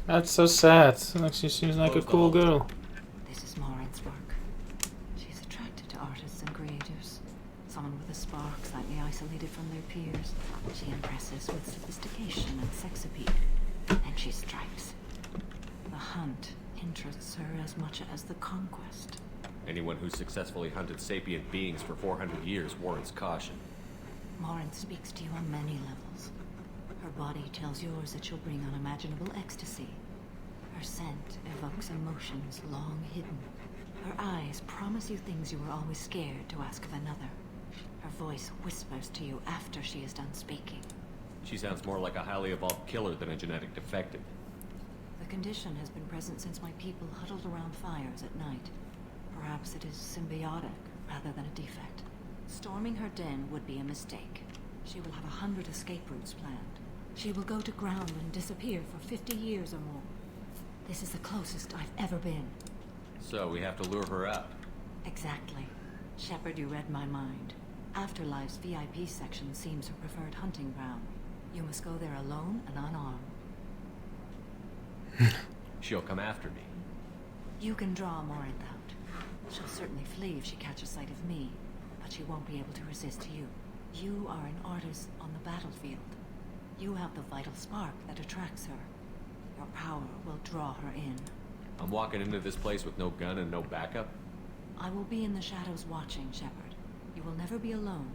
That's so sad. Like she seems like a cool girl. This is Morinth's work. She's attracted to artists and creators. Someone with a spark, slightly isolated from their peers. She impresses with sophistication and sex appeal. And she strikes. The hunt interests her as much as the conquest. Anyone who's successfully hunted sapient beings for 400 years warrants caution. Morinth speaks to you on many levels. Her body tells yours that she'll bring unimaginable ecstasy. Her scent evokes emotions long hidden. Her eyes promise you things you were always scared to ask of another. Her voice whispers to you after she is done speaking. She sounds more like a highly evolved killer than a genetic defective. The condition has been present since my people huddled around fires at night. Perhaps it is symbiotic rather than a defect. Storming her den would be a mistake. She will have 100 escape routes planned. She will go to ground and disappear for 50 years or more. This is the closest I've ever been. So we have to lure her out. Exactly. Shepard, you read my mind. Afterlife's VIP section seems her preferred hunting ground. You must go there alone and unarmed. She'll come after me. You can draw Morinth out. She'll certainly flee if she catches sight of me, but she won't be able to resist you. You are an artist on the battlefield. You have the vital spark that attracts her. Your power will draw her in. I'm walking into this place with no gun and no backup? I will be in the shadows watching, Shepard. You will never be alone.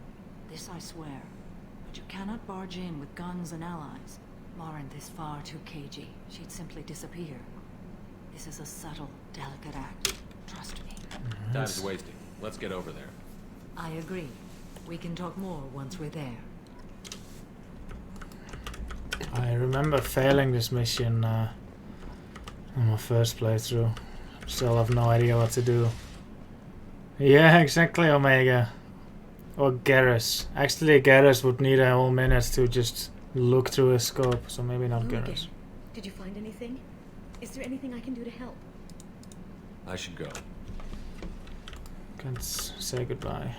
This I swear. But you cannot barge in with guns and allies. Morinth is far too cagey. She'd simply disappear. This is a subtle, delicate act. Trust me. Time's wasting. Let's get over there. I agree. We can talk more once we're there. I remember failing this mission on my first playthrough. Still have no idea what to do. Yeah, exactly, Omega. Or Garrus. Actually, Garrus would need a whole minute to just look through his scope, so maybe not Hello Garrus. again. Did you find anything? Is there anything I can do to help? I should go. Can't say goodbye.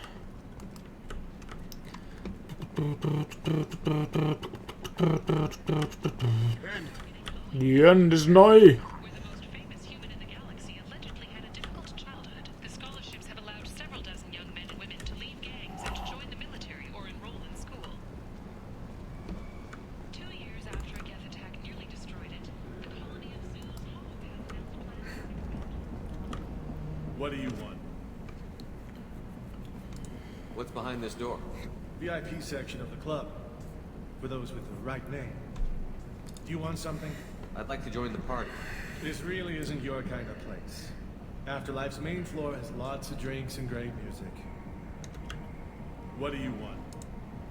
The end is nigh. What do you want? What's behind this door? VIP section of the club. For those with the right name. Do you want something? I'd like to join the party. This really isn't your kind of place. Afterlife's main floor has lots of drinks and great music. What do you want?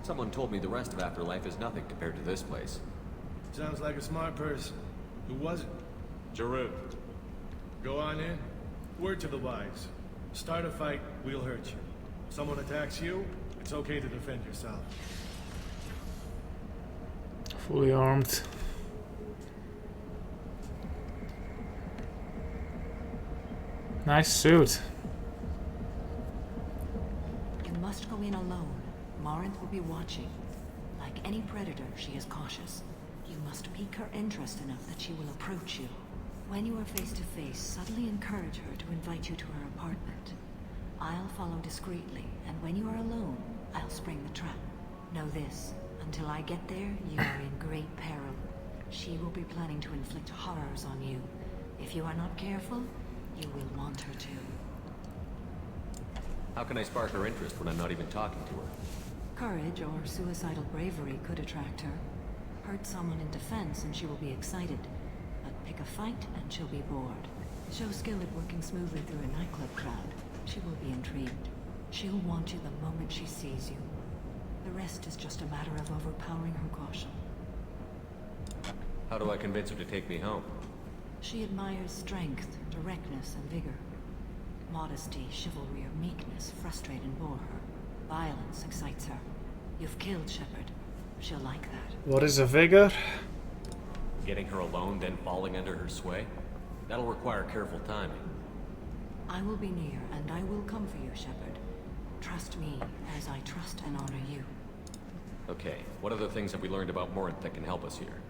Someone told me the rest of Afterlife is nothing compared to this place. Sounds like a smart person. Who was it? Giroux. Go on in. Word to the wise. Start a fight, we'll hurt you. If someone attacks you, it's okay to defend yourself. Fully armed. Nice suit. You must go in alone. Morinth will be watching. Like any predator, she is cautious. You must pique her interest enough that she will approach you. When you are face to face, subtly encourage her to invite you to her apartment. I'll follow discreetly, and when you are alone, I'll spring the trap. Know this, until I get there, you are in great peril. She will be planning to inflict horrors on you. If you are not careful, you will want her to. How can I spark her interest when I'm not even talking to her? Courage or suicidal bravery could attract her. Hurt someone in defense and she will be excited. But pick a fight and she'll be bored. Show skill at working smoothly through a nightclub crowd. She will be intrigued. She'll want you the moment she sees you. The rest is just a matter of overpowering her caution. How do I convince her to take me home? She admires strength, directness, and vigor. Modesty, chivalry, or meekness frustrate and bore her. Violence excites her. You've killed Shepard. She'll like that. What is a vigor? Getting her alone, then falling under her sway? That'll require careful timing. I will be near, and I will come for you, Shepard. Trust me, as I trust and honor you. Okay, what other things have we learned about Morinth that can help us here?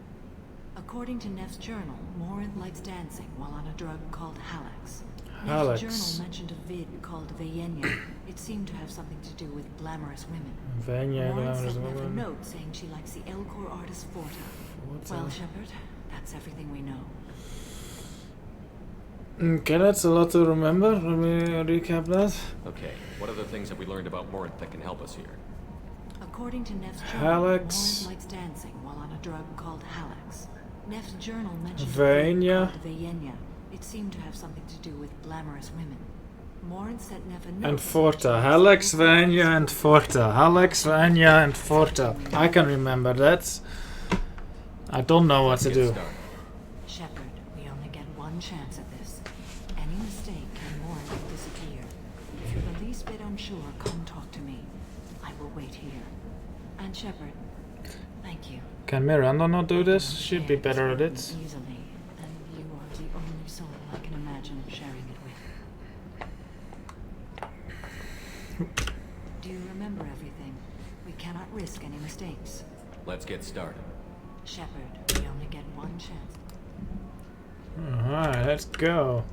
According to Neff's journal, Morinth likes dancing while on a drug called Halax. Halax. Neff's journal mentioned a vid called Vayenya. It seemed to have something to do with glamorous women. Vayenya, Morinth glamorous sent Neff a women. note saying she likes the Elcor artist Forta. Well, Shepard, that's everything we know. Okay, that's a lot to remember. Let me recap that. Okay, what other things have we learned about Morinth that can help us here? According to Neff's journal, Halax. Morinth likes dancing while on a drug called Halax. Neff's journal mentioned Vayenya. a vid called Vayenya. It seemed to have something to do with glamorous women. Morinth sent Neff a note. And Forta. Halax, Vayenya, and Forta. Halax, Vayenya, and Forta. I can remember that. I don't know what to do. Shepard, we only get one chance at this. Any mistake and Morinth will disappear. If you're the least bit unsure, come talk to me. I will wait here. And Shepard, thank you. Can Miranda not do this? She'd be better at it. Easily, and you are the only soul I can imagine sharing it with. Do you remember everything? We cannot risk any mistakes. Let's get started. Shepard, we only get one chance. Alright, let's go.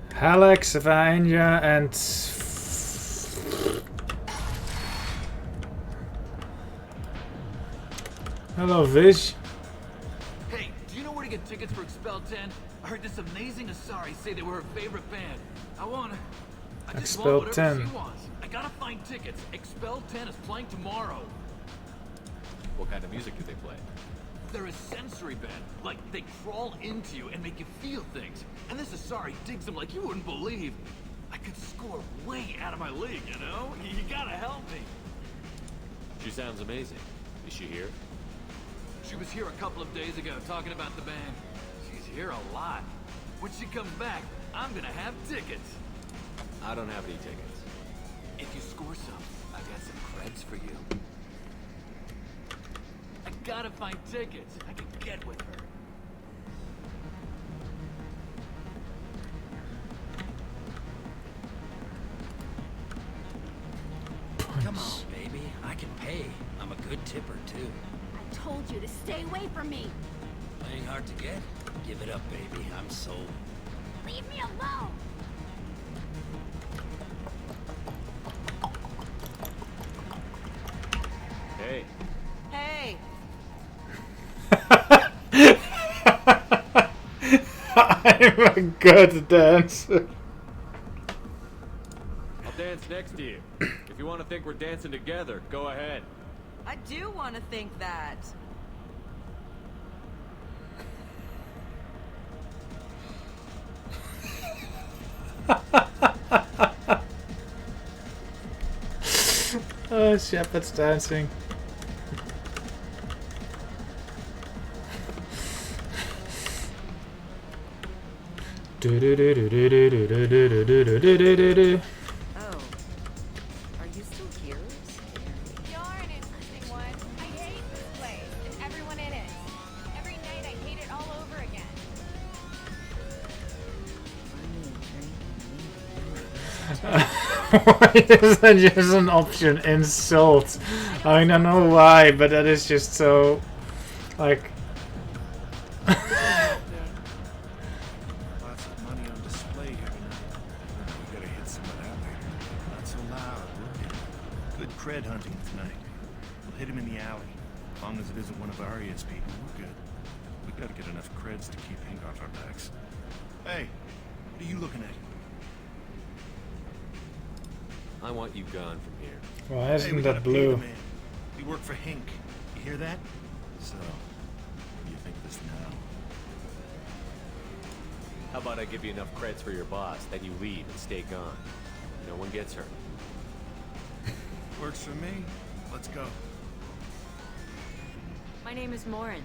Halax, Vayenya, and... Hello, Vish. Hey, do you know where to get tickets for Expel 10? I heard this amazing Asari say they were her favorite band. I just Expel want whatever 10. she wants. I gotta find tickets. Expel 10 is playing tomorrow. What kind of music do they play? They're a sensory band. Like, they crawl into you and make you feel things. And this Asari digs them like you wouldn't believe. I could score way out of my league, you know? You gotta help me. She sounds amazing. Is she here? She was here a couple of days ago talking about the band. She's here a lot. When she comes back, I'm gonna have tickets. I don't have any tickets. If you score some, I got some creds for you. I gotta find tickets. I can get with her. Come on, baby. I can pay. I'm a good tipper, too. I told you to stay away from me. Playing hard to get? Give it up, baby. I'm sold. Leave me alone. Hey. Hey. I'm a good dancer. dance next to you. If you want to think we're dancing together, go ahead. I do want to think that. Oh, Shepard's dancing. Oh, are you still here? You're an interesting one. I hate this place and everyone in it. Every night I hate it all over again. Why is that just an option? Insult. I don't know why, but that is just so, like. Lots of money on display here tonight. We gotta hit some of that later. Not so loud. Good cred hunting tonight. We'll hit him in the alley. As long as it isn't one of our ESP, we're good. We gotta get enough creds to keep Hank off our backs. Hey, what are you looking at? I want you gone from here. Why isn't we that gotta pay blue? the man. We work for Hank. You hear that? So, what do you think of this now? How about I give you enough creds for your boss, then you leave and stay gone. No one gets hurt. Works for me. Let's go. My name is Morin.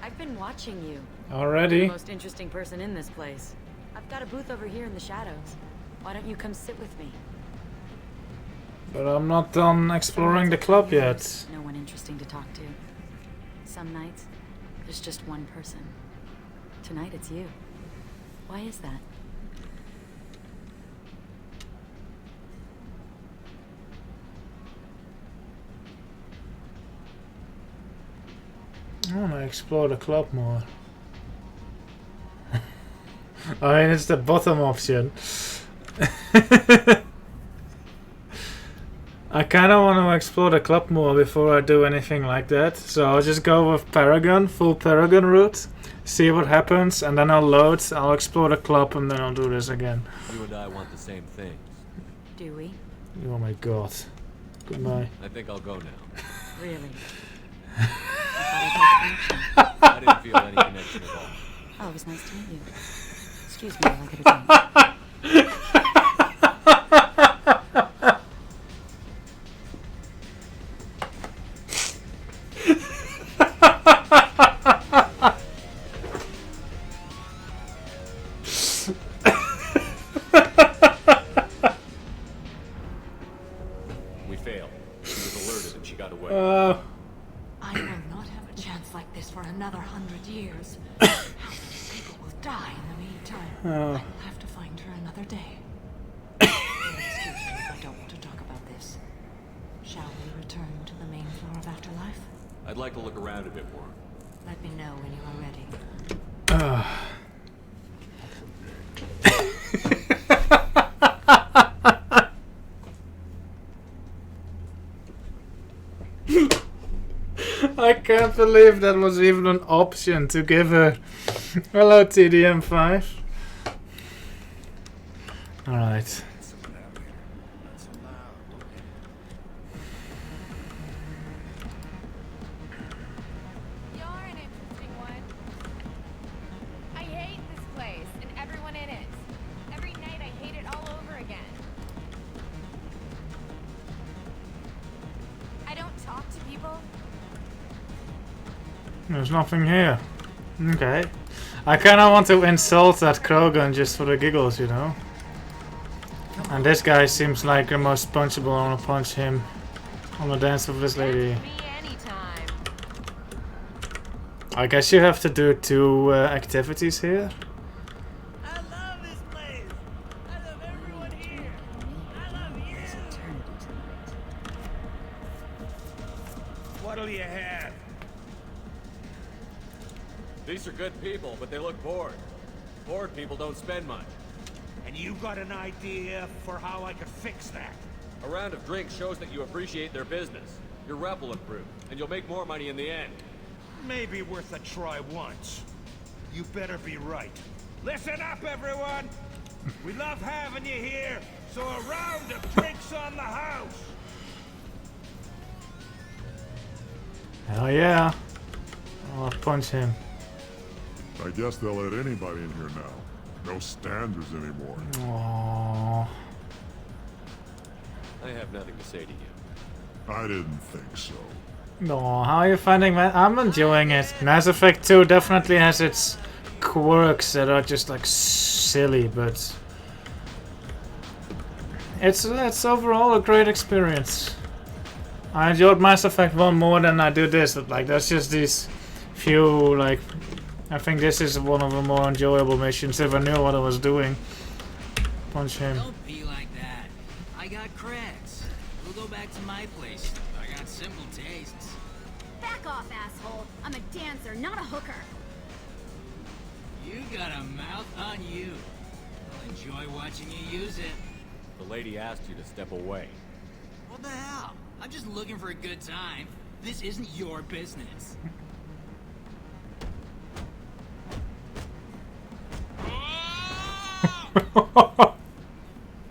I've been watching you. Already? You're the most interesting person in this place. I've got a booth over here in the shadows. Why don't you come sit with me? But I'm not done exploring the club yet. No one interesting to talk to. Some nights, there's just one person. Tonight it's you. Why is that? I want to explore the club more. I mean, it's the bottom option. I kind of want to explore the club more before I do anything like that. So I'll just go with Paragon, full Paragon route, see what happens, and then I'll load, I'll explore the club, and then I'll do this again. You and I want the same things. Do we? Oh my god. Goodbye. I think I'll go now. Really? I didn't feel any connection at all. Oh, it was nice to meet you. Excuse me while I get a drink. We failed. She was alerted and she got away. I will not have a chance like this for another 100 years. How many people will die in the meantime? Oh. I'll have to find her another day. Excuse me if I don't want to talk about this. Shall we return to the main floor of Afterlife? I'd like to look around a bit more. Let me know when you are ready. I can't believe that was even an option to give her. Hello, TDM5. Alright. You're an interesting one. I hate this place and everyone in it. Every night I hate it all over again. I don't talk to people. There's nothing here. Okay. I kinda want to insult that Krogan just for the giggles, you know? And this guy seems like the most punchable. I wanna punch him. I wanna dance with this lady. I guess you have to do 2 activities here. What'll you have? These are good people, but they look bored. Bored people don't spend much. And you got an idea for how I could fix that? A round of drinks shows that you appreciate their business. Your rep will improve, and you'll make more money in the end. Maybe worth a try once. You better be right. Listen up, everyone! We love having you here, so a round of drinks on the house. Hell yeah. I'll punch him. I guess they'll let anybody in here now. No standards anymore. Aww. I have nothing to say to you. I didn't think so. No, how are you finding that? I'm enjoying it. Mass Effect 2 definitely has its quirks that are just like silly, but it's overall a great experience. I enjoyed Mass Effect 1 more than I do this, but like that's just these few like I think this is one of the more enjoyable missions if I knew what I was doing. Punch him. Don't be like that. I got creds. We'll go back to my place. I got simple tastes. Back off, asshole. I'm a dancer, not a hooker. You got a mouth on you. I'll enjoy watching you use it. The lady asked you to step away. What the hell? I'm just looking for a good time. This isn't your business.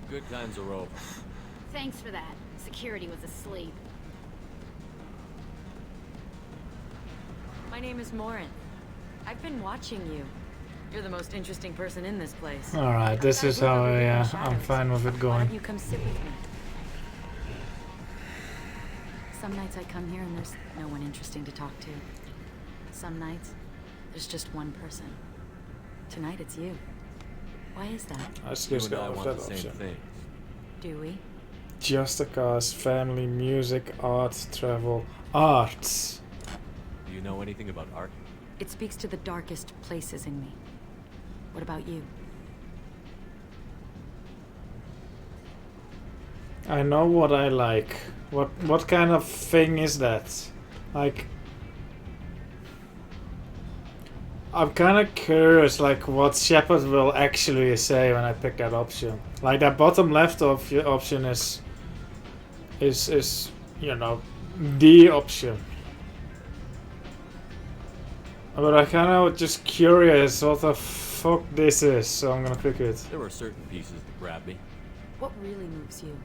Good times are over. Thanks for that. Security was asleep. My name is Morin. I've been watching you. You're the most interesting person in this place. Alright, this is how I'm fine with it Why going. don't you come sit with me? Some nights I come here and there's no one interesting to talk to. Some nights, there's just one person. Tonight it's you. Why is that? Let's just go with that option. Do we? Just a cause, family, music, art, travel, arts. Do you know anything about art? It speaks to the darkest places in me. What about you? I know what I like. What kind of thing is that? Like, I'm kind of curious, like what Shepard will actually say when I pick that option. Like that bottom left option is you know the option. But I kind of just curious what the fuck this is, so I'm gonna click it. There were certain pieces that grabbed me. What really moves you?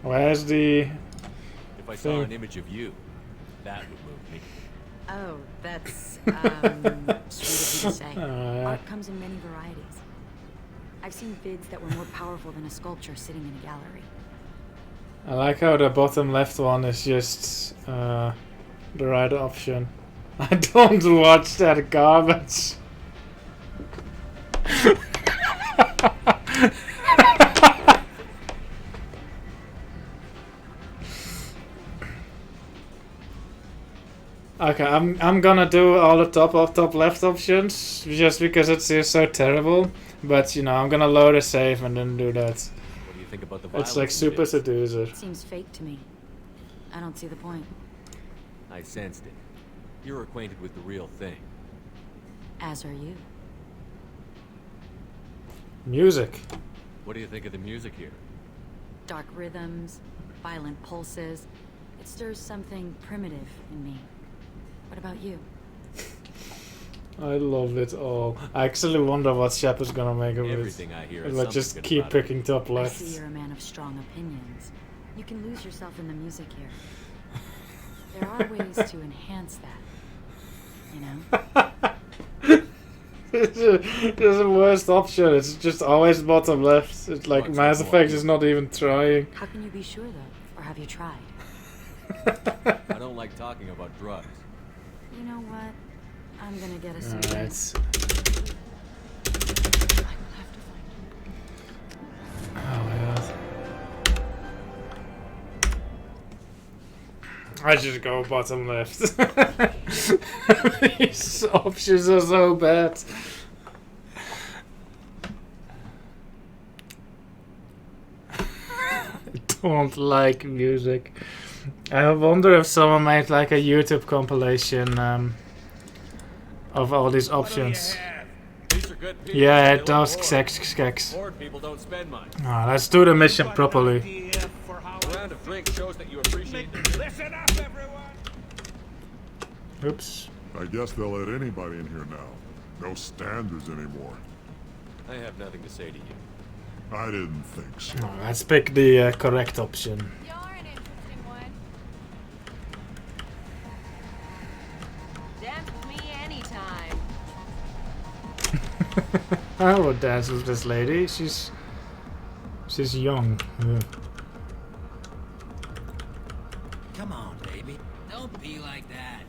Where's the If I saw an image of you, that would move me. Oh, that's sweet of you to say. Art comes in many varieties. I've seen vids that were more powerful than a sculpture sitting in a gallery. I like how the bottom left one is just the right option. I don't watch that garbage. Okay, I'm gonna do all the top left options just because it's just so terrible. But you know, I'm gonna load a save and then do that. What do you think about the violence? It's like super seducer. It seems fake to me. I don't see the point. I sensed it. You're acquainted with the real thing. As are you. Music. What do you think of the music here? Dark rhythms, violent pulses. It stirs something primitive in me. What about you? I love it all. I actually wonder what Shepard's gonna make of Everything it. I hear If is I just something good keep about picking it. top I left. see you're a man of strong opinions. You can lose yourself in the music here. There are ways to enhance that. You know? It's the worst option. It's just always bottom left. It's like Mass Effect is not even trying. How can you be sure though? Or have you tried? I don't like talking about drugs. You know what? I'm gonna get us some Alright. drinks. Oh my god. I just go bottom left. These options are so bad. I don't like music. I wonder if someone made like a YouTube compilation of all these options. These are good people. Yeah, They it does. look Sex. bored people don't spend much. Let's do the mission properly. A round of drinks shows that you appreciate it. Listen up, everyone. Oops. I guess they'll let anybody in here now. no standards anymore. I have nothing to say to you. I didn't think so. Oh, let's pick the correct option. You're an interesting one. Dance with me anytime. I would dance with this lady. She's young. Yeah. Come on, baby. Don't be like that.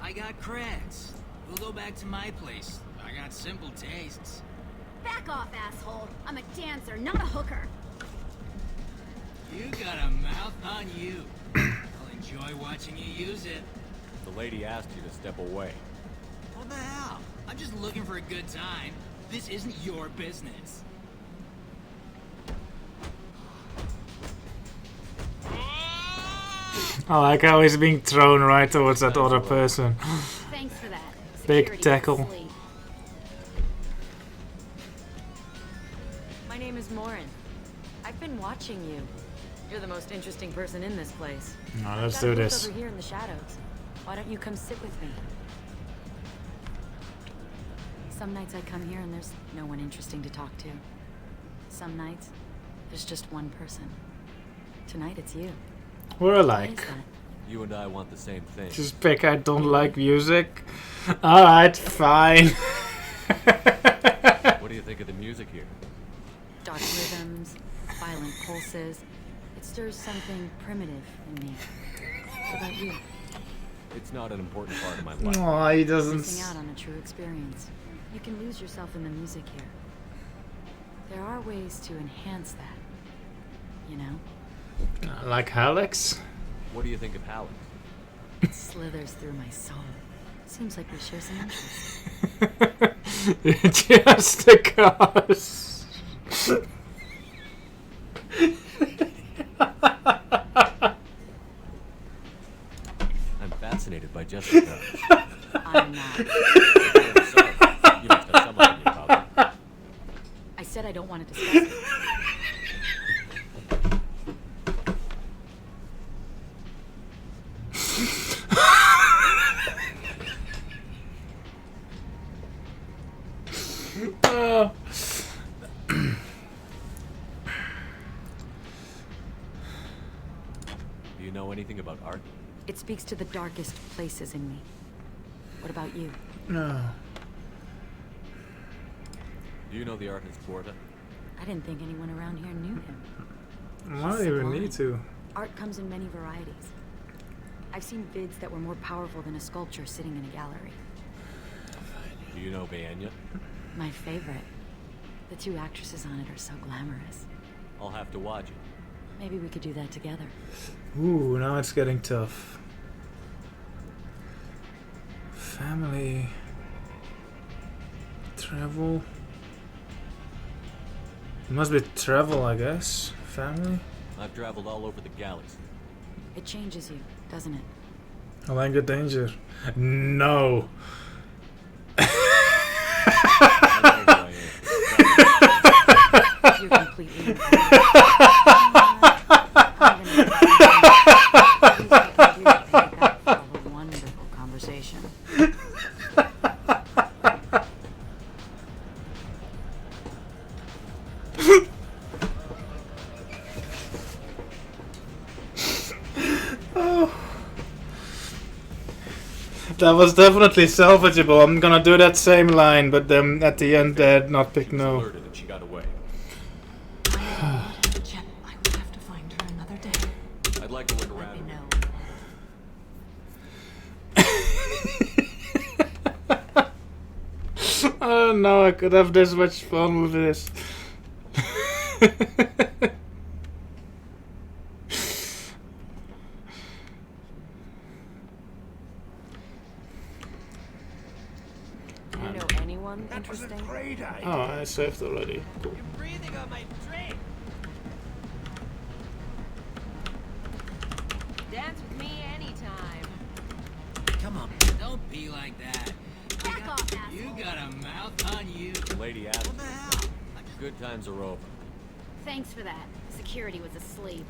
I got creds. We'll go back to my place. I got simple tastes. Back off, asshole. I'm a dancer, not a hooker. You got a mouth on you. I'll enjoy watching you use it. The lady asked you to step away. What the hell? I'm just looking for a good time. This isn't your business. I like how he's being thrown right towards that other person. Thanks for that. Big tackle. My name is Morin. I've been watching you. You're the most interesting person in this place. No, let's I've got do a booth this. over here in the shadows. Why don't you come sit with me? Some nights I come here and there's no one interesting to talk to. Some nights, there's just one person. Tonight it's you. We're Why alike. is that? You and I want the same thing. Just pick I don't like music. Alright, fine. What do you think of the music here? Dark rhythms, violent pulses. It stirs something primitive in me. What about you? It's not an important part of my life. Oh, he doesn't. Missing out on a true experience. You can lose yourself in the music here. There are ways to enhance that. You know? Like Alex? What do you think of Halleck? It slithers through my soul. Seems like we share some interests. Just the cause. I'm fascinated by Jessica. I'm not. You must have some idea about that. I said I don't want to discuss it. Do you know anything about art? It speaks to the darkest places in me. What about you? No. Do you know the artist Porta? I didn't think anyone around here knew him. I don't even need to. Art comes in many varieties. I've seen vids that were more powerful than a sculpture sitting in a gallery. Do you know Baenya? My favorite. The two actresses on it are so glamorous. I'll have to watch it. Maybe we could do that together. Ooh, now it's getting tough. Family. Travel. It must be travel, I guess. Family? I've traveled all over the galaxy. It changes you, doesn't it? I like the danger. No. You're completely a wonderful conversation. Oh. That was definitely salvageable. I'm gonna do that same line, but then at the end, not pick no. Alerted and she got away. Shep, I will have to find her another day. I'd like to look around. Oh no, I could have this much fun with this. Do you know anyone interesting? Oh, I saved already. Cool. You're breathing on my drink. Dance with me anytime. Come on, don't be like that. Back off, asshole. You got a mouth on you. The lady asked. What the hell? Good times are over. Thanks for that. Security was asleep.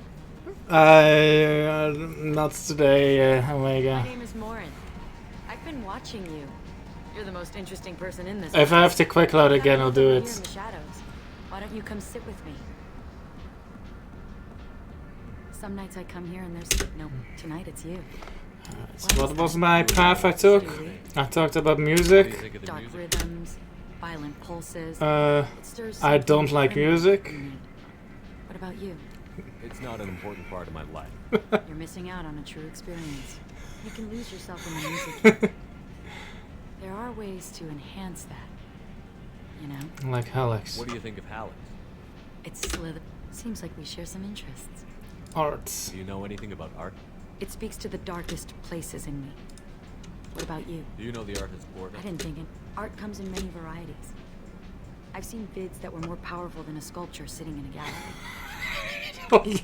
Not today, Omega. My name is Morin. I've been watching you. You're the most interesting person in this. If I have to quick load again, I'll do Here it. in the shadows. Why don't you come sit with me? Some nights I come here and there's no. Tonight it's you. What was my path I took? I talked about music. Dark rhythms, violent pulses. I don't like music. What about you? It's not an important part of my life. You're missing out on a true experience. You can lose yourself in the music. There are ways to enhance that. You know? Like Hallex. What do you think of Hallex? It's slither. Seems like we share some interests. Arts. Do you know anything about art? It speaks to the darkest places in me. What about you? Do you know the artist Border? I didn't think it. Art comes in many varieties. I've seen vids that were more powerful than a sculpture sitting in a gallery.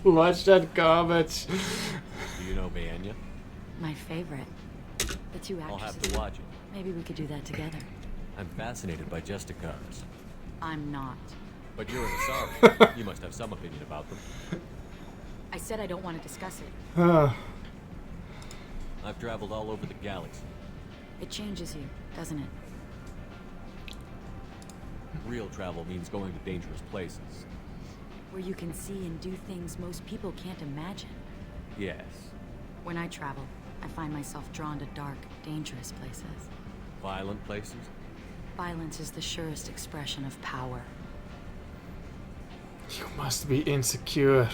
Don't watch that garbage. Do you know Mayanya? My favorite. The two actresses. I'll have to watch it. Maybe we could do that together. I'm fascinated by Justicars. I'm not. But you're an Asari. You must have some opinion about them. I said I don't want to discuss it. I've traveled all over the galaxy. It changes you, doesn't it? Real travel means going to dangerous places. Where you can see and do things most people can't imagine. Yes. When I travel, I find myself drawn to dark, dangerous places. Violent places? Violence is the surest expression of power. You must be insecure.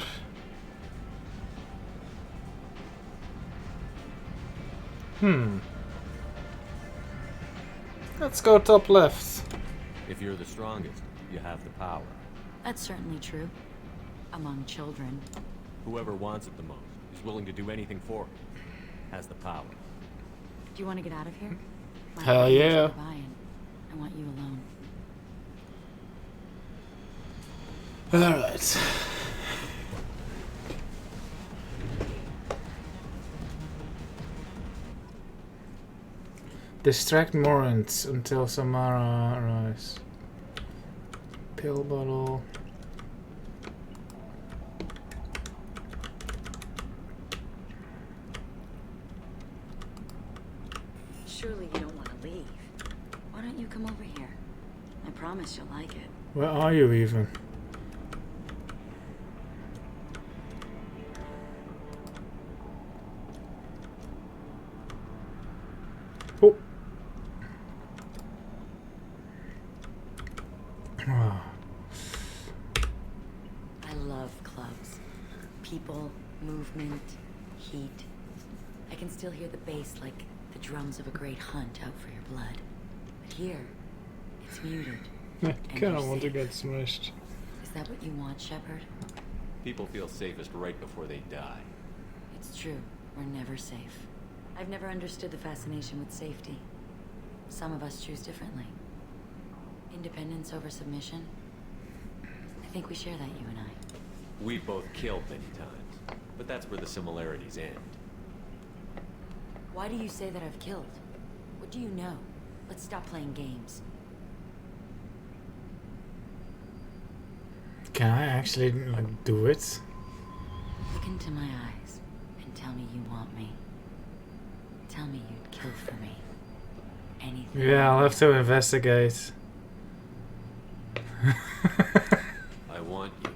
Let's go top left. If you're the strongest, you have the power. That's certainly true. Among children. Whoever wants it the most, is willing to do anything for it, has the power. Do you want to get out of here? My Hell partner's yeah. nearby and I want you alone. Alright. Distract Morant until Samara arrives. Pill bottle. Surely you don't want to leave. Why don't you come over here? I promise you'll like it. Where are you even? Oh. I love clubs. People, movement, heat. I can still hear the bass like the drums of a great hunt out for your blood. But here, it's muted. I and kinda you're want to safe. get smashed. Is that what you want, Shepard? People feel safest right before they die. It's true. We're never safe. I've never understood the fascination with safety. Some of us choose differently. Independence over submission. I think we share that, you and I. We've both killed many times, but that's where the similarities end. Why do you say that I've killed? What do you know? Let's stop playing games. Can I actually like do it? Look into my eyes and tell me you want me. Tell me you'd kill for me. Anything. Yeah, I'll have to investigate. I want you.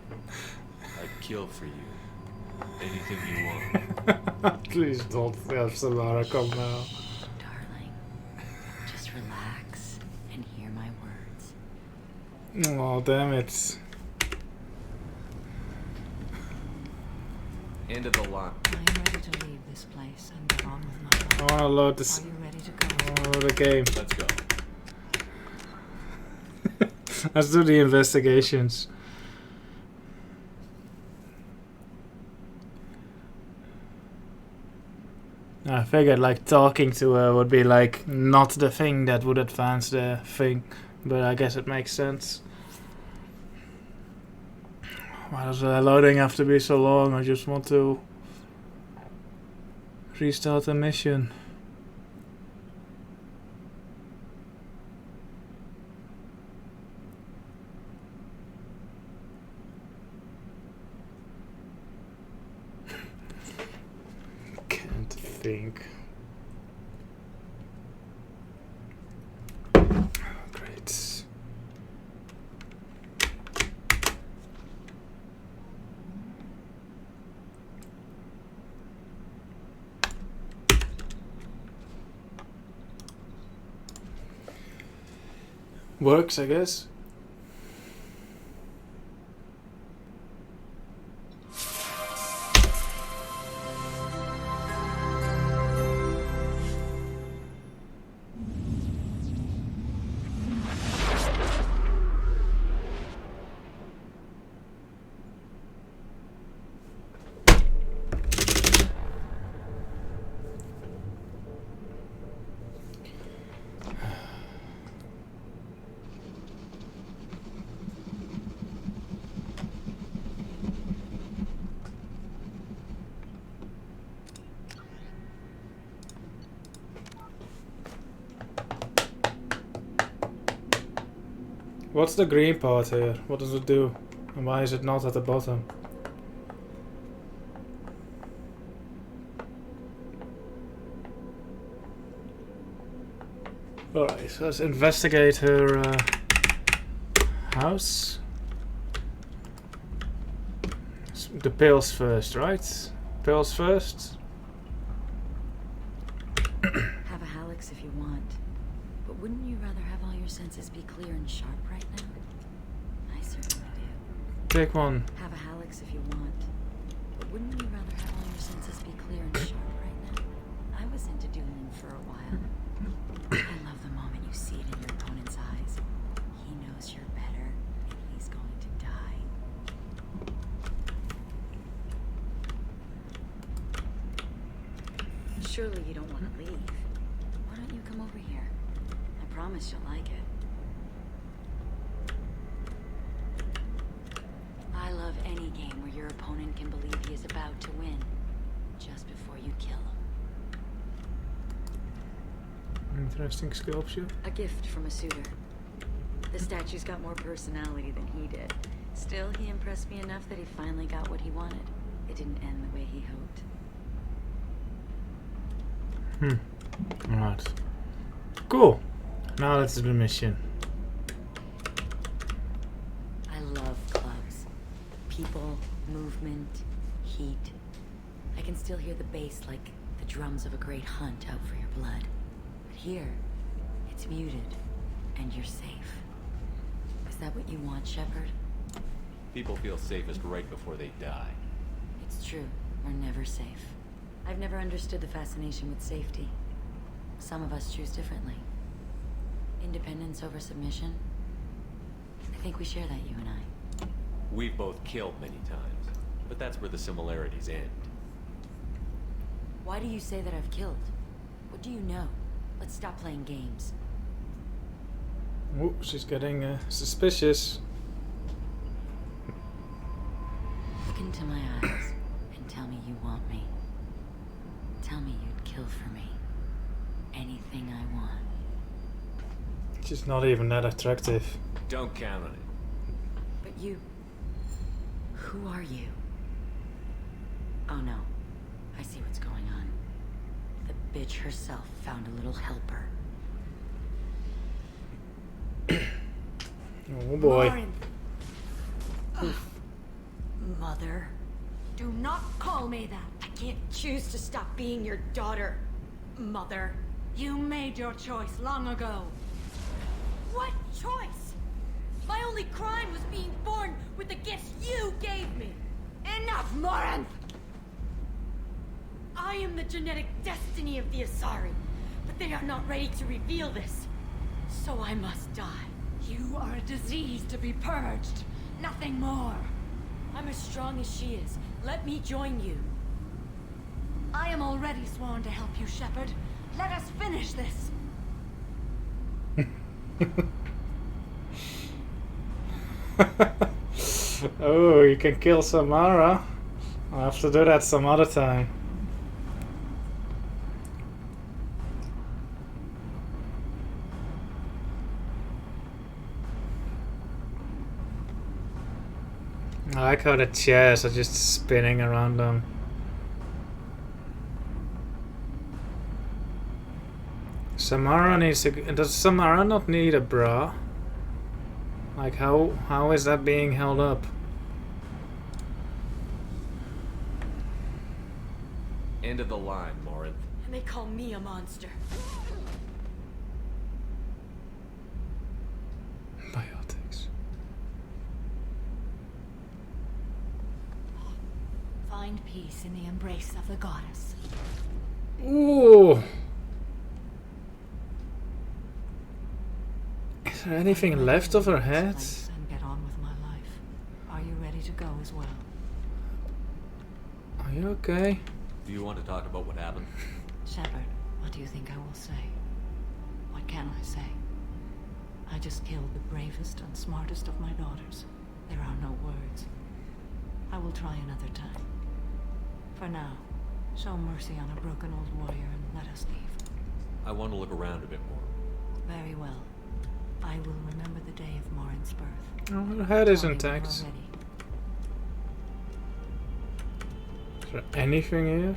I'd kill for you. Anything you want. Please don't have Samara come now. Darling, just relax and hear my words. Oh, damn it. End of the line. I am ready to leave this place and get on with my life. I wanna load this. Are you ready to go? I wanna load the game. Let's go. Let's do the investigations. I figured like talking to her would be like not the thing that would advance the thing, but I guess it makes sense. Why does the loading have to be so long? I just want to restart the mission. Can't think. works, I guess. What's the green part here? What does it do? And why is it not at the bottom? Alright, so let's investigate her house. The pills first, right? Pills first. Have a Hallex if you want. But wouldn't you rather have all your senses be clear and sharp right now? I certainly do. Take one. Have a Hallex if you want. But wouldn't you rather have all your senses be clear and sharp right now? I was into dueling for a while. I love the moment you see it in your opponent's eyes. He knows you're better, and he's going to die. Surely you don't want to leave. Why don't you come over here? I promise you'll like it. I love any game where your opponent can believe he is about to win, just before you kill him. Interesting sculpture. A gift from a suitor. The statue's got more personality than he did. Still, he impressed me enough that he finally got what he wanted. It didn't end the way he hoped. Alright. Cool. Now that's the mission. I love clubs. People, movement, heat. I can still hear the bass like the drums of a great hunt out for your blood. But here, it's muted, and you're safe. Is that what you want, Shepard? People feel safest right before they die. It's true. We're never safe. I've never understood the fascination with safety. Some of us choose differently. Independence over submission. I think we share that, you and I. We've both killed many times, but that's where the similarities end. Why do you say that I've killed? What do you know? Let's stop playing games. Oh, she's getting suspicious. Look into my eyes and tell me you want me. Tell me you'd kill for me. Anything I want. She's not even that attractive. Don't count on it. But you... Who are you? Oh no. I see what's going on. The bitch herself found a little helper. Oh boy. Mother. Do not call me that. I can't choose to stop being your daughter, Mother. You made your choice long ago. What choice? My only crime was being born with the gifts you gave me. Enough, Morinth! I am the genetic destiny of the Asari, but they are not ready to reveal this. So I must die. You are a disease to be purged. Nothing more. I'm as strong as she is. Let me join you. I am already sworn to help you, Shepard. Let us finish this. Oh, you can kill Samara. I'll have to do that some other time. I like how the chairs are just spinning around them. Samara needs to... Does Samara not need a bra? Like how is that being held up? End of the line, Morinth. And they call me a monster. Biotics. Find peace in the embrace of the goddess. Ooh. Is there anything left of her head? And get on with my life. Are you ready to go as well? Are you okay? Do you want to talk about what happened? Shepard, what do you think I will say? What can I say? I just killed the bravest and smartest of my daughters. There are no words. I will try another time. For now, show mercy on a broken old warrior and let us leave. I want to look around a bit more. Very well. I will remember the day of Morin's birth. Oh, her head is Tell me when intact. you are ready. Is there anything here?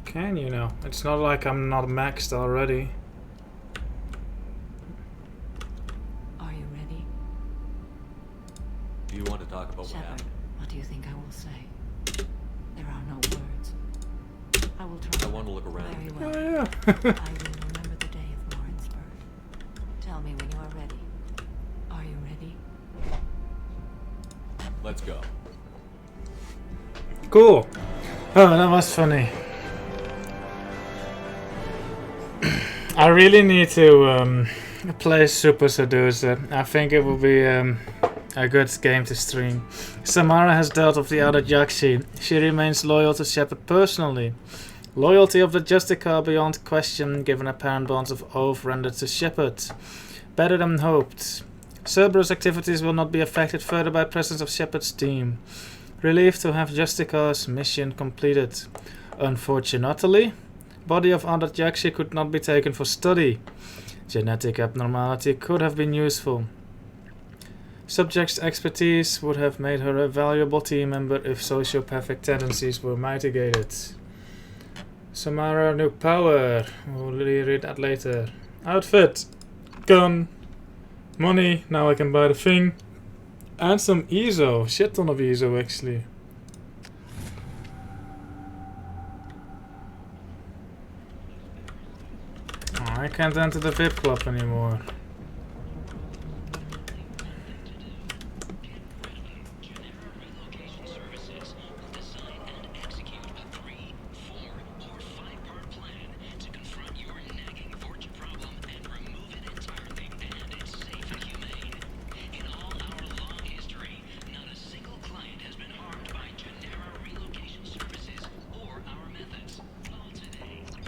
Can you know? It's not like I'm not maxed already. Are you ready? Do you want to talk about what Shepard, happened? what do you think I will say? There are no words. I will try. I want to look around. Very Oh, well. yeah. I will remember the day of Morin's birth. Tell me when you are ready. Are you ready? Let's go. Cool. Oh, that was funny. I really need to play Super Seducer. I think it will be a good game to stream. Samara has dealt with the other Yaxi. She remains loyal to Shepard personally. Loyalty of the Justicar beyond question, given apparent bonds of oath rendered to Shepard. Better than hoped. Cerberus activities will not be affected further by presence of Shepard's team. Relieved to have Justicar's mission completed. Unfortunately, body of Adat Yaxi could not be taken for study. Genetic abnormality could have been useful. Subject's expertise would have made her a valuable team member if sociopathic tendencies were mitigated. Samara new power. We'll read that later. Outfit. Gun. Money. Now I can buy the thing. And some ESO. Shit ton of ESO actually. I can't enter the VIP club anymore.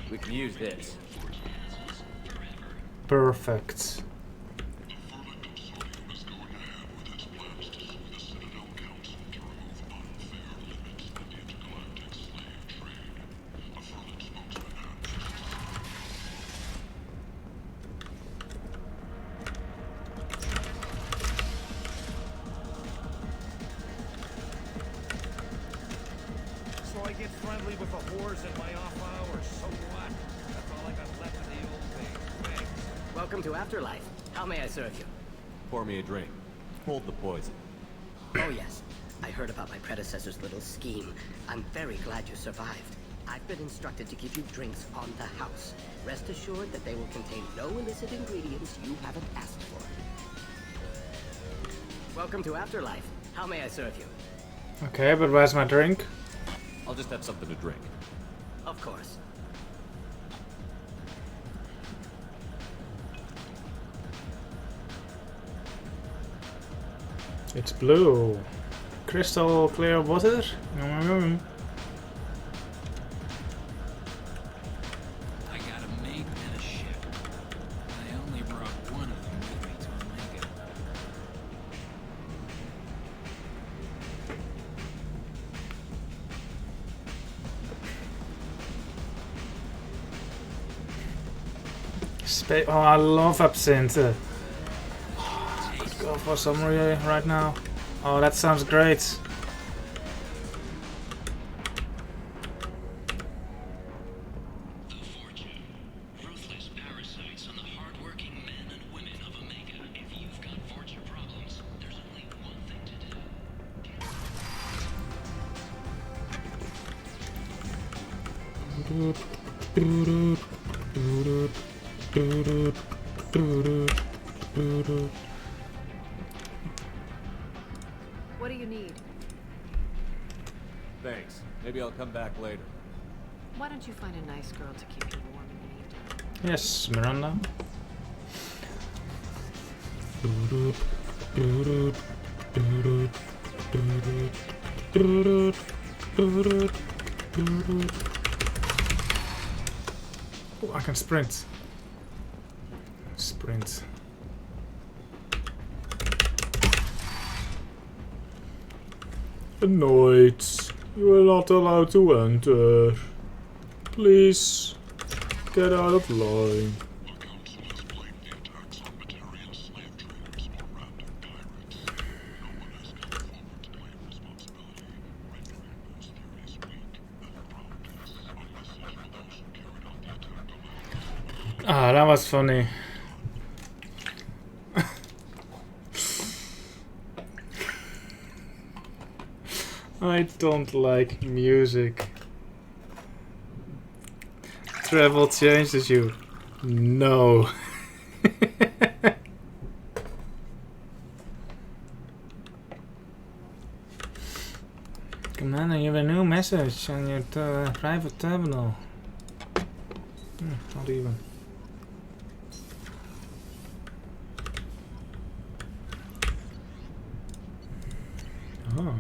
We can use this. Perfect. So I get friendly with the whores in my off hours. So what? That's all I got left of the old days. Thanks. Welcome to Afterlife. How may I serve you? Pour me a drink. Hold the poison. Oh yes, I heard about my predecessor's little scheme. I'm very glad you survived. I've been instructed to give you drinks on the house. Rest assured that they will contain no illicit ingredients you haven't asked for. Welcome to Afterlife. How may I serve you? Okay, but where's my drink? I'll just have something to drink. Of course. It's blue. Crystal clear water. I got a mate and a ship. I only brought one of them with me to Omega. Oh, I love absinthe. Let's go for some right now. Oh, that sounds great. Ruthless parasites on the hardworking men and women of Omega. If you've got Fortune problems, there's only one thing to do. What do you need? Thanks. Maybe I'll come back later. Why don't you find a nice girl to keep you warm in the evening? Yes, Miranda. Oh, I can sprint. Sprint. Annoyed. You are not allowed to enter. Please get out of line. Ah, that was funny. I don't like music. Travel changes you. No. Come on, you have a new message on your private terminal. Not even. Oh.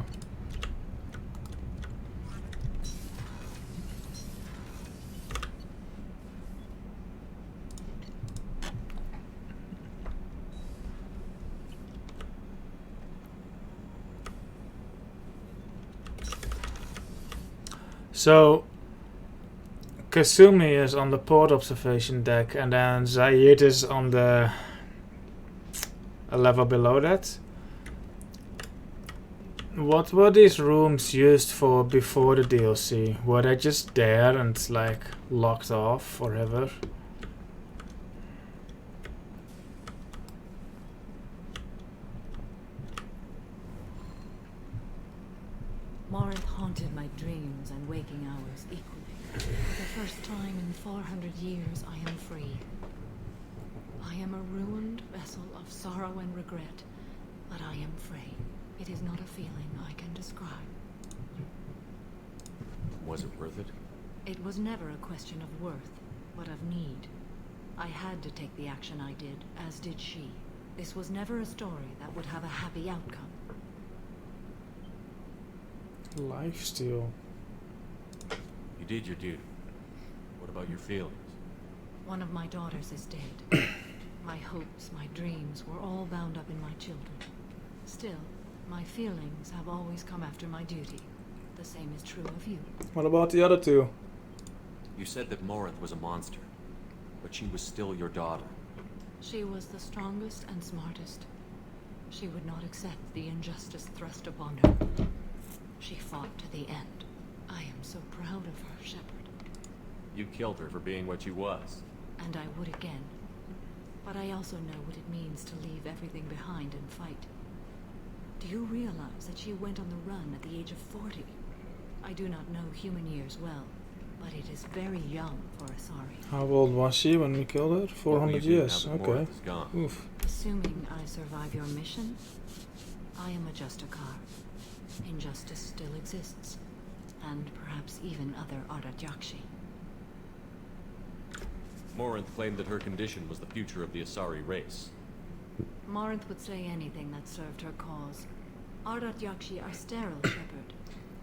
So Kasumi is on the port observation deck, and then Zaid is on the a level below that. What were these rooms used for before the DLC? Were they just there and like locked off forever? Morinth haunted my dreams and waking hours equally. For the first time in 400 years, I am free. I am a ruined vessel of sorrow and regret, but I am free. It is not a feeling I can describe. Was it worth it? It was never a question of worth, but of need. I had to take the action I did, as did she. This was never a story that would have a happy outcome. Lifesteal. You did your duty. What about your feelings? One of my daughters is dead. My hopes, my dreams were all bound up in my children. Still, my feelings have always come after my duty. The same is true of you. What about the other two? You said that Morinth was a monster, but she was still your daughter. She was the strongest and smartest. She would not accept the injustice thrust upon her. She fought to the end. I am so proud of her, Shepard. You killed her for being what she was. And I would again. But I also know what it means to leave everything behind and fight. Do you realize that she went on the run at the age of 40? I do not know human years well, but it is very young for Asari. How old was she when we killed her? 400 years. Okay. Oof. Assuming I survive your mission, I am a Justicar. Injustice still exists, and perhaps even other Ardat-Yakshi. Morinth claimed that her condition was the future of the Asari race. Morinth would say anything that served her cause. Ardat-Yakshi are sterile, Shepard.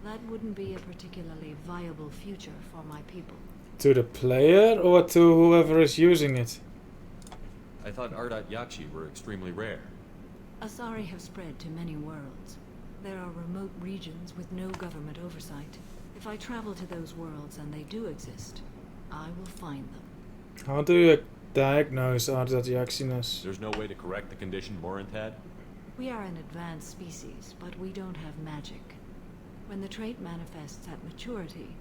That wouldn't be a particularly viable future for my people. To the player or to whoever is using it? I thought Ardat-Yakshi were extremely rare. Asari have spread to many worlds. There are remote regions with no government oversight. If I travel to those worlds and they do exist, I will find them. How do you diagnose Ardat-Yaksiness? There's no way to correct the condition Morinth had? We are an advanced species, but we don't have magic. When the trait manifests at maturity,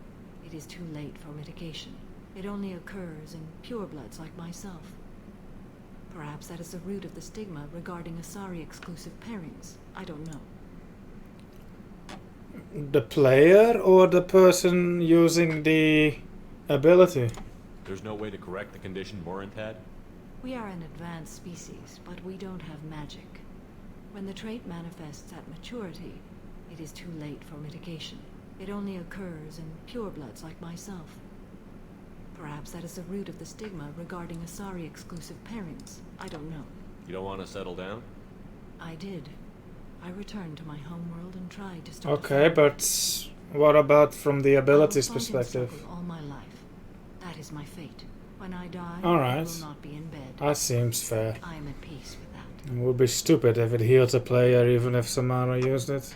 it is too late for mitigation. It only occurs in purebloods like myself. Perhaps that is the root of the stigma regarding Asari-exclusive pairings. I don't know. The player or the person using the ability? There's no way to correct the condition Morinth had? We are an advanced species, but we don't have magic. When the trait manifests at maturity, it is too late for mitigation. It only occurs in purebloods like myself. Perhaps that is the root of the stigma regarding Asari-exclusive pairings. I don't know. You don't want to settle down? I did. I returned to my homeworld and tried to start. Okay, but what about from the abilities perspective? All my life. That is my fate. When I die, Alright. I will not be in bed. That seems fair. I am at peace with that. It would be stupid if it healed a player even if Samara used it.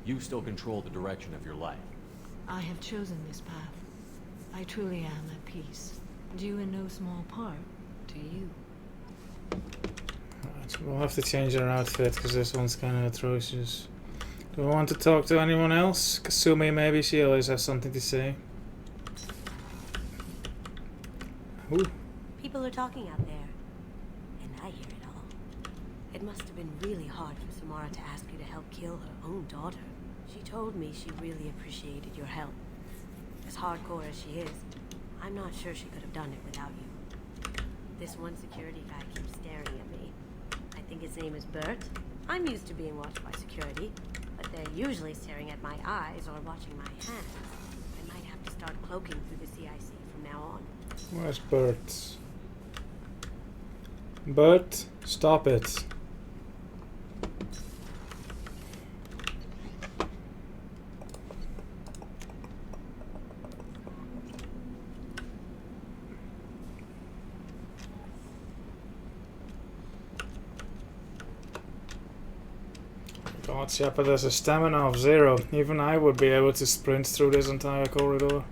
You still control the direction of your life. I have chosen this path. I truly am at peace. Due in no small part to you. Right, we'll have to change our outfit because this one's kind of atrocious. Do I want to talk to anyone else? Kasumi, maybe she always has something to say. Ooh. People are talking out there, and I hear it all. It must have been really hard for Samara to ask you to help kill her own daughter. She told me she really appreciated your help. As hardcore as she is, I'm not sure she could have done it without you. This one security guy keeps staring at me. I think his name is Bert. I'm used to being watched by security, but they're usually staring at my eyes or watching my hands. I might have to start cloaking through the CIC from now on. Where's Bert? Bert, stop it. God, Shepard has a stamina of 0. Even I would be able to sprint through this entire corridor.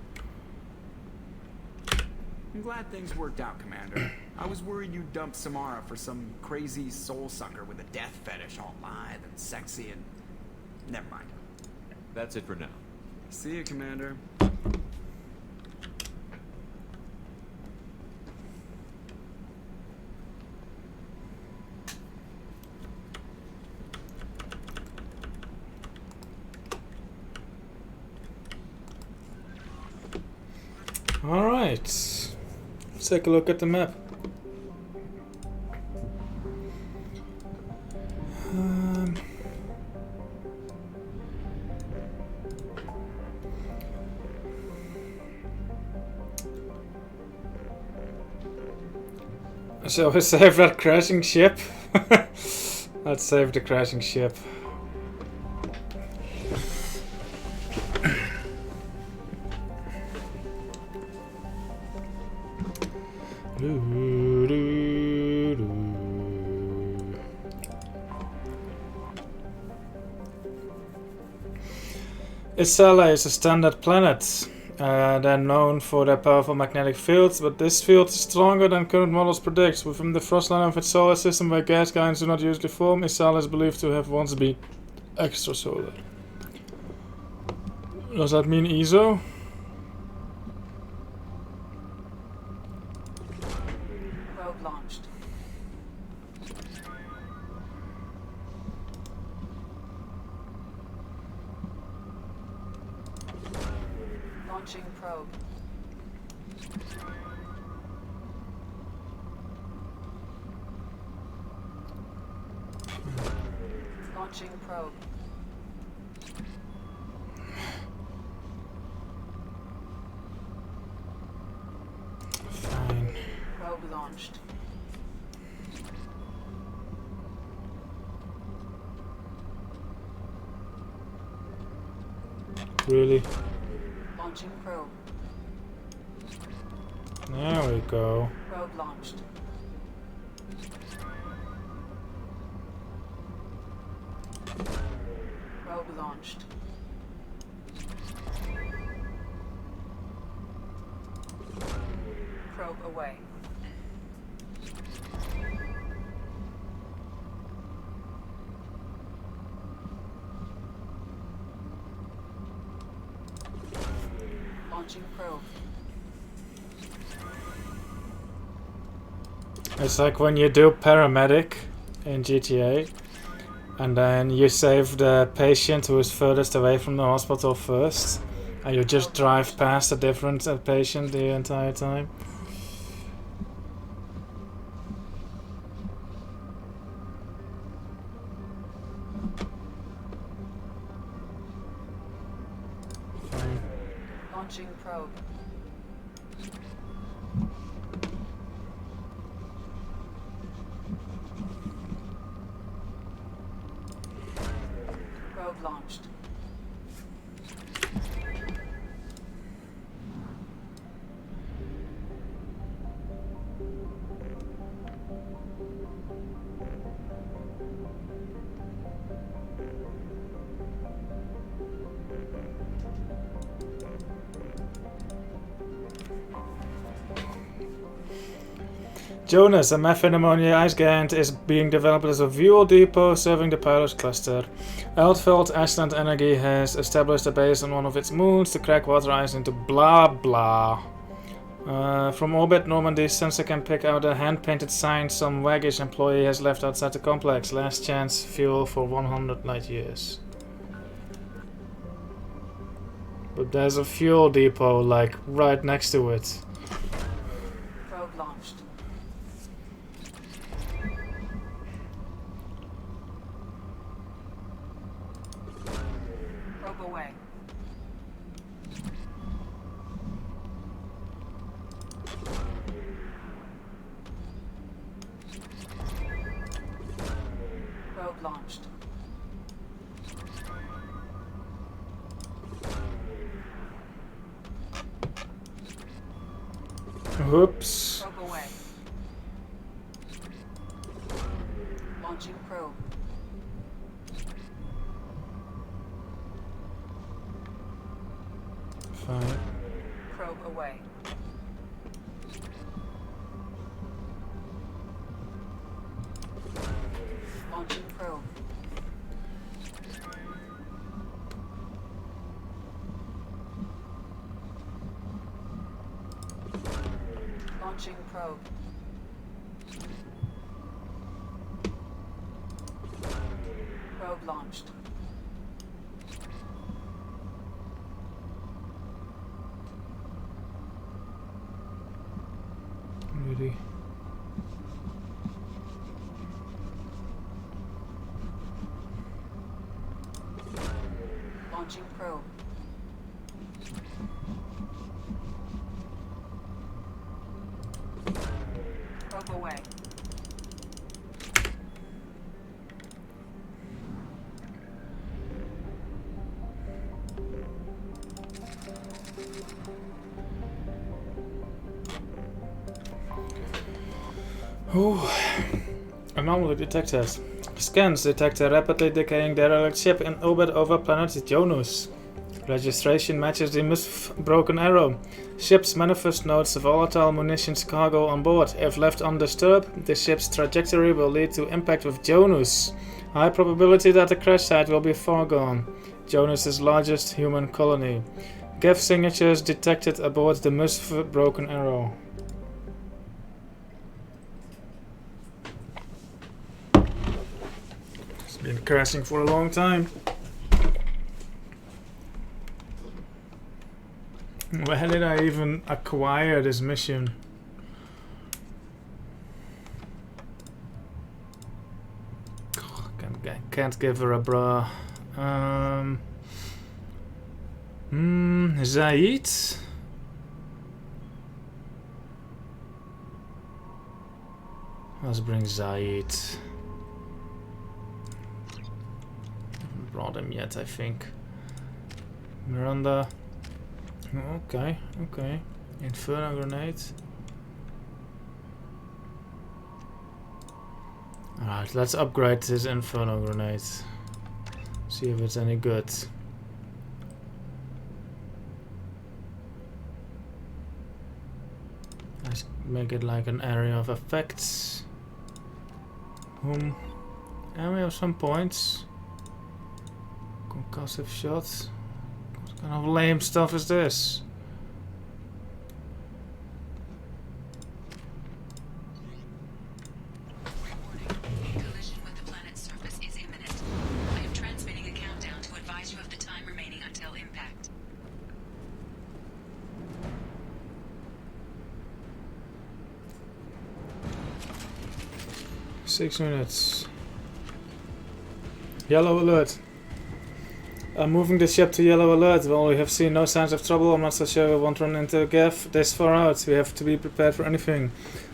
I'm glad things worked out, Commander. I was worried you'd dump Samara for some crazy soul sucker with a death fetish, all lithe and sexy and... Never mind. That's it for now. See you, Commander. Alright, let's take a look at the map. Shall we save that crashing ship? Let's save the crashing ship. Isala is a standard planet. They're known for their powerful magnetic fields, but this field is stronger than current models predict. Within the frost line of its solar system where gas giants do not usually form, Isala is believed to have once been extrasolar. Does that mean ESO? Probe launched. Launching probe. Launching probe. Fine. Probe launched. Really? Launching probe. There we go. Probe launched. Probe launched. Probe away. Launching probe. It's like when you do paramedic in GTA and then you save the patient who is furthest away from the hospital first, And you just drive past a different patient the entire time. Launching probe. Probe launched. Jonas, a methane ammonia ice giant, is being developed as a fuel depot serving the Pyros cluster. Eldfeld Ashland Energy has established a base on one of its moons to crack water ice into blah blah. From orbit, Normandy's sensor can pick out a hand-painted sign some waggish employee has left outside the complex. Last chance fuel for 100 light years. But there's a fuel depot, like, right next to it. Probe launched. Probe away. Probe launched. Whoops. Probe away. Launching probe. Fine. Probe away. Launching probe. Launching probe. Probe launched. Ready. Launching probe. Probe away. Ooh. Anomaly detectors. Scans detect a rapidly decaying derelict ship in orbit over planet Jonus. Registration matches the MUSF Broken Arrow. Ship's manifest notes volatile munitions cargo on board. If left undisturbed, the ship's trajectory will lead to impact with Jonus. High probability that the crash site will be far gone. Jonus' largest human colony. Geth signatures detected aboard the MUSF Broken Arrow. It's been crashing for a long time. Where did I even acquire this mission? Can't give her a bra. Zaid? Let's bring Zaid. Haven't brought him yet, I think. Miranda. Okay, okay. Inferno grenade. Alright, let's upgrade this Inferno grenade. See if it's any good. Let's make it like an area of effects. And we have some points. Concussive shots. What kind of lame stuff is this? Collision with the planet's surface is imminent. I am transmitting a countdown to advise you of the time remaining until impact. 6 minutes. Yellow alert. I'm moving the ship to yellow alert. While we have seen no signs of trouble, I'm not so sure we won't run into Gav this far out. We have to be prepared for anything.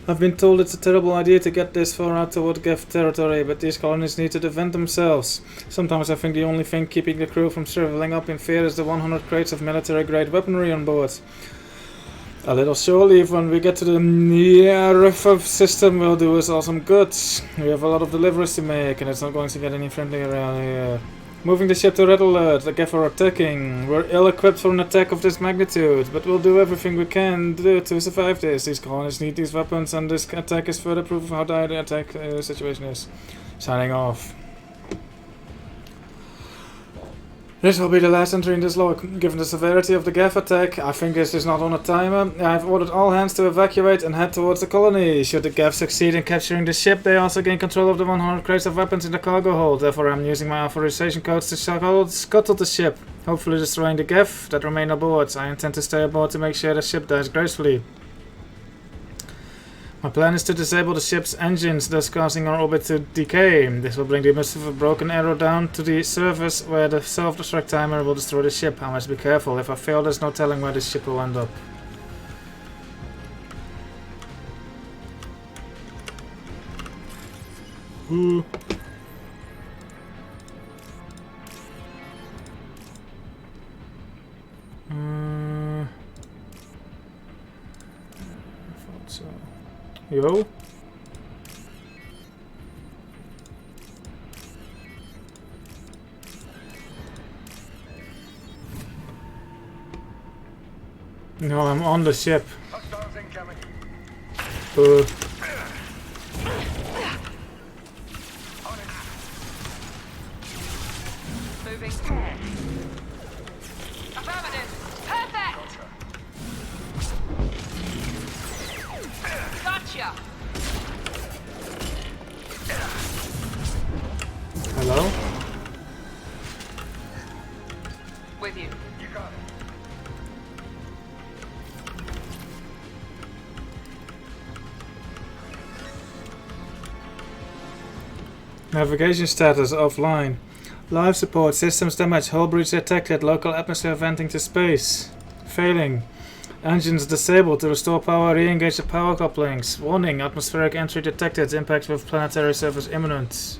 I've been told it's a terrible idea to get this far out toward Gav territory, but these colonies need to defend themselves. Sometimes I think the only thing keeping the crew from shriveling up in fear is the 100 crates of military-grade weaponry on board. A little shore leave when we get to the near system will do us all some good. We have a lot of deliveries to make, and it's not going to get any friendlier around here. Moving the ship to red alert. The Gav are attacking. We're ill-equipped for an attack of this magnitude, but we'll do everything we can to survive this. These colonists need these weapons, and this attack is further proof of how dire the attack situation is. Signing off. This will be the last entry in this log. Given the severity of the Gav attack, I think this is not on a timer. I have ordered all hands to evacuate and head towards the colony. Should the Gav succeed in capturing the ship, they also gain control of the 100 crates of weapons in the cargo hold. Therefore, I'm using my authorization codes to scuttle the ship, hopefully destroying the Gav that remain aboard. I intend to stay aboard to make sure the ship dies gracefully. My plan is to disable the ship's engines, thus causing our orbit to decay. This will bring the emissive of a broken arrow down to the surface, where the self-destruct timer will destroy the ship. I must be careful. If I fail, there's no telling where this ship will end up. Ooh. I thought so. Yo. No, I'm on the ship. Moving. Affirmative. Perfect. Gotcha. Hello? With you. You got it. Navigation status offline. Life support systems damage. Hull breach detected. Local atmosphere venting to space. Failing. Engines disabled. To restore power, re-engage the power couplings. Warning. Atmospheric entry detected. Impact with planetary surface imminent.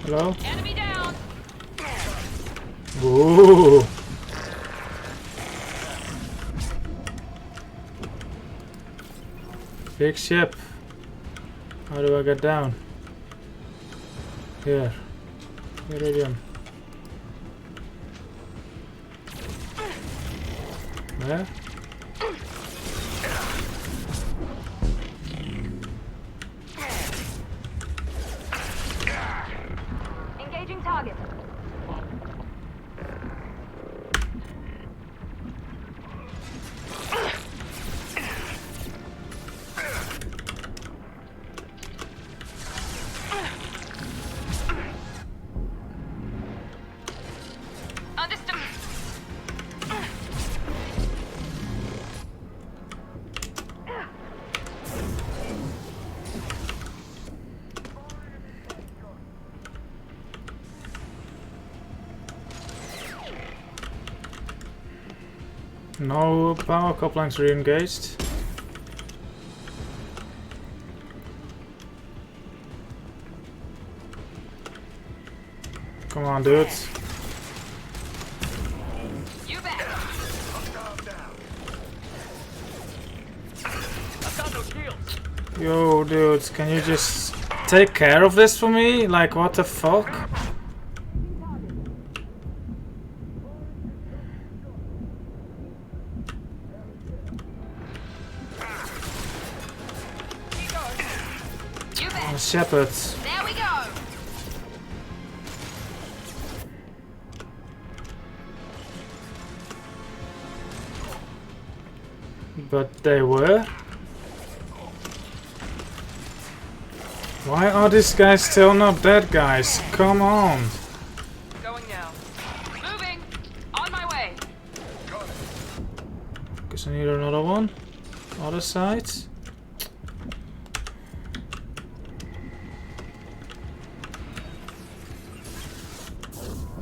Hello? Enemy down. Ooh. Big ship. How do I get down? Here. Iridium. Where? Engaging target. Understood. No power couplings re-engaged. Come on, dudes. You bet. I've got no shields. Yo, dudes, can you just take care of this for me? Like, what the fuck? Shepard. There we go. But they were? Why are these guys still not dead, guys? Come on! Going now. Moving. On my way. Guess I need another one. Other side.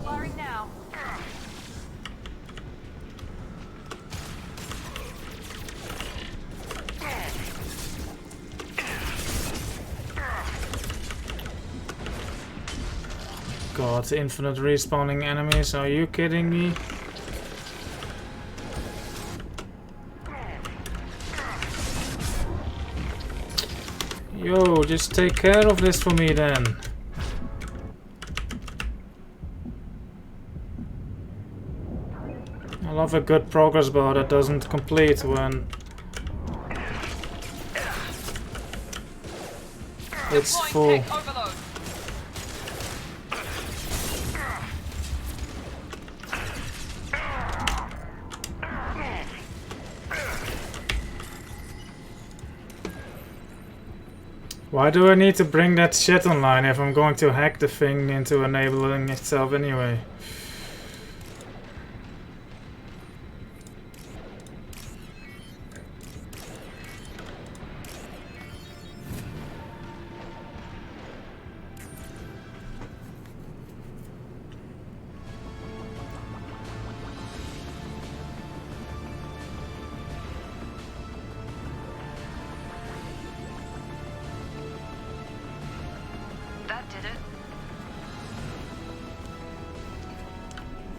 Firing now. God, infinite respawning enemies, are you kidding me? Yo, just take care of this for me then. I love a good progress bar that doesn't complete when it's full. Overlord. Why do I need to bring that shit online if I'm going to hack the thing into enabling itself anyway?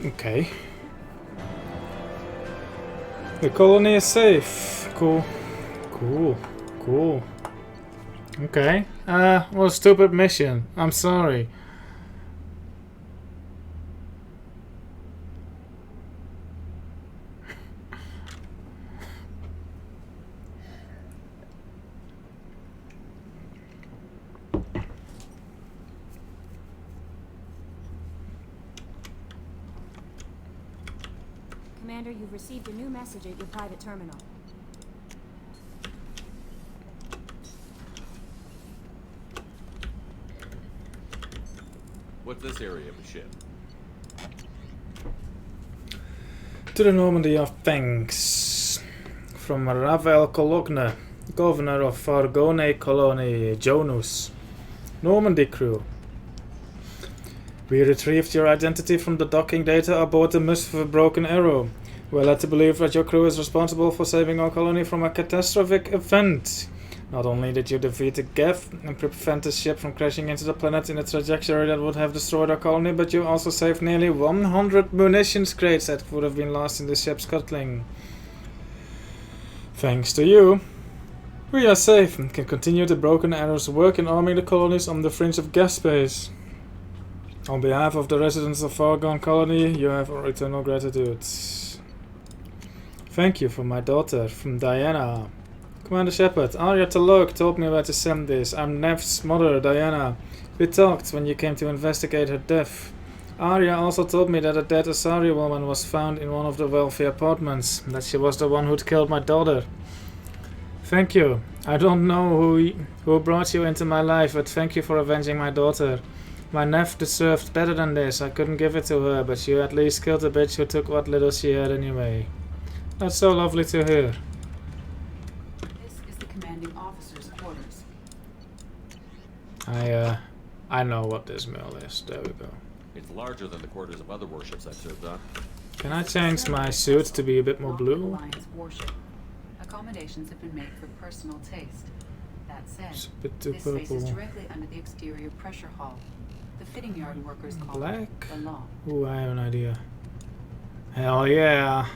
Okay. The colony is safe. Cool. Cool. Cool. Okay. What a stupid mission. I'm sorry. Commander, you've received a new message at your private terminal. What's this area of the ship? To the Normandy of Thanks. From Ravel Cologne, governor of Fargone Colony, Jonus. Normandy crew. We retrieved your identity from the docking data aboard the Misfit Broken Arrow. We're led to believe that your crew is responsible for saving our colony from a catastrophic event. Not only did you defeat the Geth and prevent the ship from crashing into the planet in a trajectory that would have destroyed our colony, but you also saved nearly 100 munitions crates that would have been lost in the ship's scuttling. Thanks to you, we are safe and can continue the Broken Arrow's work in arming the colonies on the fringe of Geth space. On behalf of the residents of Fargone Colony, you have our eternal gratitude. Thank you for my daughter, from Diana. Commander Shepard, Arya Talok told me where to send this. I'm Nev's mother, Diana. We talked when you came to investigate her death. Arya also told me that a dead Asari woman was found in one of the wealthy apartments, that she was the one who'd killed my daughter. Thank you. I don't know who brought you into my life, but thank you for avenging my daughter. My Nev deserved better than this. I couldn't give it to her, but you at least killed the bitch who took what little she had anyway. That's so lovely to hear. This is the commanding officer's quarters. I know what this mill is. There we go. It's larger than the quarters of other warships I've served on. Can I change my suit to be a bit more blue? Alliance warship. Accommodations have been made for personal taste. That said, It's a bit too this space is purple. directly under the exterior pressure hull. The fitting yard workers call Black? it the law. Ooh, I have an idea. Hell yeah!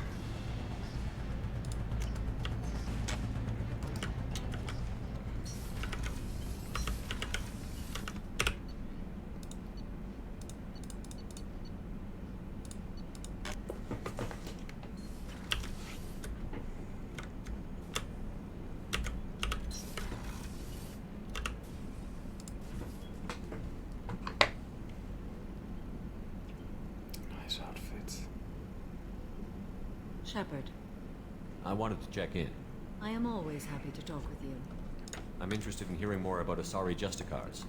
Shepard, I wanted to check in. I am always happy to talk with you. I'm interested in hearing more about Asari Justicars.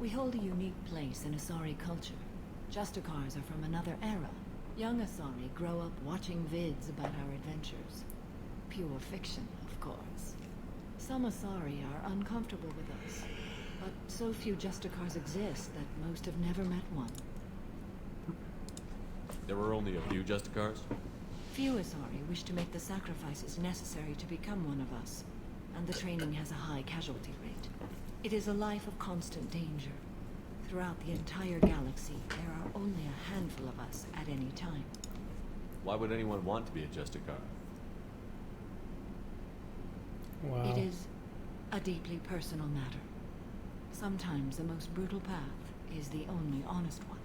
We hold a unique place in Asari culture. Justicars are from another era. Young Asari grow up watching vids about our adventures. Pure fiction, of course. Some Asari are uncomfortable with us, but so few Justicars exist that most have never met one. There were only a few Justicars? Few Asari wish to make the sacrifices necessary to become one of us, and the training has a high casualty rate. It is a life of constant danger. Throughout the entire galaxy, there are only a handful of us at any time. Why would anyone want to be a Justicar? Wow. It is a deeply personal matter. Sometimes the most brutal path is the only honest one.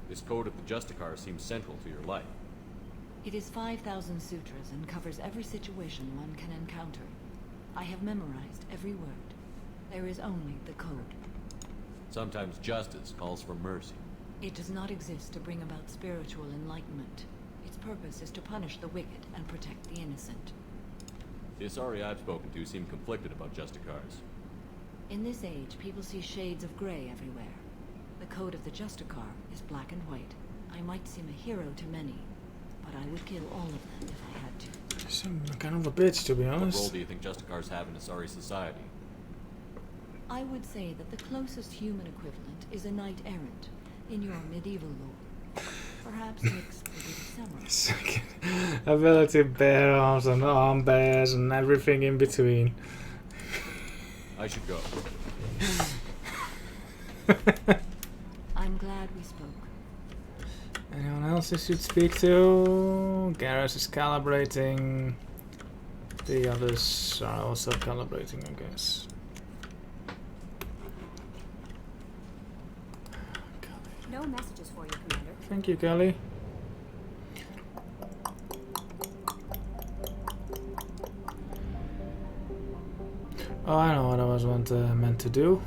This code of the Justicar seems central to your life. It is 5,000 sutras and covers every situation one can encounter. I have memorized every word. There is only the code. Sometimes justice calls for mercy. It does not exist to bring about spiritual enlightenment. Its purpose is to punish the wicked and protect the innocent. The Asari I've spoken to seem conflicted about Justicars. In this age, people see shades of gray everywhere. The code of the Justicar is black and white. I might seem a hero to many, but I would kill all of them if I had to. Some kind of a bitch, to be honest. What role do you think Justicars have in Asari society? I would say that the closest human equivalent is a knight-errant in your medieval lore. Perhaps mixed with a samurai. Ability bear arms and arm bears and everything in between. I should go. I'm glad we spoke. Anyone else you should speak to? Garrus is calibrating. The others are also calibrating, I guess. No messages for you, Commander. Thank you, Kelly. Oh, I know what I was meant to do.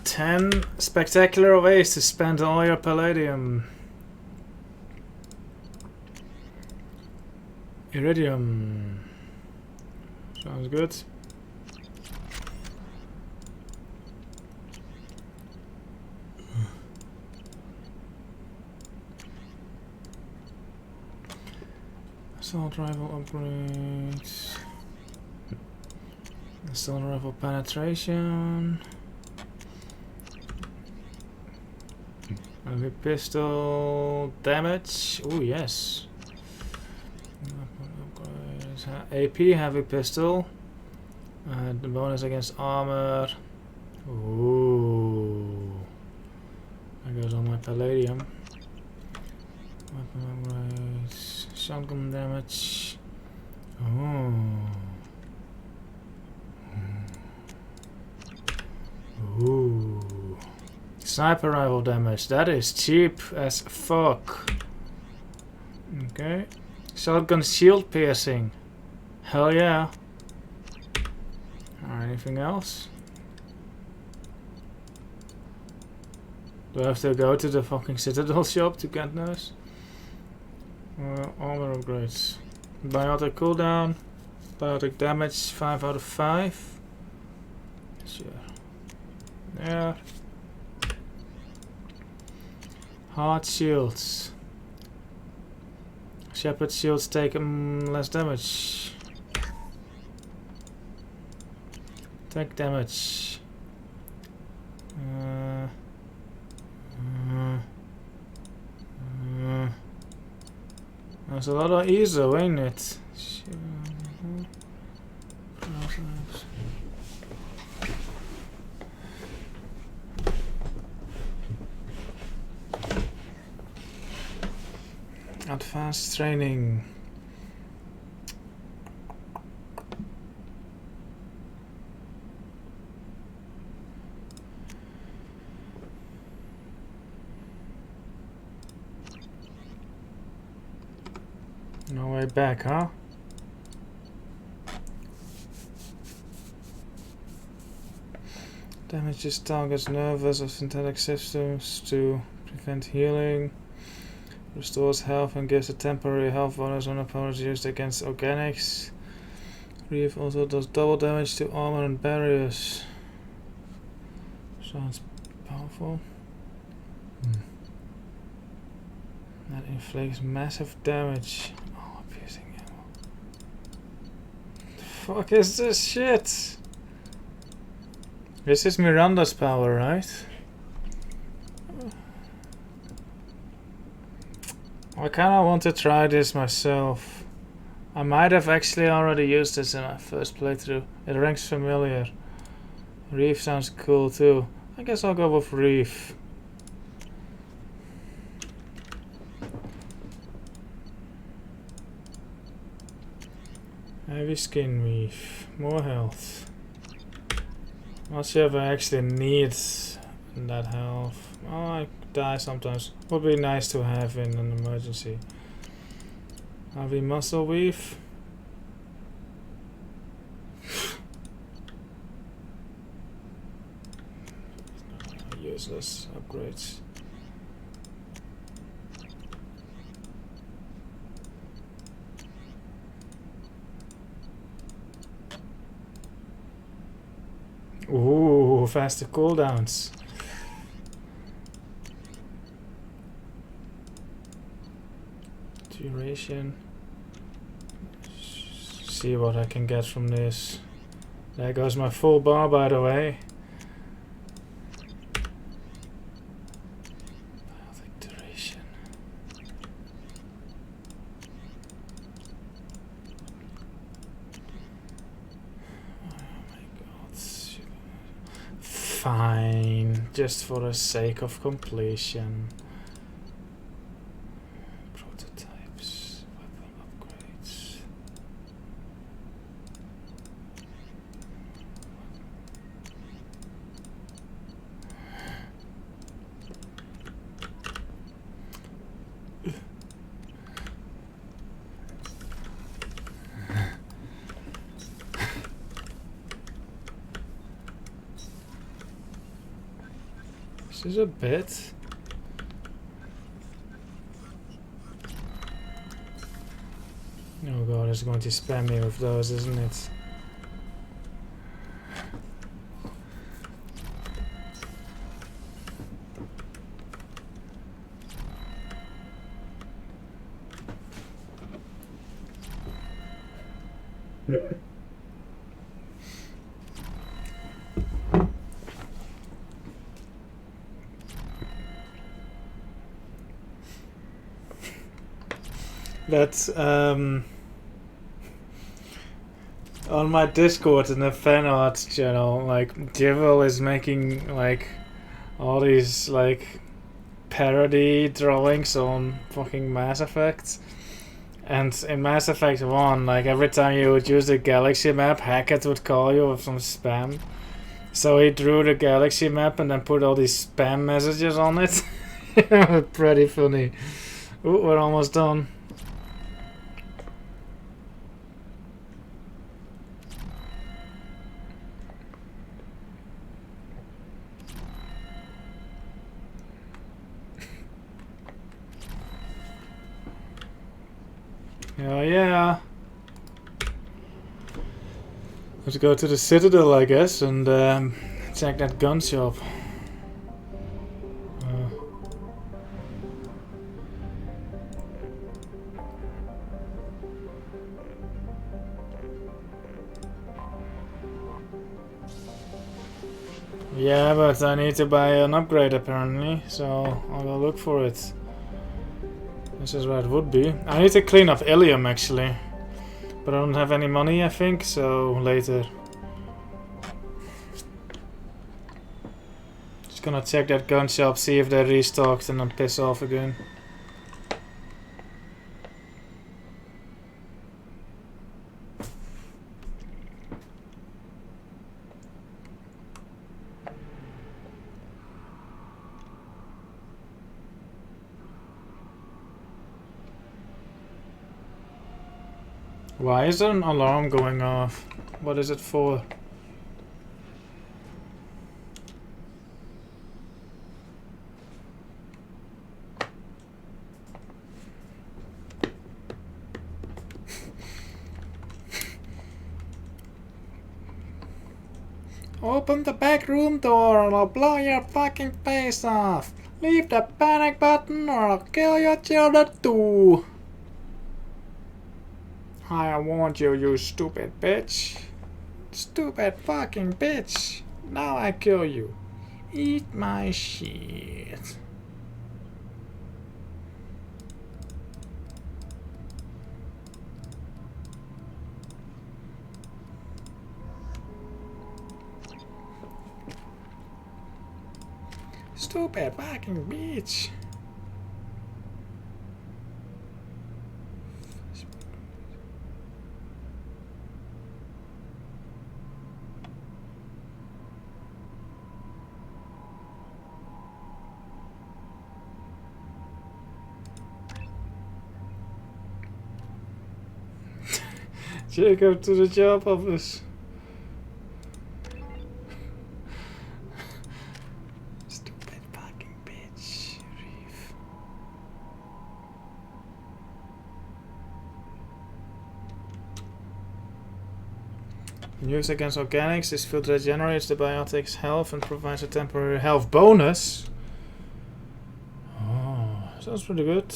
Ten spectacular ways to spend all your palladium. Iridium. Sounds good. Assault rifle upgrades. Assault rifle penetration. Heavy pistol damage. Oh yes. AP heavy pistol. The bonus against armor. Ooh. That goes on my palladium. Weapon upgrades. Shotgun damage. Oh. Ooh. Sniper rifle damage. That is cheap as fuck. Okay. Shotgun shield piercing. Hell yeah. Anything else? Do I have to go to the fucking Citadel shop to get those? Armor upgrades. Biotic cooldown. Biotic damage 5 out of 5. Sure. There. Hard shields. Shepard shields take less damage. Take damage. There's a lot of ESO, ain't it? Advanced training. No way back, huh? Damages targets nervous or synthetic systems to prevent healing. Restores health and gives a temporary health bonus when opponents used against organics. Reef also does double damage to armor and barriers. Sounds powerful. That inflicts massive damage. Oh, piercing ammo. The fuck is this shit? This is Miranda's power, right? I kinda want to try this myself. I might have actually already used this in my first playthrough. It rings familiar. Reef sounds cool too. I guess I'll go with Reef. Heavy skin Reef. More health. Not sure if I actually need that health. Oh, I die sometimes. Would be nice to have in an emergency. Heavy muscle weave. Useless upgrades. Ooh, faster cooldowns. Duration. See what I can get from this. There goes my full bar, by the way. Duration. Fine, just for the sake of completion. Prototypes, weapon upgrades. This is a bit. Oh god, it's going to spam me with those, isn't it? That's on my Discord in the fan art channel, like Jivel is making like all these like parody drawings on fucking Mass Effect. And in Mass Effect 1, like every time you would use the galaxy map, Hackett would call you with some spam. So he drew the galaxy map and then put all these spam messages on it. Pretty funny. Ooh, we're almost done. Oh yeah. Let's go to the Citadel, I guess, and check that gun shop. Yeah, but I need to buy an upgrade apparently, so I'll go look for it. This is where it would be. I need to clean up Ilium actually, but I don't have any money, I think, so later. Just gonna check that gun shop, see if they're restocked, and then piss off again. Why is there an alarm going off? What is it for? Open the back room door or I'll blow your fucking face off. Leave the panic button or I'll kill your children too. I warned you, you stupid bitch. Stupid fucking bitch. Now I kill you. Eat my shit. Stupid fucking bitch. Jacob to the job office. Stupid fucking bitch. Reef. Use against organics. This field regenerates the biotic's health and provides a temporary health bonus. Oh, sounds pretty good.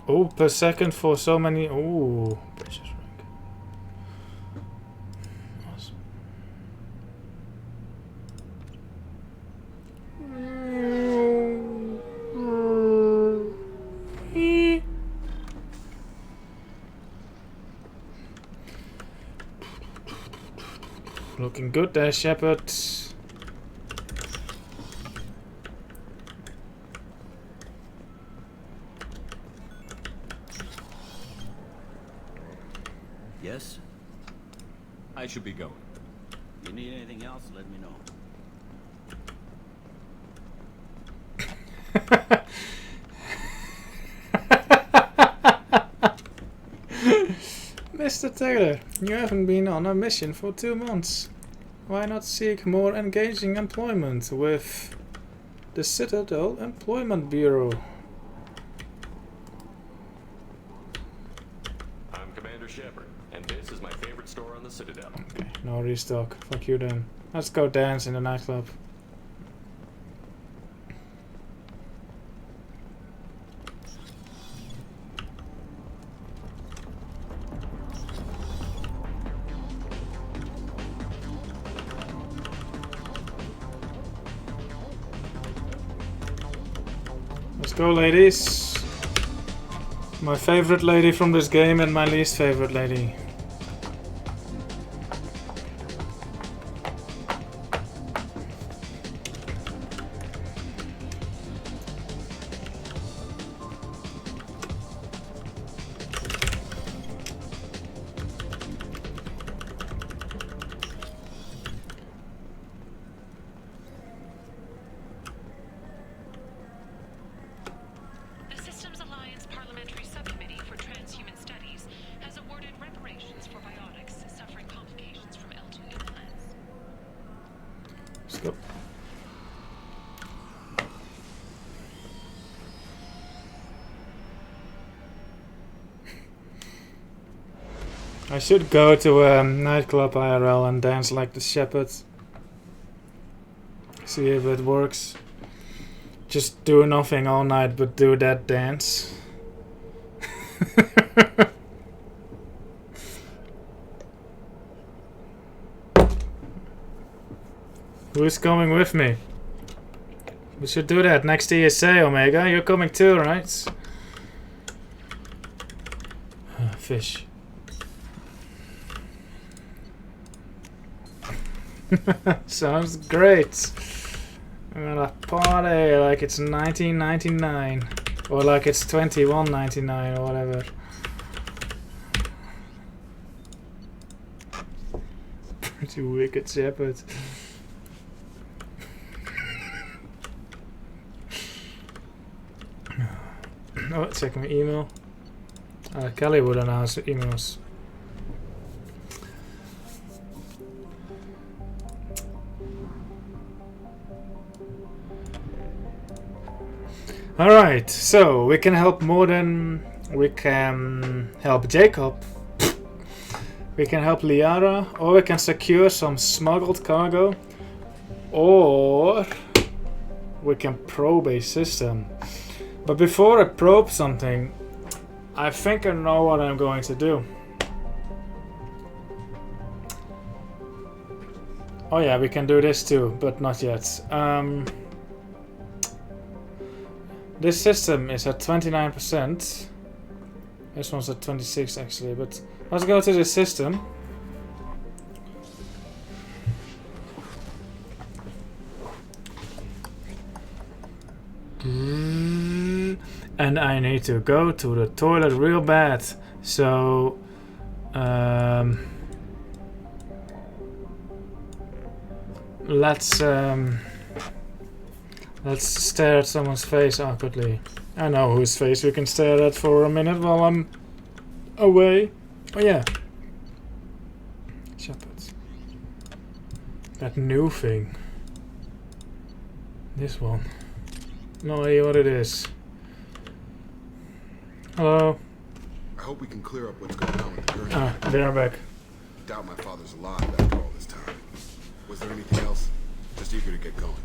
Oh, per second for so many. Oh, precious rank. Awesome. Looking good there, Shepard. Yes? I should be going. You need anything else, let me know. Mr. Taylor, you haven't been on a mission for 2 months. Why not seek more engaging employment with the Citadel Employment Bureau? I'm Commander Shepard, and this is my favorite store on the Citadel. Okay, no restock. Fuck you then. Let's go dance in the nightclub. Let's go, ladies. My favorite lady from this game and my least favorite lady. I should go to a nightclub IRL and dance like the Shepard. See if it works. Just do nothing all night but do that dance. Who's coming with me? We should do that next ESA, Omega. You're coming too, right? Fish. Sounds great. I'm gonna party like it's 1999 or like it's 21.99 or whatever. Pretty wicked Shepard. Oh, check my email. Kelly would announce emails. Alright, so we can help more than we can help Jacob. We can help Liara, or we can secure some smuggled cargo, or we can probe a system. But before I probe something, I think I know what I'm going to do. Oh yeah, we can do this too, but not yet. This system is at 29%. This one's at 26 actually, but let's go to the system. And I need to go to the toilet real bad. So let's stare at someone's face awkwardly. I know whose face we can stare at for a minute while I'm away. Oh yeah. Shepard. That new thing. This one. No idea what it is. Hello. I hope we can clear up what's going on with the gurney. Ah, they're back. Doubt my father's alive after all this time. Was there anything else? Just eager to get going.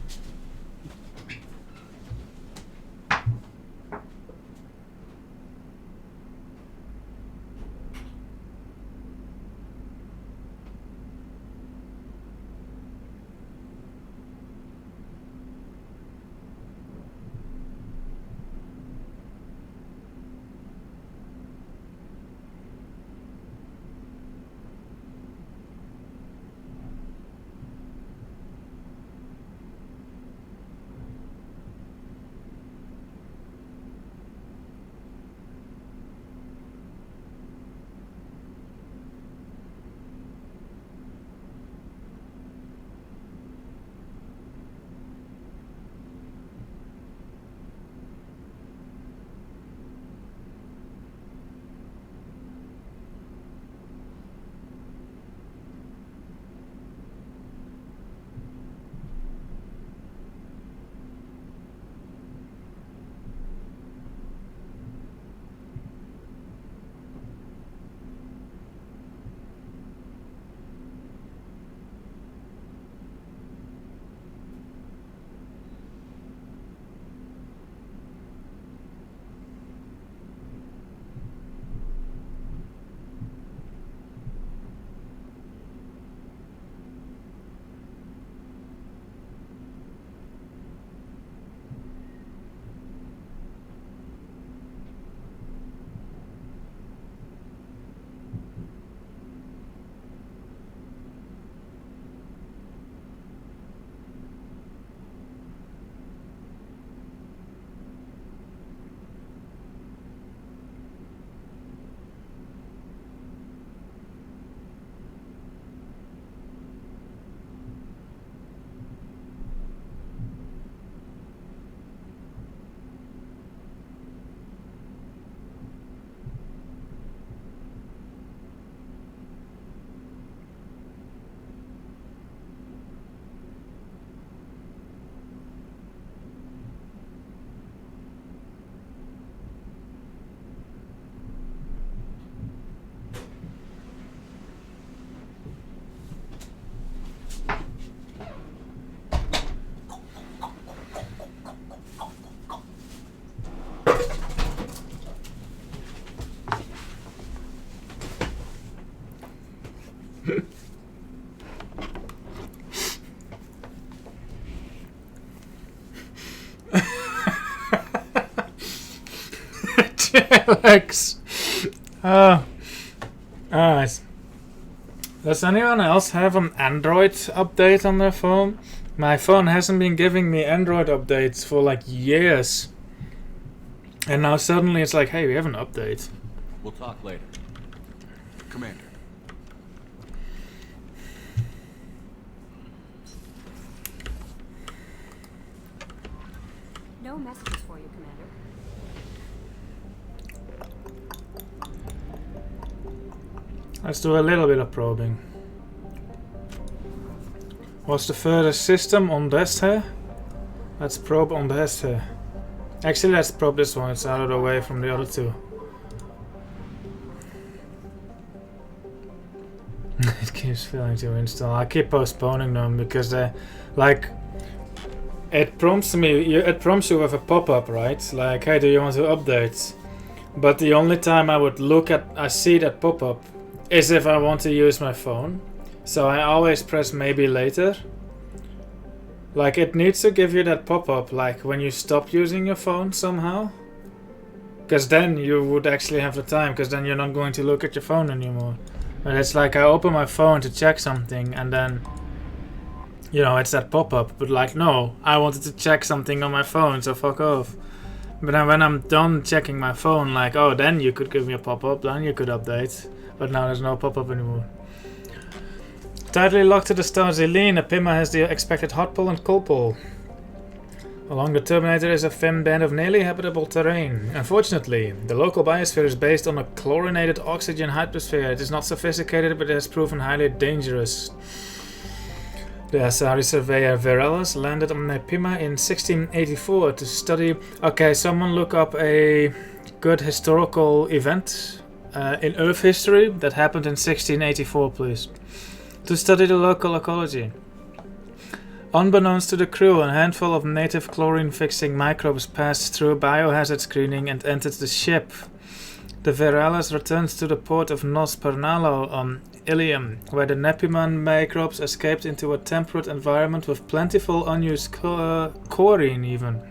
Alex. Alright. Does anyone else have an Android update on their phone? My phone hasn't been giving me Android updates for like years. And now suddenly it's like, hey, we have an update. We'll talk later. Commander. No messages for you, Commander. Let's do a little bit of probing. What's the furthest system on this here? Let's probe on this here. Actually, let's probe this one. It's out of the way from the other two. It keeps failing to install. I keep postponing them because they, like, it prompts me. It prompts you with a pop-up, right? Like, hey, do you want to update? But the only time I see that pop-up is if I want to use my phone. So I always press maybe later. Like, it needs to give you that pop-up, like when you stop using your phone somehow. Because then you would actually have the time, because then you're not going to look at your phone anymore. But it's like I open my phone to check something and then, you know, it's that pop-up. But like, no, I wanted to check something on my phone, so fuck off. But then when I'm done checking my phone, like, oh, then you could give me a pop-up, then you could update. But now there's no pop-up anymore. Tightly locked to the star Zelene, a Pima has the expected hot pull and cold pull. Along the Terminator is a thin band of nearly habitable terrain. Unfortunately, the local biosphere is based on a chlorinated oxygen hyposphere. It is not sophisticated, but it has proven highly dangerous. The Asari surveyor Verelas landed on a Pima in 1684 to study... Okay, someone look up a good historical event in Earth history that happened in 1684, please. To study the local ecology. Unbeknownst to the crew, a handful of native chlorine-fixing microbes passed through biohazard screening and entered the ship. The Verelas returned to the port of Nos Pernalo on Ilium, where the Nepiman microbes escaped into a temperate environment with plentiful unused chlorine even.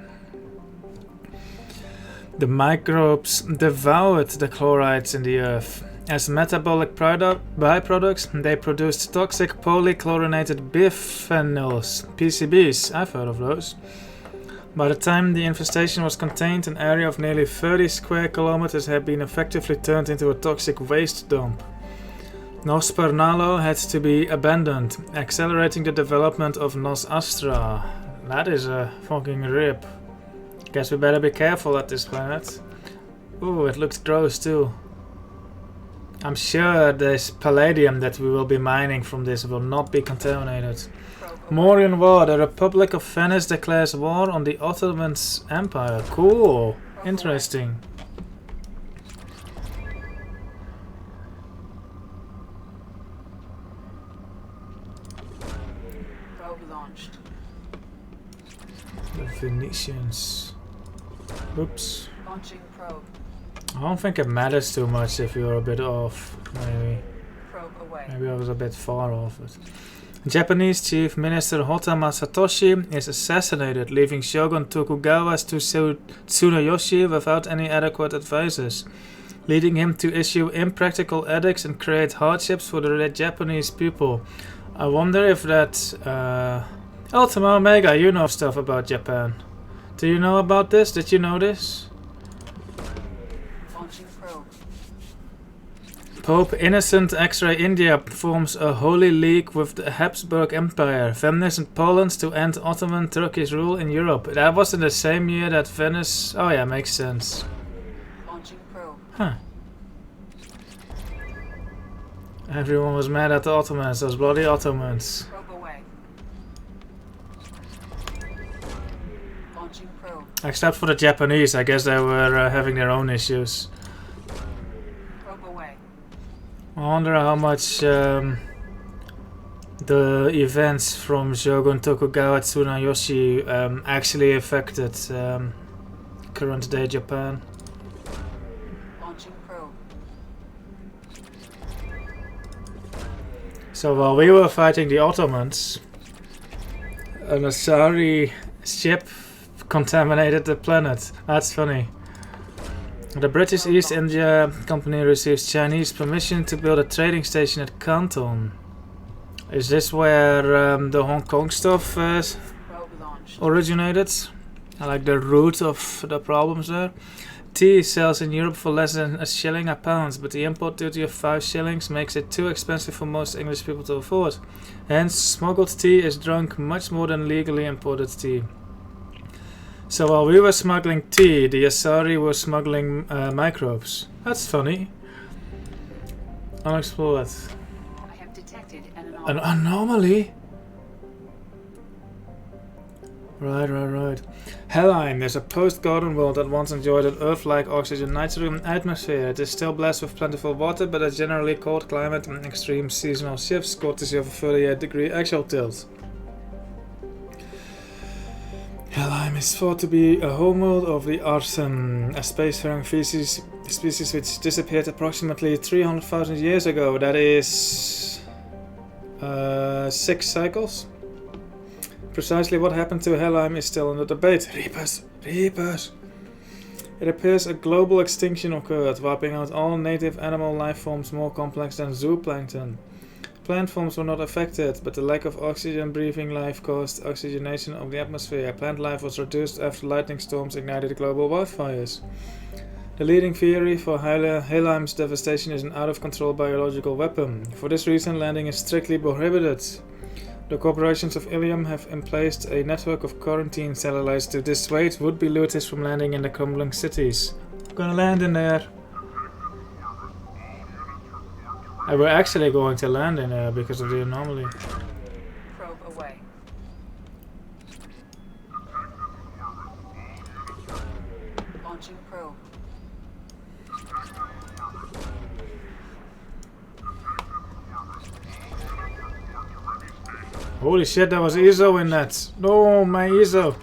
The microbes devoured the chlorides in the earth. As metabolic byproducts, they produced toxic polychlorinated biphenyls, PCBs. I've heard of those. By the time the infestation was contained, an area of nearly 30 square kilometers had been effectively turned into a toxic waste dump. Nos Pernalo had to be abandoned, accelerating the development of Nos Astra. That is a fucking rip. Guess we better be careful at this planet. Ooh, it looks gross too. I'm sure this palladium that we will be mining from this will not be contaminated. Morian War. The Republic of Venice declares war on the Ottoman Empire. Cool. Interesting. Probe launched. The Venetians. Oops. Launching probe. I don't think it matters too much if you're a bit off, maybe. Probe away. Maybe I was a bit far off it. Japanese Chief Minister Hotama Satoshi is assassinated, leaving Shogun Tokugawa Tsunayoshi without any adequate advisors, leading him to issue impractical edicts and create hardships for the Japanese people. I wonder if that... Ultima Omega, you know stuff about Japan. Do you know about this? Did you know this? Pope Innocent X-Ray India forms a holy league with the Habsburg Empire, Venice and Poland to end Ottoman Turkish rule in Europe. That was in the same year that Venice... Oh yeah, makes sense. Launching probe. Huh. Everyone was mad at the Ottomans, those bloody Ottomans. Probe away. Launching probe. Except for the Japanese, I guess they were having their own issues. I wonder how much the events from Shogun Tokugawa Tsunayoshi actually affected current day Japan. Launching probe. So while we were fighting the Ottomans, an Asari ship contaminated the planet. That's funny. The British East India Company receives Chinese permission to build a trading station at Canton. Is this where the Hong Kong stuff originated? I like the root of the problems there. Tea sells in Europe for less than a shilling a pound, but the import duty of 5 shillings makes it too expensive for most English people to afford. Hence, smuggled tea is drunk much more than legally imported tea. So while we were smuggling tea, the Asari were smuggling microbes. That's funny. Unexplored. I have detected An anomaly? Right. Helheim is a post-garden world that once enjoyed an Earth-like oxygen-nitrogen atmosphere. It is still blessed with plentiful water, but a generally cold climate and extreme seasonal shifts, courtesy of a 38-degree axial tilt. Helheim is thought to be a homeworld of the Arsen, a spacefaring species which disappeared approximately 300,000 years ago. That is 6 cycles. Precisely what happened to Helheim is still under debate. Reapers! It appears a global extinction occurred, wiping out all native animal life forms more complex than zooplankton. Plant forms were not affected, but the lack of oxygen-breathing life caused oxygenation of the atmosphere. Plant life was reduced after lightning storms ignited global wildfires. The leading theory for Helheim's devastation is an out-of-control biological weapon. For this reason, landing is strictly prohibited. The corporations of Ilium have emplaced a network of quarantine satellites to dissuade would-be looters from landing in the crumbling cities. I'm gonna land in there. And we're actually going to land in there because of the anomaly. Probe away. Launching probe. Holy shit, there was ESO in that. No, my ESO.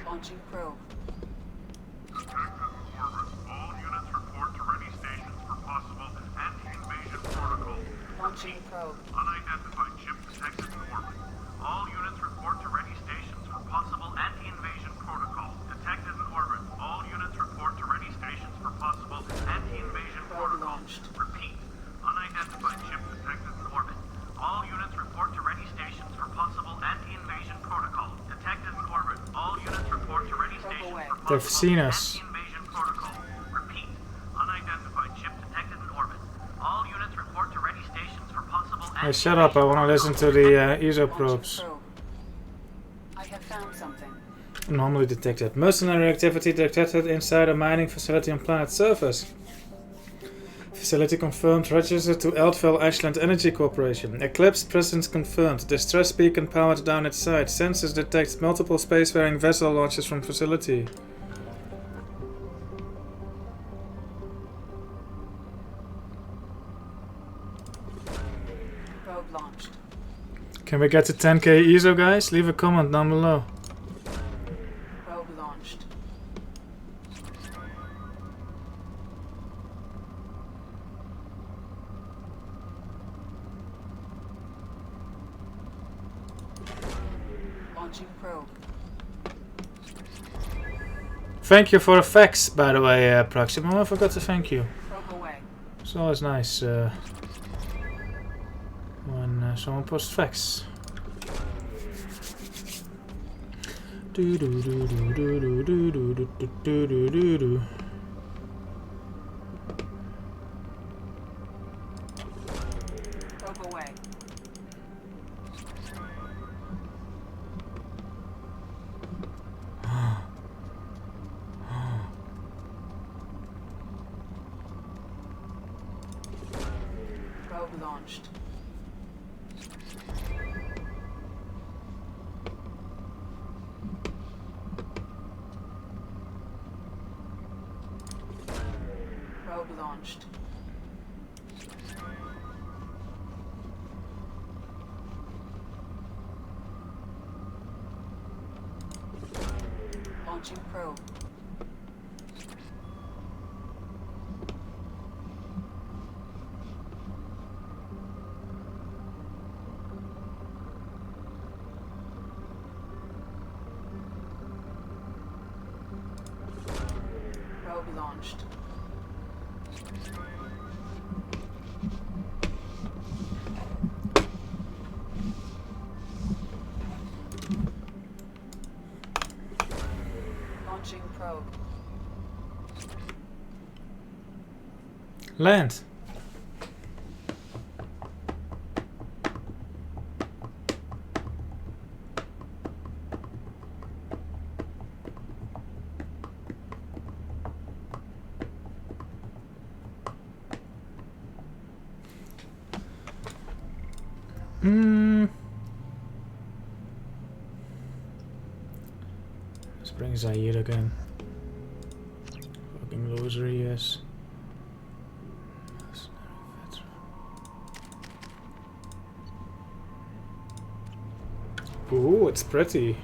Launching probe. Launching probe. Unidentified ship detected in orbit. All units report to ready stations for possible anti-invasion protocol. Detected in orbit. All units report to ready stations for possible anti-invasion protocol. Repeat. Unidentified ship detected in orbit. All units report to ready stations for possible anti-invasion protocol. Detected in orbit. All units report to ready stations for possible They've seen us. anti-invasion protocol. Repeat. Unidentified ship detected in orbit. All units report to ready stations for possible Hey, shut up, I wanna listen to the ESO probes. I have found something. Anomaly detected. Mercenary activity detected inside a mining facility on planet surface. Facility confirmed. Registered to Eldville Ashland Energy Corporation. Eclipse presence confirmed. Distress beacon powered down its side. Sensors detect multiple spacefaring vessel launches from facility. Probe launched. Can we get to 10k ESO, guys? Leave a comment down below. Probe launched. Launching probe. Thank you for the facts, by the way, Proximo. I forgot to thank you. Probe away. It's always nice when someone posts facts. Probe away. Probe launched. Probe launched. Launching probe. Probe launched. Launching probe. Land. Let's bring Zaire again. Fucking loser he is. Ooh, it's pretty.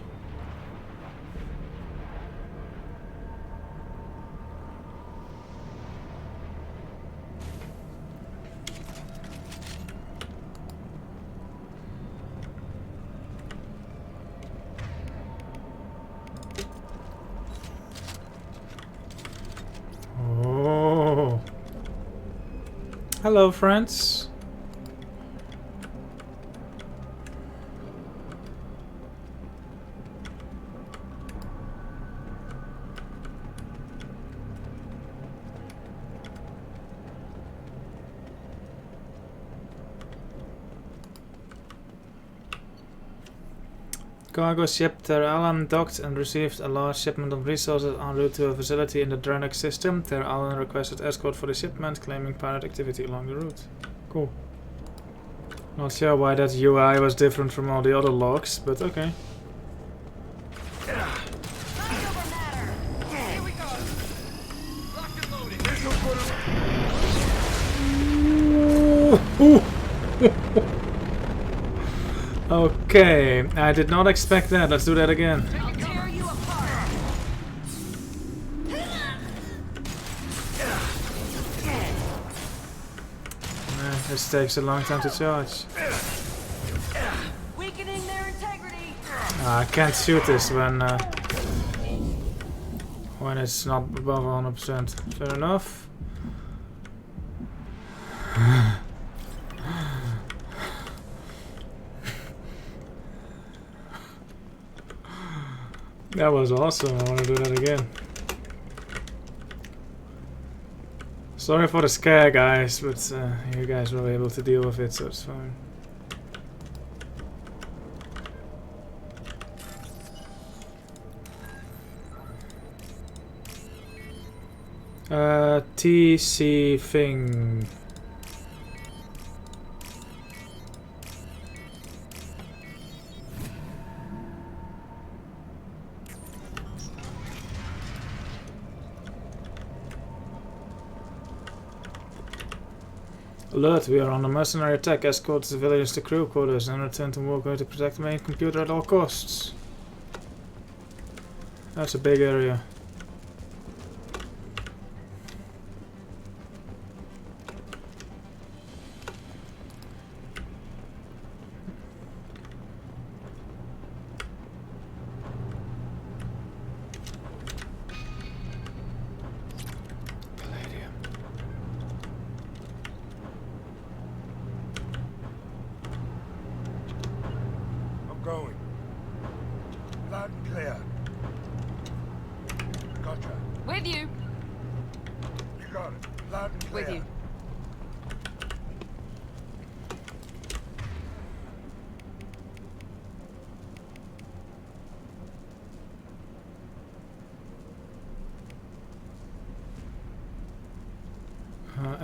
Oh. Hello, friends. Cargo ship Ter Alan docked and received a large shipment of resources en route to a facility in the Draenei system. Ter Alan requested escort for the shipment, claiming pirate activity along the route. Cool. Not sure why that UI was different from all the other logs, but okay. Okay, I did not expect that. Let's do that again. This takes a long time to charge. Weakening their integrity. I can't shoot this when it's not above 100%. Fair enough. That was awesome. I want to do that again. Sorry for the scare, guys, but you guys were able to deal with it, so it's fine. TC thing. Alert, we are on a mercenary attack. Escort civilians to crew quarters and return to Walkway to protect the main computer at all costs. That's a big area. Going. Loud and clear. Gotcha. With you. You got it. Loud and clear. With you.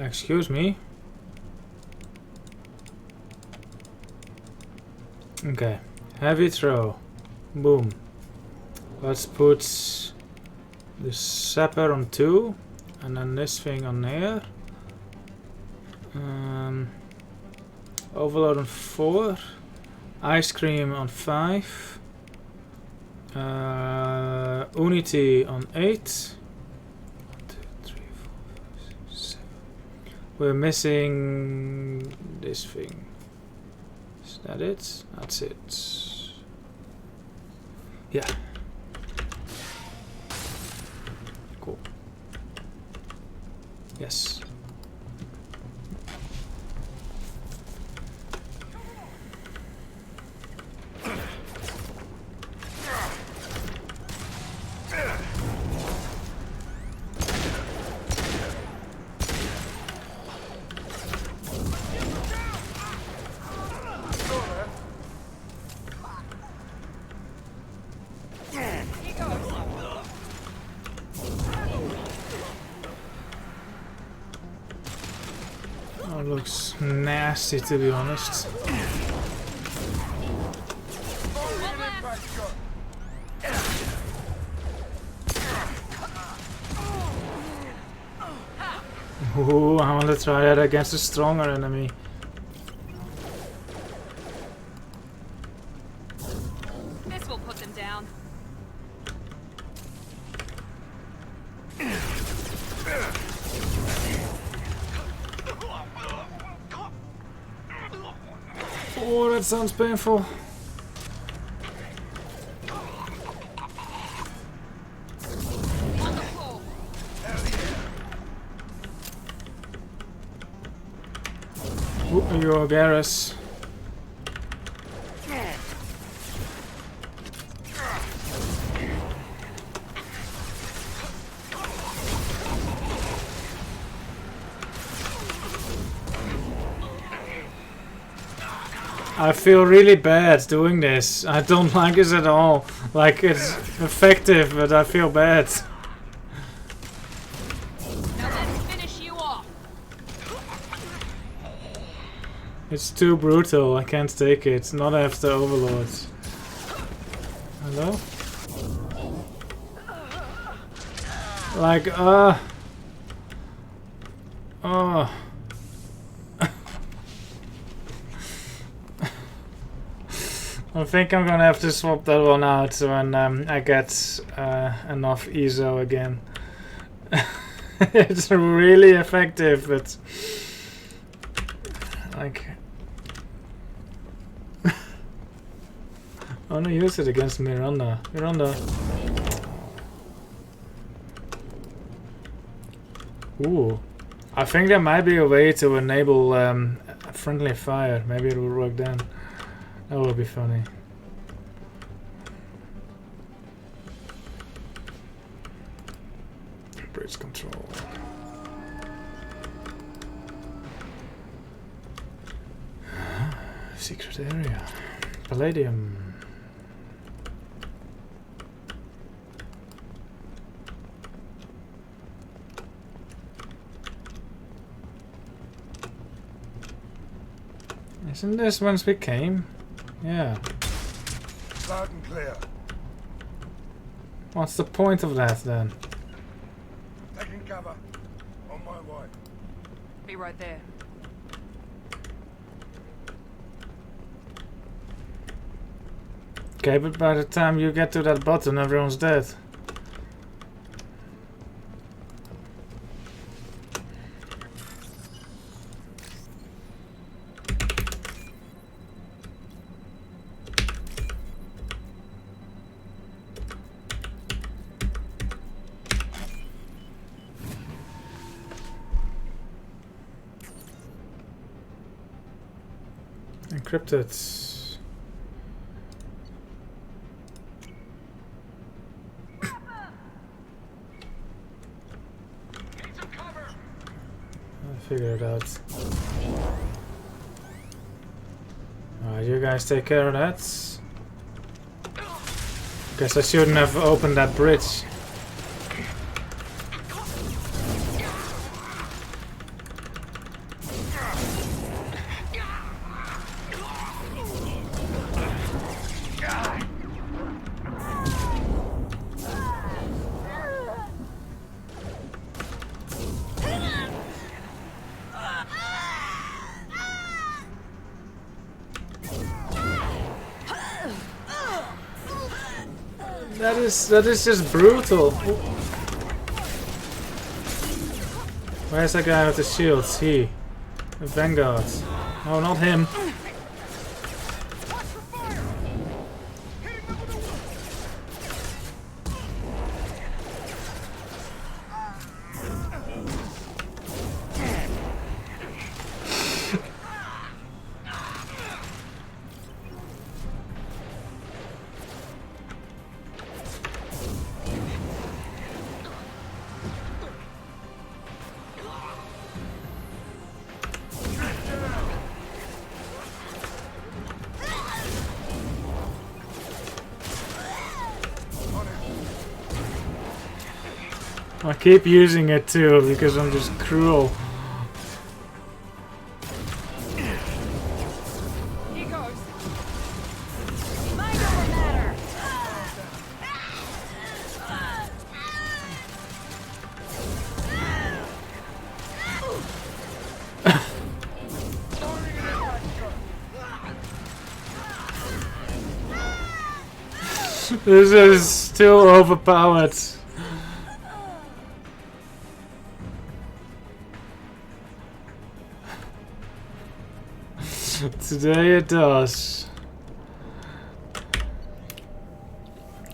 Excuse me. Okay, heavy throw. Boom. Let's put the Shepard on 2 and then this thing on there. Overlord on 4. Ice cream on 5. Unity on 8. 1, 2, 3, 4, 5, 6, 7. We're missing this thing. Is that it? That's it. Yeah. Cool. Yes. Looks nasty, to be honest. Ooh, I want to try that against a stronger enemy. This will put them down. Oh, that sounds painful. Ooh, you're Garrus. I feel really bad doing this. I don't like this at all. Like, it's effective, but I feel bad. Now let's finish you off. It's too brutal. I can't take it. Not after Overlord. Hello? Like, oh. I think I'm gonna have to swap that one out when I get enough ESO again. It's really effective, but like I wanna use it against Miranda. Ooh, I think there might be a way to enable friendly fire. Maybe it will work then. That will be funny. Bridge control. Secret area. Palladium. Isn't this once we came? Yeah. Loud and clear. What's the point of that then? Taking cover. On my way. Be right there. Okay, but by the time you get to that button, everyone's dead. Encrypted. I'll figure it out. Alright, you guys take care of that. Guess I shouldn't have opened that bridge. That is just brutal. Where's that guy with the shields? He. The Vanguard. Oh, not him. I keep using it too because I'm just cruel. Here goes. Mind over matter. This is too overpowered. Today it does.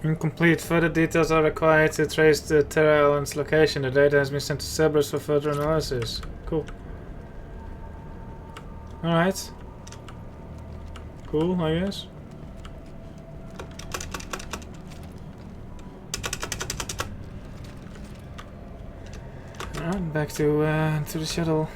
Incomplete. Further details are required to trace the Terra Island's location. The data has been sent to Cerberus for further analysis. Cool. Alright. Cool, I guess. Alright, back to the shuttle.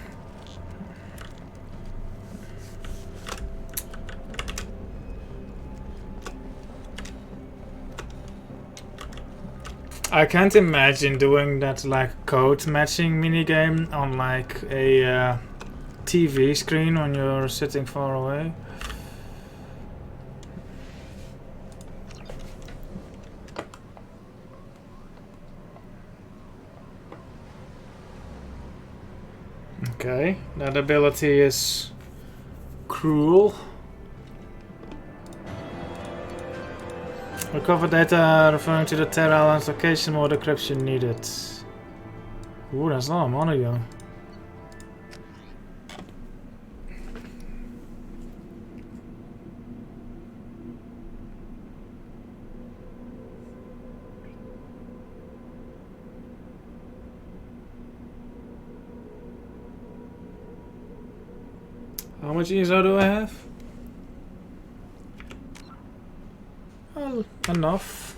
I can't imagine doing that like code matching minigame on like a TV screen when you're sitting far away. Okay, that ability is cruel. Recover data referring to the Terra Island's location, more decryption needed. Ooh, that's a lot of money though. How much ESO do I have? Well, enough.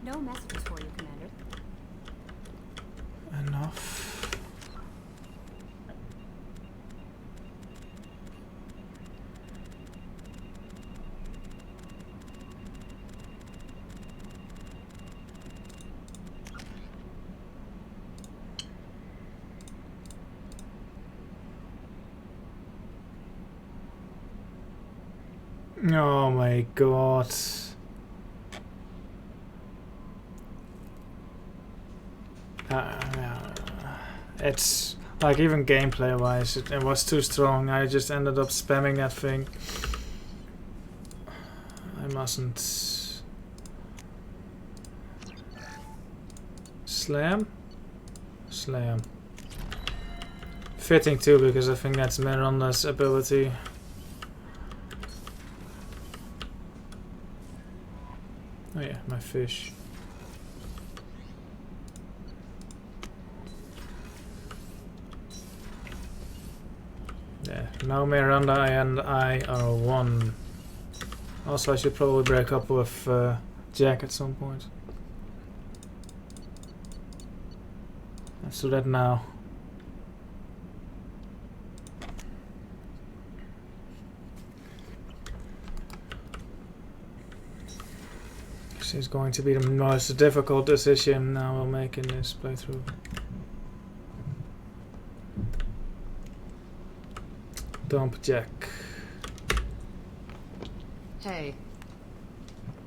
No messages for you, Commander. Enough. Oh my god. It's like even gameplay wise it was too strong. I just ended up spamming that thing. I mustn't. Slam? Slam. Fitting too, because I think that's Miranda's ability. Oh yeah, my fish. Yeah, now Miranda and I are one. Also, I should probably break up with Jack at some point. Let's do that now. This is going to be the most difficult decision I will make in this playthrough. Dump Jack. Hey.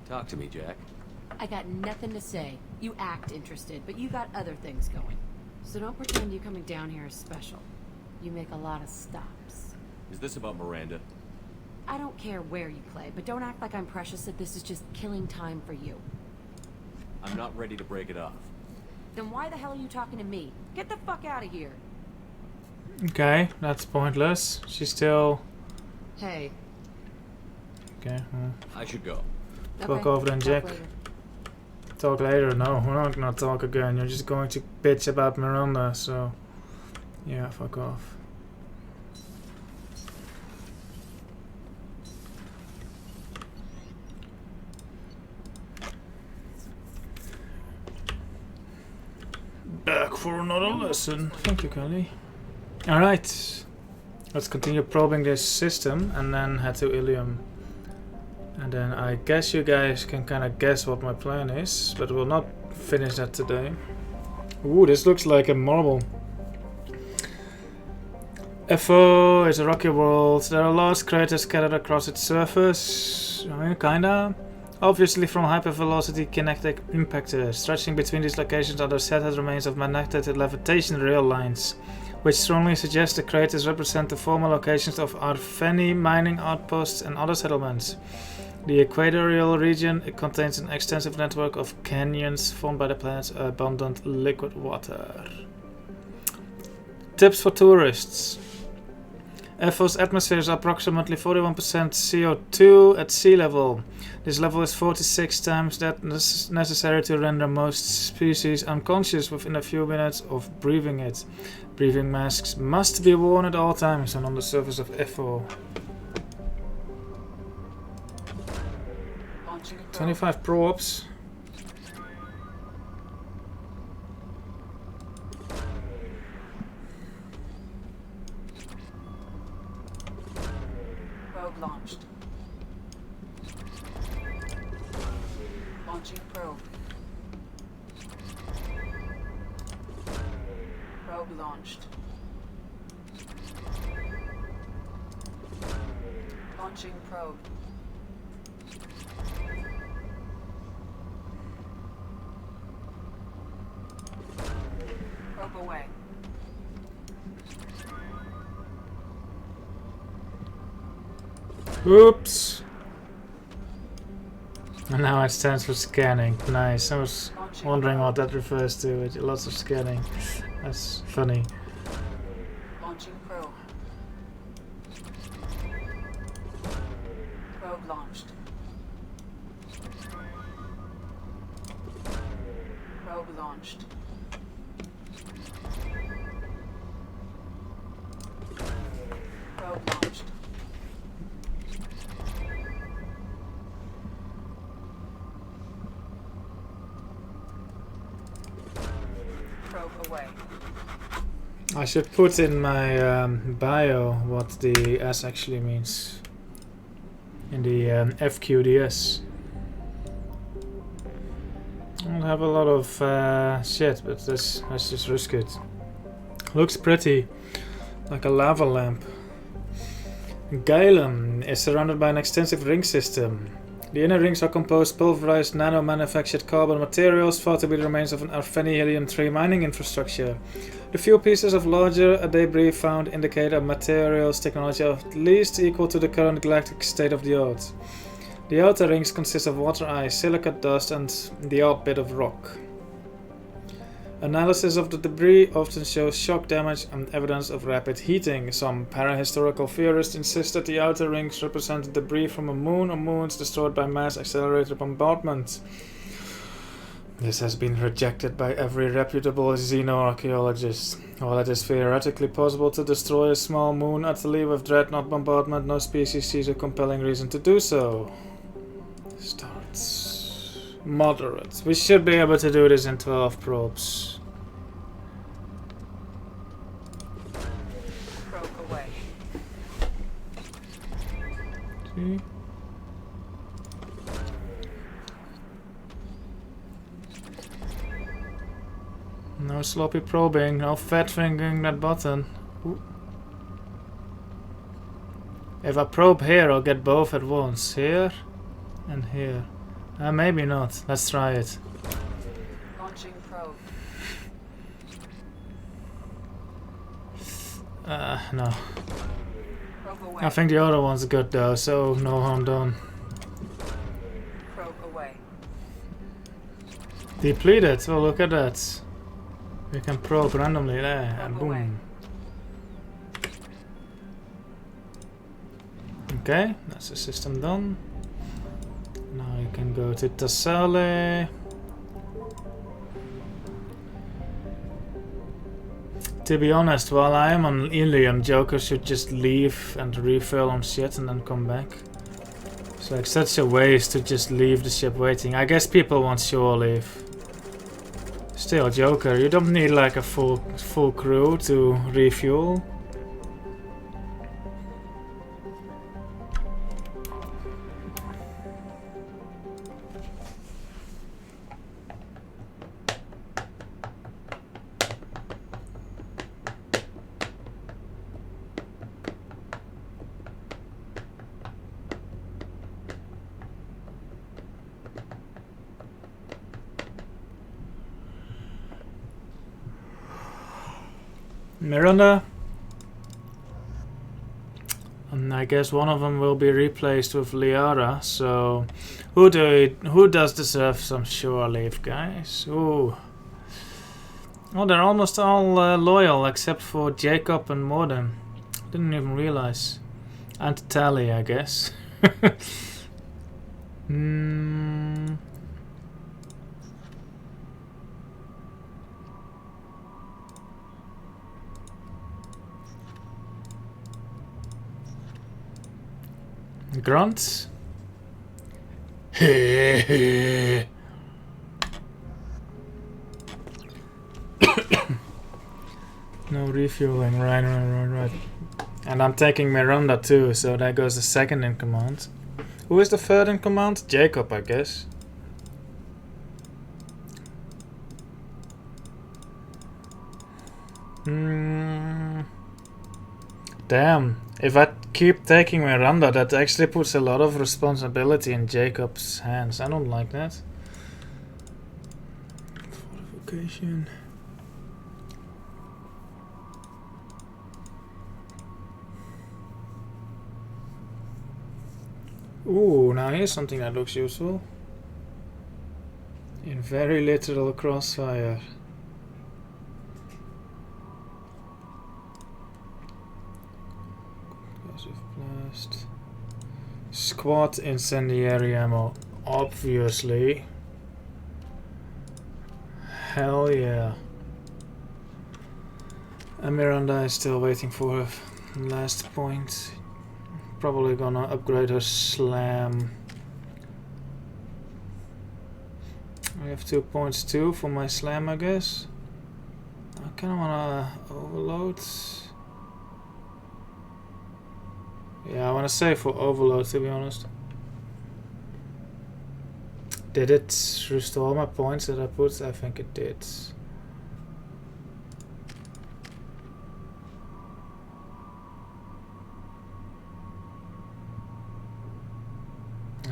Talk to me, Jack. I got nothing to say. You act interested, but you got other things going. So don't pretend you coming down here is special. You make a lot of stops. Is this about Miranda? I don't care where you play, but don't act like I'm precious that this is just killing time for you. I'm not ready to break it off. Then why the hell are you talking to me? Get the fuck out of here. Okay, that's pointless. She's still... Hey. Okay, I should go. Fuck off then, Jack. Talk later. No, we're not gonna talk again. You're just going to bitch about Miranda, so... Yeah, fuck off. Back for another lesson. Thank you, Kelly. Alright. Let's continue probing this system and then head to Ilium. And then I guess you guys can kind of guess what my plan is, but we'll not finish that today. Ooh, this looks like a marble. FO is a rocky world. There are large craters scattered across its surface. Kinda. Obviously from hypervelocity kinetic impactors. Stretching between these locations are the shattered remains of magnetic levitation rail lines, which strongly suggest the craters represent the former locations of Arfeni mining outposts and other settlements. The equatorial region contains an extensive network of canyons formed by the planet's abundant liquid water. Tips for tourists. FO's atmosphere is approximately 41% CO2 at sea level. This level is 46 times that necessary to render most species unconscious within a few minutes of breathing it. Breathing masks must be worn at all times and on the surface of FO. 25 probes. Probe launched. Launching probe. Probe launched. Launching probe. Probe away. Oops. And now it stands for scanning. Nice. I was wondering what that refers to. Lots of scanning. That's funny. Launching probe. Probe launched. Probe launched. Probe launched. Probe away. I should put in my bio what the S actually means in the FQDS. I don't have a lot of shit, but let's just risk it. Looks pretty, like a lava lamp. Gylem is surrounded by an extensive ring system. The inner rings are composed pulverized nano-manufactured carbon materials thought to be the remains of an Arpheni-helium-3 mining infrastructure. The few pieces of larger debris found indicate a materials technology at least equal to the current galactic state of the art. The outer rings consist of water ice, silicate dust, and the odd bit of rock. Analysis of the debris often shows shock damage and evidence of rapid heating. Some parahistorical theorists insist that the outer rings represent debris from a moon or moons destroyed by mass accelerated bombardment. This has been rejected by every reputable xenoarchaeologist. While it is theoretically possible to destroy a small moon utterly with dreadnought bombardment, no species sees a compelling reason to do so. Starts moderate. We should be able to do this in 12 probes. Probe away. See? No sloppy probing, no fat fingering that button. Ooh. If I probe here, I'll get both at once. Here and here. Maybe not. Let's try it. Launching probe. No. Probe away. I think the other one's good though, so no harm done. Probe away. Depleted. Oh, look at that. We can probe randomly there, and boom. Okay, that's the system done. Now you can go to Tassale. To be honest, while I am on Ilium, Joker should just leave and refill on shit and then come back. It's like such a waste to just leave the ship waiting. I guess people want shore leave. Still, Joker, you don't need like a full crew to refuel. Miranda, And I guess one of them will be replaced with Liara, so who does deserve some shore leave, guys? Ooh. Oh, they're almost all loyal except for Jacob and Morden. Didn't even realize. And Tally, I guess. Grunts? No refueling, right. And I'm taking Miranda too, so that goes the second in command. Who is the third in command? Jacob, I guess. Damn, if I keep taking Miranda, that actually puts a lot of responsibility in Jacob's hands. I don't like that. Fortification. Ooh, now here's something that looks useful. In very literal crossfire. Explosive blast. Squad incendiary ammo, obviously. Hell yeah. And Miranda is still waiting for her last point. Probably gonna upgrade her slam. I have 2 points too for my slam, I guess. I kinda wanna overload. Yeah, I wanna save for overload, to be honest. Did it restore my points that I put? I think it did.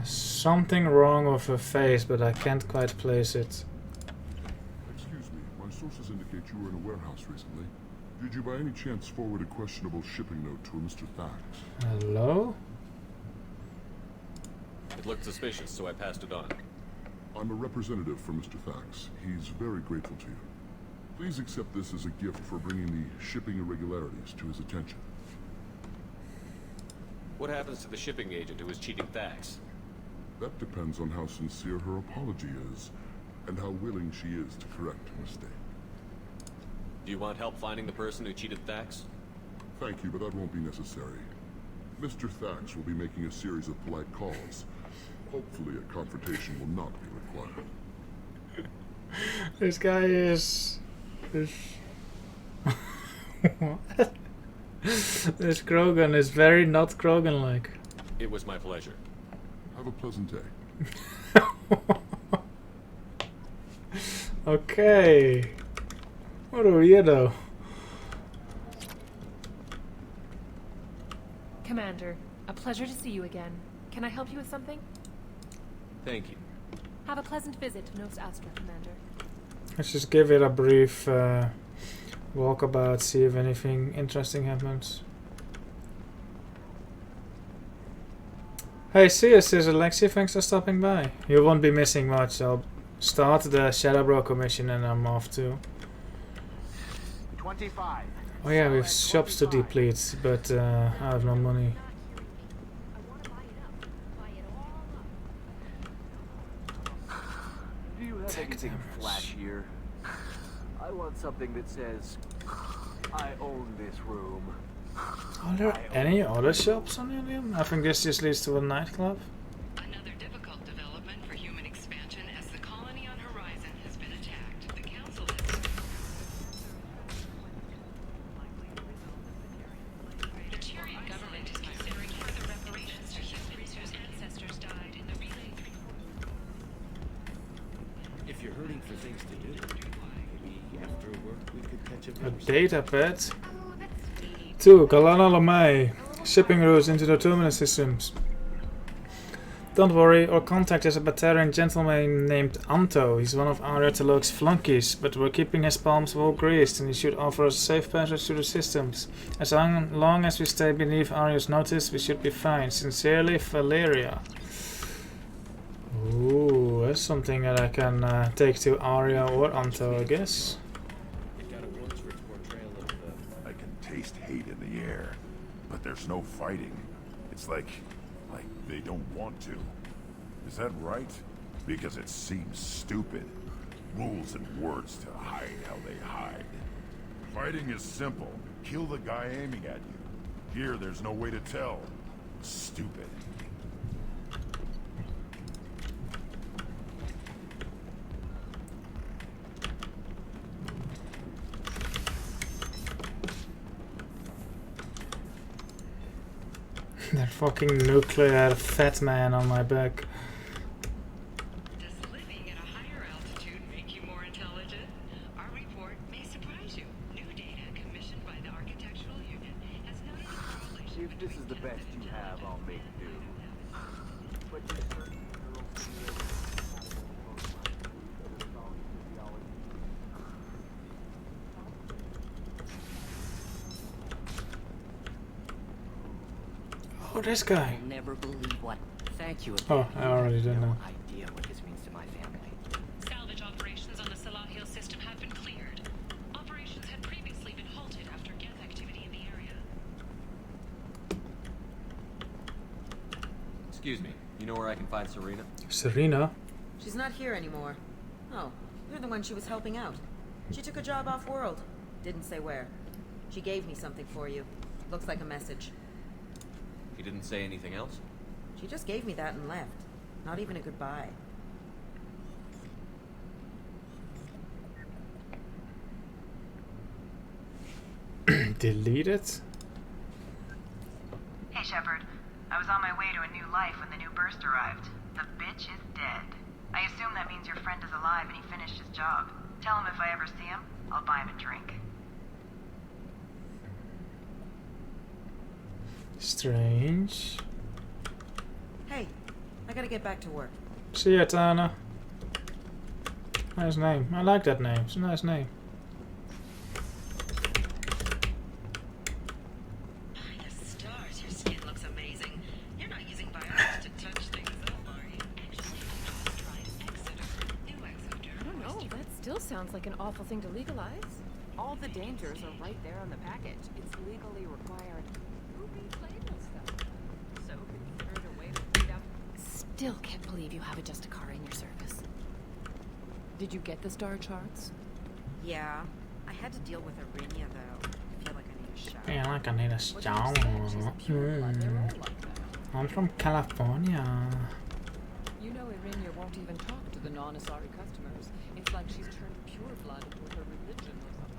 Something wrong with her face, but I can't quite place it. Excuse me, my sources indicate you were in a warehouse recently. Did you by any chance forward a questionable shipping note to a Mr. Thax? Hello? It looked suspicious, so I passed it on. I'm a representative for Mr. Thax. He's very grateful to you. Please accept this as a gift for bringing the shipping irregularities to his attention. What happens to the shipping agent who was cheating Thax? That depends on how sincere her apology is, and how willing she is to correct her mistake. Do you want help finding the person who cheated Thax? Thank you, but that won't be necessary. Mr. Thax will be making a series of polite calls. Hopefully a confrontation will not be required. This guy is... What? This Krogan is very not Krogan-like. It was my pleasure. Have a pleasant day. Okay. What a weirdo. Commander, a pleasure to see you again. Can I help you with something? Thank you. Have a pleasant visit to Nos Astra, Commander. Let's just give it a brief walkabout, see if anything interesting happens. Hey, see you, Sister Lexi. Thanks for stopping by. You won't be missing much. I'll start the Shadowbroker mission and I'm off too. 25. Oh yeah, we have shops to deplete, but I have no money. Do you have anything flashier? I want something that says, I own this room. Are there any other shops on Ilium? I think this just leads to a nightclub. Another difficult development for human expansion as the colony on Horizon has been attacked. The Council has... The Tyrian government is considering further reparations to humans whose ancestors died in the relay. If you're hurting for things to do, maybe after work we could catch A data pad. 2. Kalana Lamai. Shipping routes into the terminal systems. Don't worry, our contact is a Batarian gentleman named Anto. He's one of Arya Talok's flunkies, but we're keeping his palms well greased, and he should offer us safe passage through the systems. As long as we stay beneath Arya's notice, we should be fine. Sincerely, Valeria. Ooh, that's something that I can take to Arya or Anto, I guess. I can taste hate in the air, but there's no fighting. It's like they don't want to. Is that right? Because it seems stupid. Rules and words to hide how they hide. Fighting is simple. Kill the guy aiming at you. Here, there's no way to tell. Stupid. That fucking nuclear fat man on my back. Does living at a higher altitude make you more intelligent? Our report may surprise you. New data commissioned by the Architectural Union has noted a correlation. If this is the best you have, I'll make do. But there's certain neural stimulations Oh, this guy. You'll never believe what. Thank you. Oh, I already did know. Idea what this means to my family. Salvage operations on the Salahil system have been cleared. Operations had previously been halted after geth activity in the area. Excuse me. You know where I can find Serena? Serena? She's not here anymore. Oh, you're the one she was helping out. She took a job off-world. Didn't say where. She gave me something for you. Looks like a message. He didn't say anything else? She just gave me that and left. Not even a goodbye. Delete it? Hey, Shepard. I was on my way to a new life when the new burst arrived. The bitch is dead. I assume that means your friend is alive and he finished his job. Tell him if I ever see him, I'll buy him a drink. Strange. Hey, I gotta get back to work. See ya, Tana. Nice name. I like that name. It's a nice name. By the stars, your skin looks amazing. You're not using biotics to touch things up, are you? Actually, I'm trying Exeter. New Exoderm. I don't know. That still sounds like an awful thing to legalize. All the dangers are right there on the package. It's legally required. Who relabels them? So considered a way to beat up. Still can't believe you have a Justicar in your service. Did you get the star charts? Yeah, I had to deal with Arinia though. I feel like I need a shower. Yeah, like I need a shower. I'm from California. You know Irinia won't even talk to the non-Asari customers. It's like she's turned pure blood with her religion or something.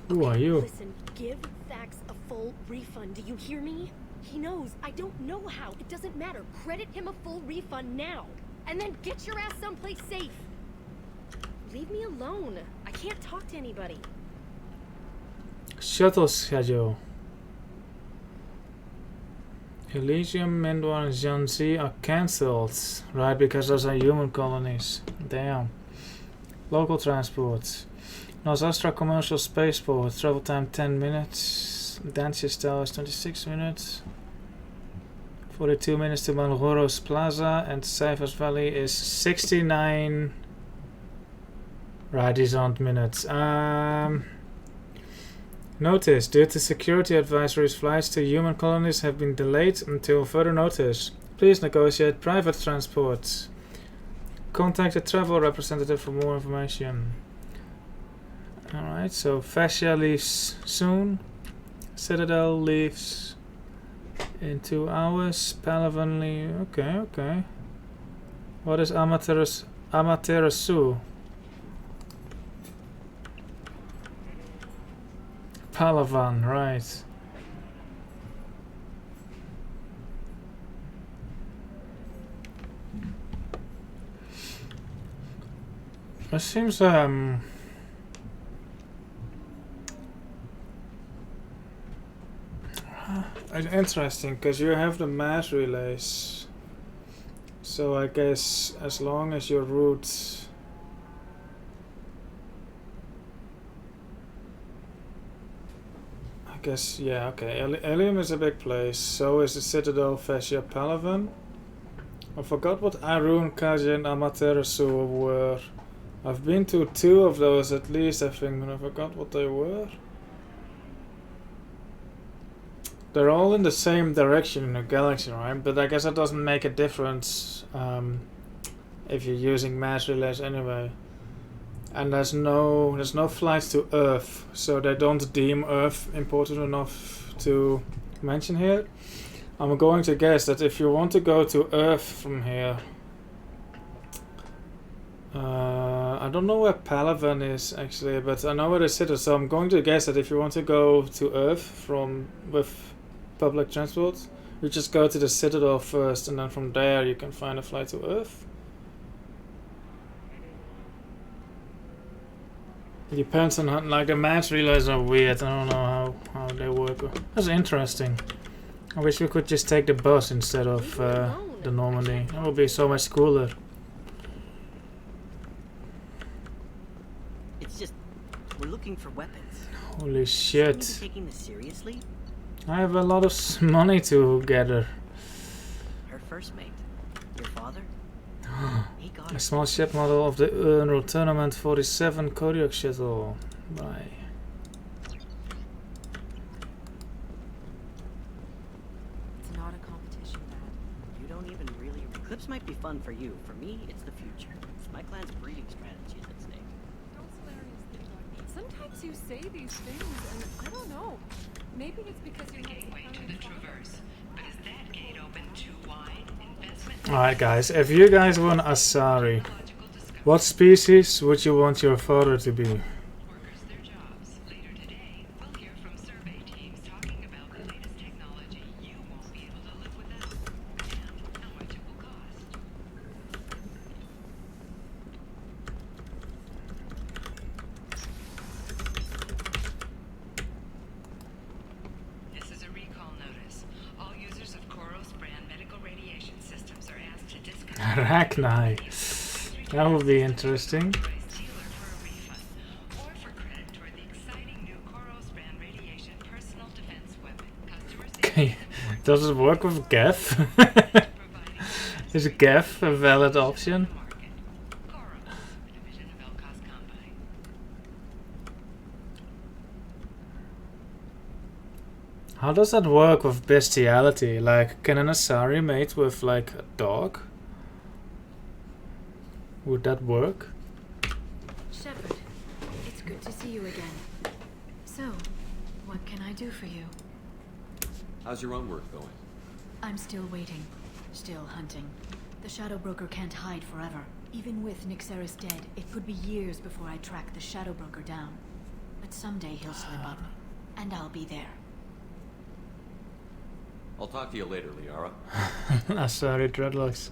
Who are you? Listen, give Thax a full refund. Do you hear me? He knows. I don't know how. It doesn't matter. Credit him a full refund now. And then get your ass someplace safe. Leave me alone. I can't talk to anybody. Shuttle schedule. Elysium, Mendor, and Janzi are cancelled. Right, because those are human colonies. Damn. Local transport. Nos Astra commercial spaceport. Travel time 10 minutes. Dances Tower is 26 minutes. 42 minutes to Malroros Plaza. And Cyphers Valley is 69. Right, these aren't minutes. Notice, due to security advisories, flights to human colonies have been delayed until further notice. Please negotiate private transport. Contact a travel representative for more information. Alright, so Fascia leaves soon. Citadel leaves in 2 hours. Palavan leaves. Okay. What is Amaterasu? Palavan, right. It seems Interesting, because you have the mass relays. So I guess as long as your route... I guess, yeah, okay. Ilium is a big place. So is the Citadel, Fascia, Palaven. I forgot what Arun, Kaji and Amaterasu were. I've been to 2 of those at least, I think, but I forgot what they were. They're all in the same direction in the galaxy, right? But I guess that doesn't make a difference if you're using mass relays anyway. And there's no flights to Earth, so they don't deem Earth important enough to mention here. I'm going to guess that if you want to go to Earth from here, I don't know where Palaven is actually, but I know where the city is. So I'm going to guess that if you want to go to Earth with public transport, you just go to the Citadel first, and then from there you can find a flight to Earth. It depends on how, like the mass relays are weird. I don't know how they work. That's interesting. I wish we could just take the bus instead of the Normandy. That would be so much cooler. It's just, we're looking for weapons. Holy shit. Are you taking this seriously? I have a lot of money to gather. Her first mate, your father? He got A small ship model of the Overlord Tournament 47 Kodiak shuttle. Bye. It's not a competition, Dad. You don't even really... Eclipse might be fun for you. For me, it's the future. It's my clan's breeding strategy at stake. Sometimes you say these things, and I don't know. Maybe it's because you're gateway to the Traverse. But is that gate open too wide? Investment. Alright guys, if you guys want Asari, what species would you want your father to be? Workers their jobs. Later today, we'll hear from survey teams talking about the latest technology you won't be able to live without, and how much it will cost. This is a recall notice. All users of Koros brand medical radiation systems are asked to disconnect. Arachnai. That would be interesting. Or for credit toward the exciting new Koros brand radiation personal defense weapon. Customers Okay. Does it work with GEF? Is GEF a valid option? How does that work with bestiality? Like, can an Asari mate with like a dog? Would that work? Shepard, it's good to see you again. So, what can I do for you? How's your own work going? I'm still waiting. Still hunting. The Shadow Broker can't hide forever. Even with Nyxeris dead, it could be years before I track the Shadow Broker down. But someday he'll slip up, and I'll be there. I'll talk to you later, Liara. Sorry, dreadlocks.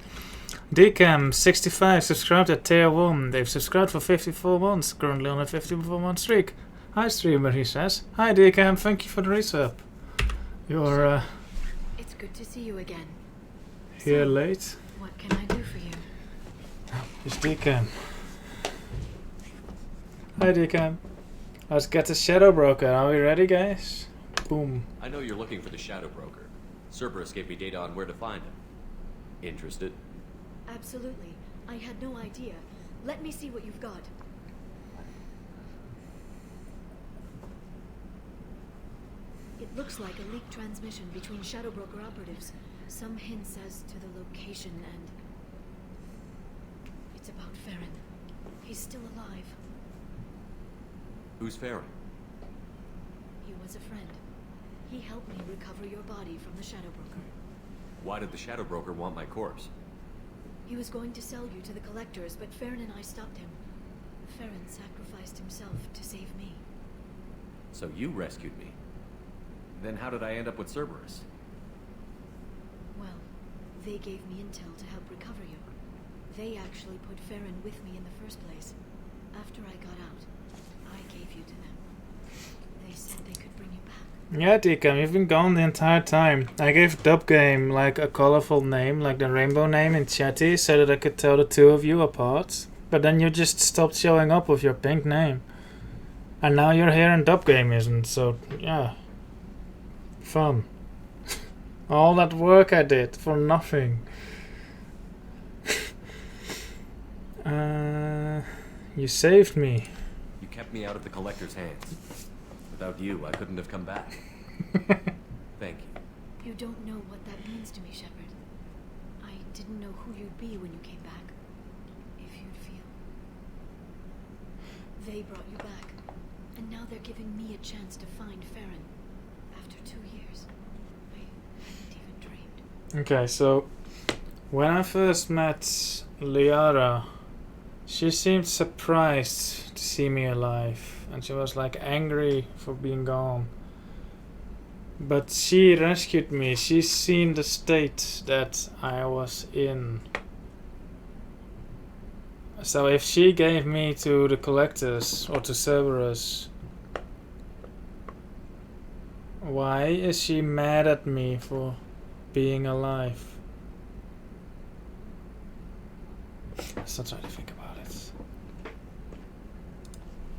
Decam65 subscribed at tier 1. They've subscribed for 54 months, currently on a 54-month streak. Hi streamer, he says. Hi Decam, thank you for the resub. You're It's good to see you again. here So, late. What can I do for you? It's Decam. Hi Decam. Let's get the Shadow Broker. Are we ready, guys? Boom. I know you're looking for the Shadow Broker. Cerberus gave me data on where to find him. Interested? Absolutely. I had no idea. Let me see what you've got. It looks like a leaked transmission between Shadow Broker operatives. Some hints as to the location and... It's about Farron. He's still alive. Who's Farron? He was a friend. He helped me recover your body from the Shadow Broker. Why did the Shadow Broker want my corpse? He was going to sell you to the collectors, but Farron and I stopped him. Farron sacrificed himself to save me. So you rescued me. Then how did I end up with Cerberus? Well, they gave me intel to help recover you. They actually put Farron with me in the first place. After I got out, I gave you to them. They said they could bring you back. Yeah, Deacon, you've been gone the entire time. I gave Dub Game like a colorful name, like the rainbow name in Chatty, so that I could tell the two of you apart. But then you just stopped showing up with your pink name. And now you're here and Dub Game isn't, so yeah. Fun. All that work I did for nothing. You saved me. You kept me out of the Collector's hands. Without you, I couldn't have come back. Thank you. You don't know what that means to me, Shepard. I didn't know who you'd be when you came back. If you'd feel. They brought you back. And now they're giving me a chance to find Farron. After 2 years. I hadn't even dreamed. Okay, so when I first met Liara, she seemed surprised to see me alive, and she was like angry for being gone. But she rescued me. She's seen the state that I was in. So if she gave me to the Collectors or to Cerberus, why is she mad at me for being alive? Let's not try to think about it.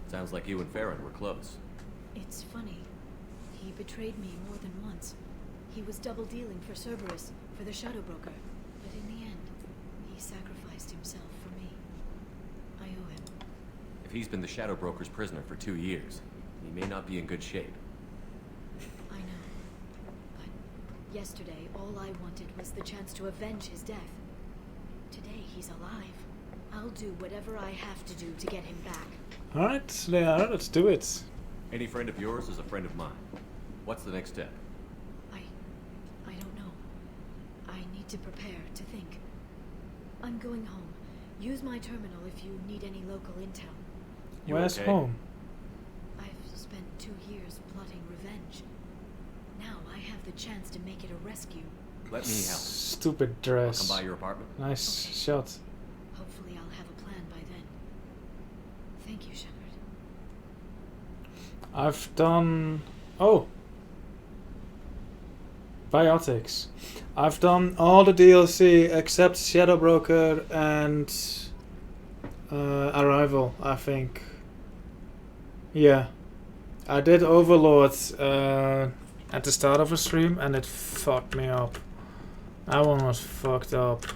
Sounds like you and Farron were close. It's funny. He betrayed me more than once. He was double dealing for Cerberus, for the Shadow Broker. But in the end, he sacrificed himself for me. I owe him. If he's been the Shadow Broker's prisoner for 2 years, he may not be in good shape. I know. But yesterday, all I wanted was the chance to avenge his death. Today, he's alive. I'll do whatever I have to do to get him back. Alright, Liara, let's do it. Any friend of yours is a friend of mine. What's the next step? I don't know. I need to prepare, to think. I'm going home. Use my terminal if you need any local intel. Where's home? I've spent 2 years plotting revenge. Now I have the chance to make it a rescue. Let me help. Stupid dress. I'll come by your apartment. Nice shot. Hopefully I'll have a plan by then. Thank you, Shepard. I've done... Oh! Biotics. I've done all the DLC except Shadow Broker and Arrival, I think. Yeah. I did Overlord at the start of the stream and it fucked me up. That one was fucked up.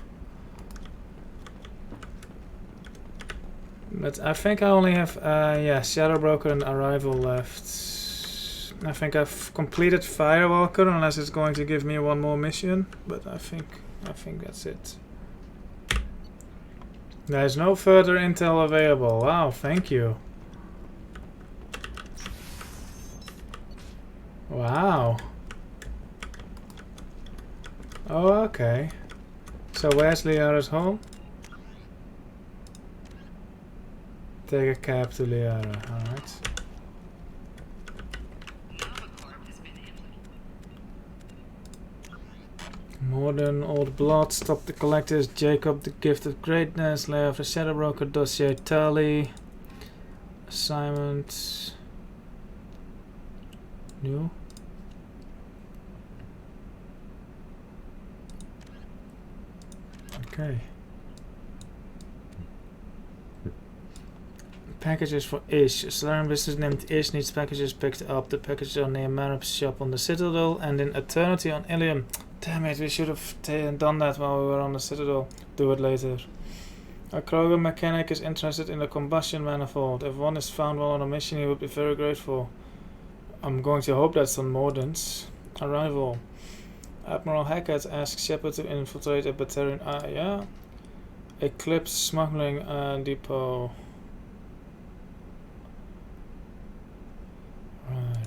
But I think I only have yeah, Shadow Broker and Arrival left. I think I've completed Firewalker unless it's going to give me one more mission, but I think that's it. There's no further intel available. Wow, thank you. Wow. Oh, okay. So where's Liara's home? Take a cab to Liara, alright. Modern Old Blood, Stop the Collectors, Jacob the Gift of Greatness, Lair of the Shadow Broker, Dossier Tally, Assignment, New. Okay. Packages for Ish. A Solarian business named Ish needs packages picked up. The packages are near Marip's shop on the Citadel and in Eternity on Ilium. Damn it, we should have done that while we were on the Citadel. Do it later. A Kroger mechanic is interested in a combustion manifold. If one is found while on a mission, he would be very grateful. I'm going to hope that's on Mordens. Arrival. Admiral Hackett asks Shepard to infiltrate a Batarian... yeah? Eclipse smuggling depot. Right.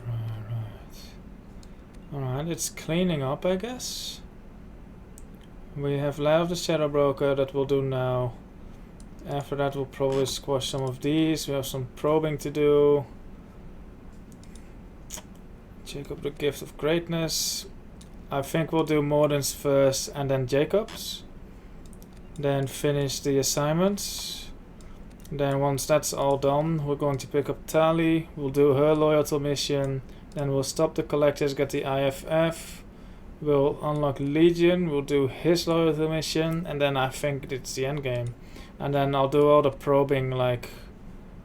Alright, it's cleaning up, I guess. We have Lair of the Shadow Broker that we'll do now. After that we'll probably squash some of these. We have some probing to do. Jacob the Gift of Greatness. I think we'll do Mordens first and then Jacob's. Then finish the assignments. Then once that's all done, we're going to pick up Tali. We'll do her loyalty mission. Then we'll stop the collectors, get the IFF. We'll unlock Legion, we'll do his loyalty mission, and then I think it's the end game. And then I'll do all the probing like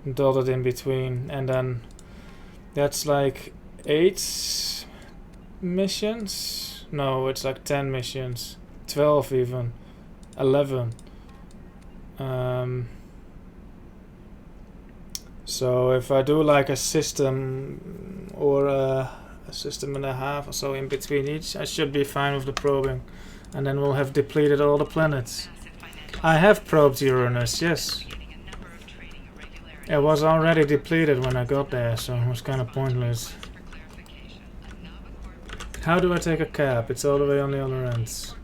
dotted in between, and then that's like 8 missions? No, it's like 10 missions. 12 even. 11. So if I do like a system or a system and a half or so in between each, I should be fine with the probing. And then we'll have depleted all the planets. I have probed Uranus, yes. It was already depleted when I got there, so it was kind of pointless. How do I take a cab? It's all the way on the other end.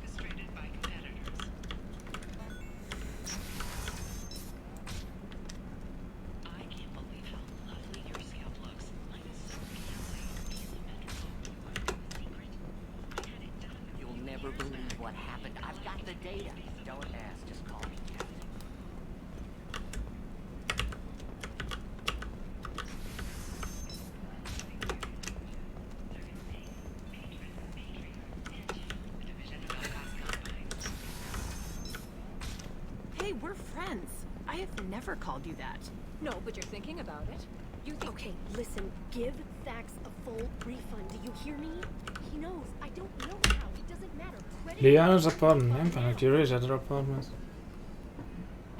You'll never believe what happened. I've got the data. Don't ask, just call me Captain. Hey, we're friends. I have never called you that. No, but you're thinking about it. You think... Okay, listen. Give Thax a full refund. Do you hear me? He knows. I don't know how. It doesn't matter. Credit Leon's apartment. I'm kind of curious at her apartment.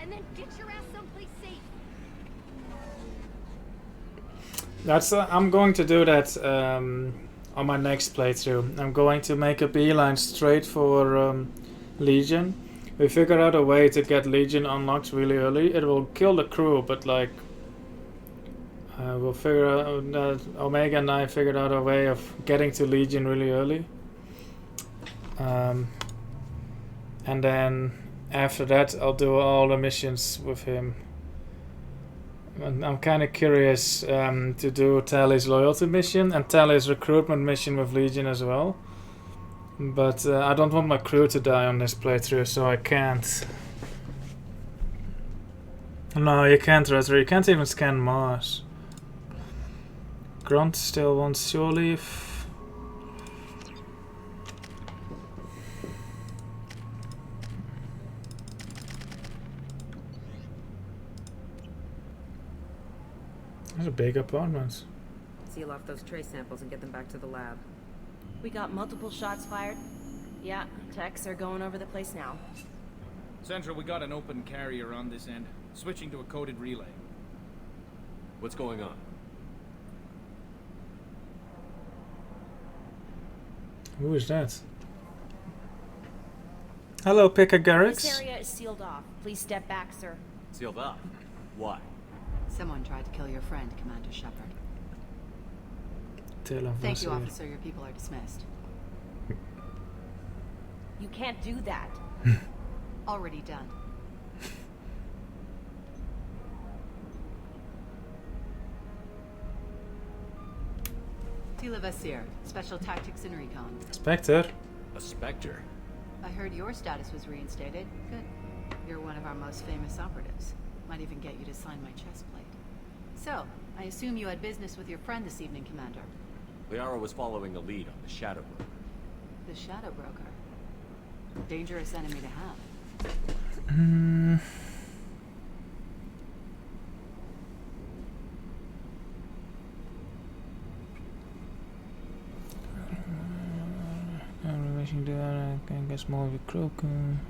and then get your ass someplace safe. That's I'm going to do that on my next playthrough. I'm going to make a beeline straight for Legion. We figured out a way to get Legion unlocked really early. It will kill the crew, but like we'll figure out that Omega and I figured out a way of getting to Legion really early. And then after that I'll do all the missions with him. And I'm kind of curious to do Tally's loyalty mission and Tally's recruitment mission with Legion as well. But I don't want my crew to die on this playthrough, so I can't. No, you can't, Retro. You can't even scan Mars. Grunt still wants shore leave. That's a big apartment. Seal off those trace samples and get them back to the lab. We got multiple shots fired. Yeah, techs are going over the place now. Central, we got an open carrier on this end. Switching to a coded relay. What's going on? Who is that? Hello, Pika Garrix. This area is sealed off. Please step back, sir. Sealed up? Why? Someone tried to kill your friend, Commander Shepard. Thank you, officer. Your people are dismissed. You can't do that. Already done. Tila Vasir, Special Tactics and Recon. Spectre. A Spectre? I heard your status was reinstated. Good. You're one of our most famous operatives. Might even get you to sign my chest plate. So, I assume you had business with your friend this evening, Commander. Liara was following a lead on the Shadow Broker. The Shadow Broker. Dangerous enemy to have.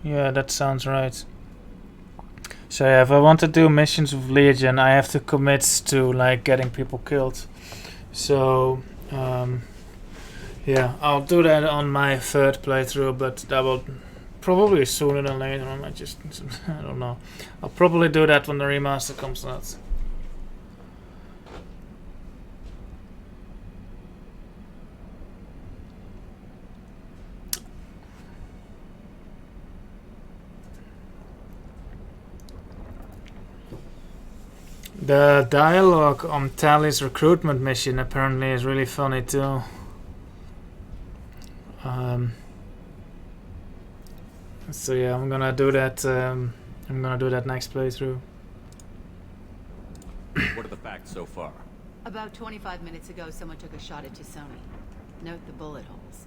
Yeah, that sounds right. So yeah, if I want to do missions with Legion, I have to commit to like getting people killed. So yeah, I'll do that on my 3rd playthrough, but that will probably sooner than later. I don't know. I'll probably do that when the remaster comes out. The dialogue on Tally's recruitment mission apparently is really funny too. So yeah, I'm gonna do that. I'm gonna do that next playthrough. What are the facts so far? About 25 minutes ago, someone took a shot at Tisoni. Note the bullet holes.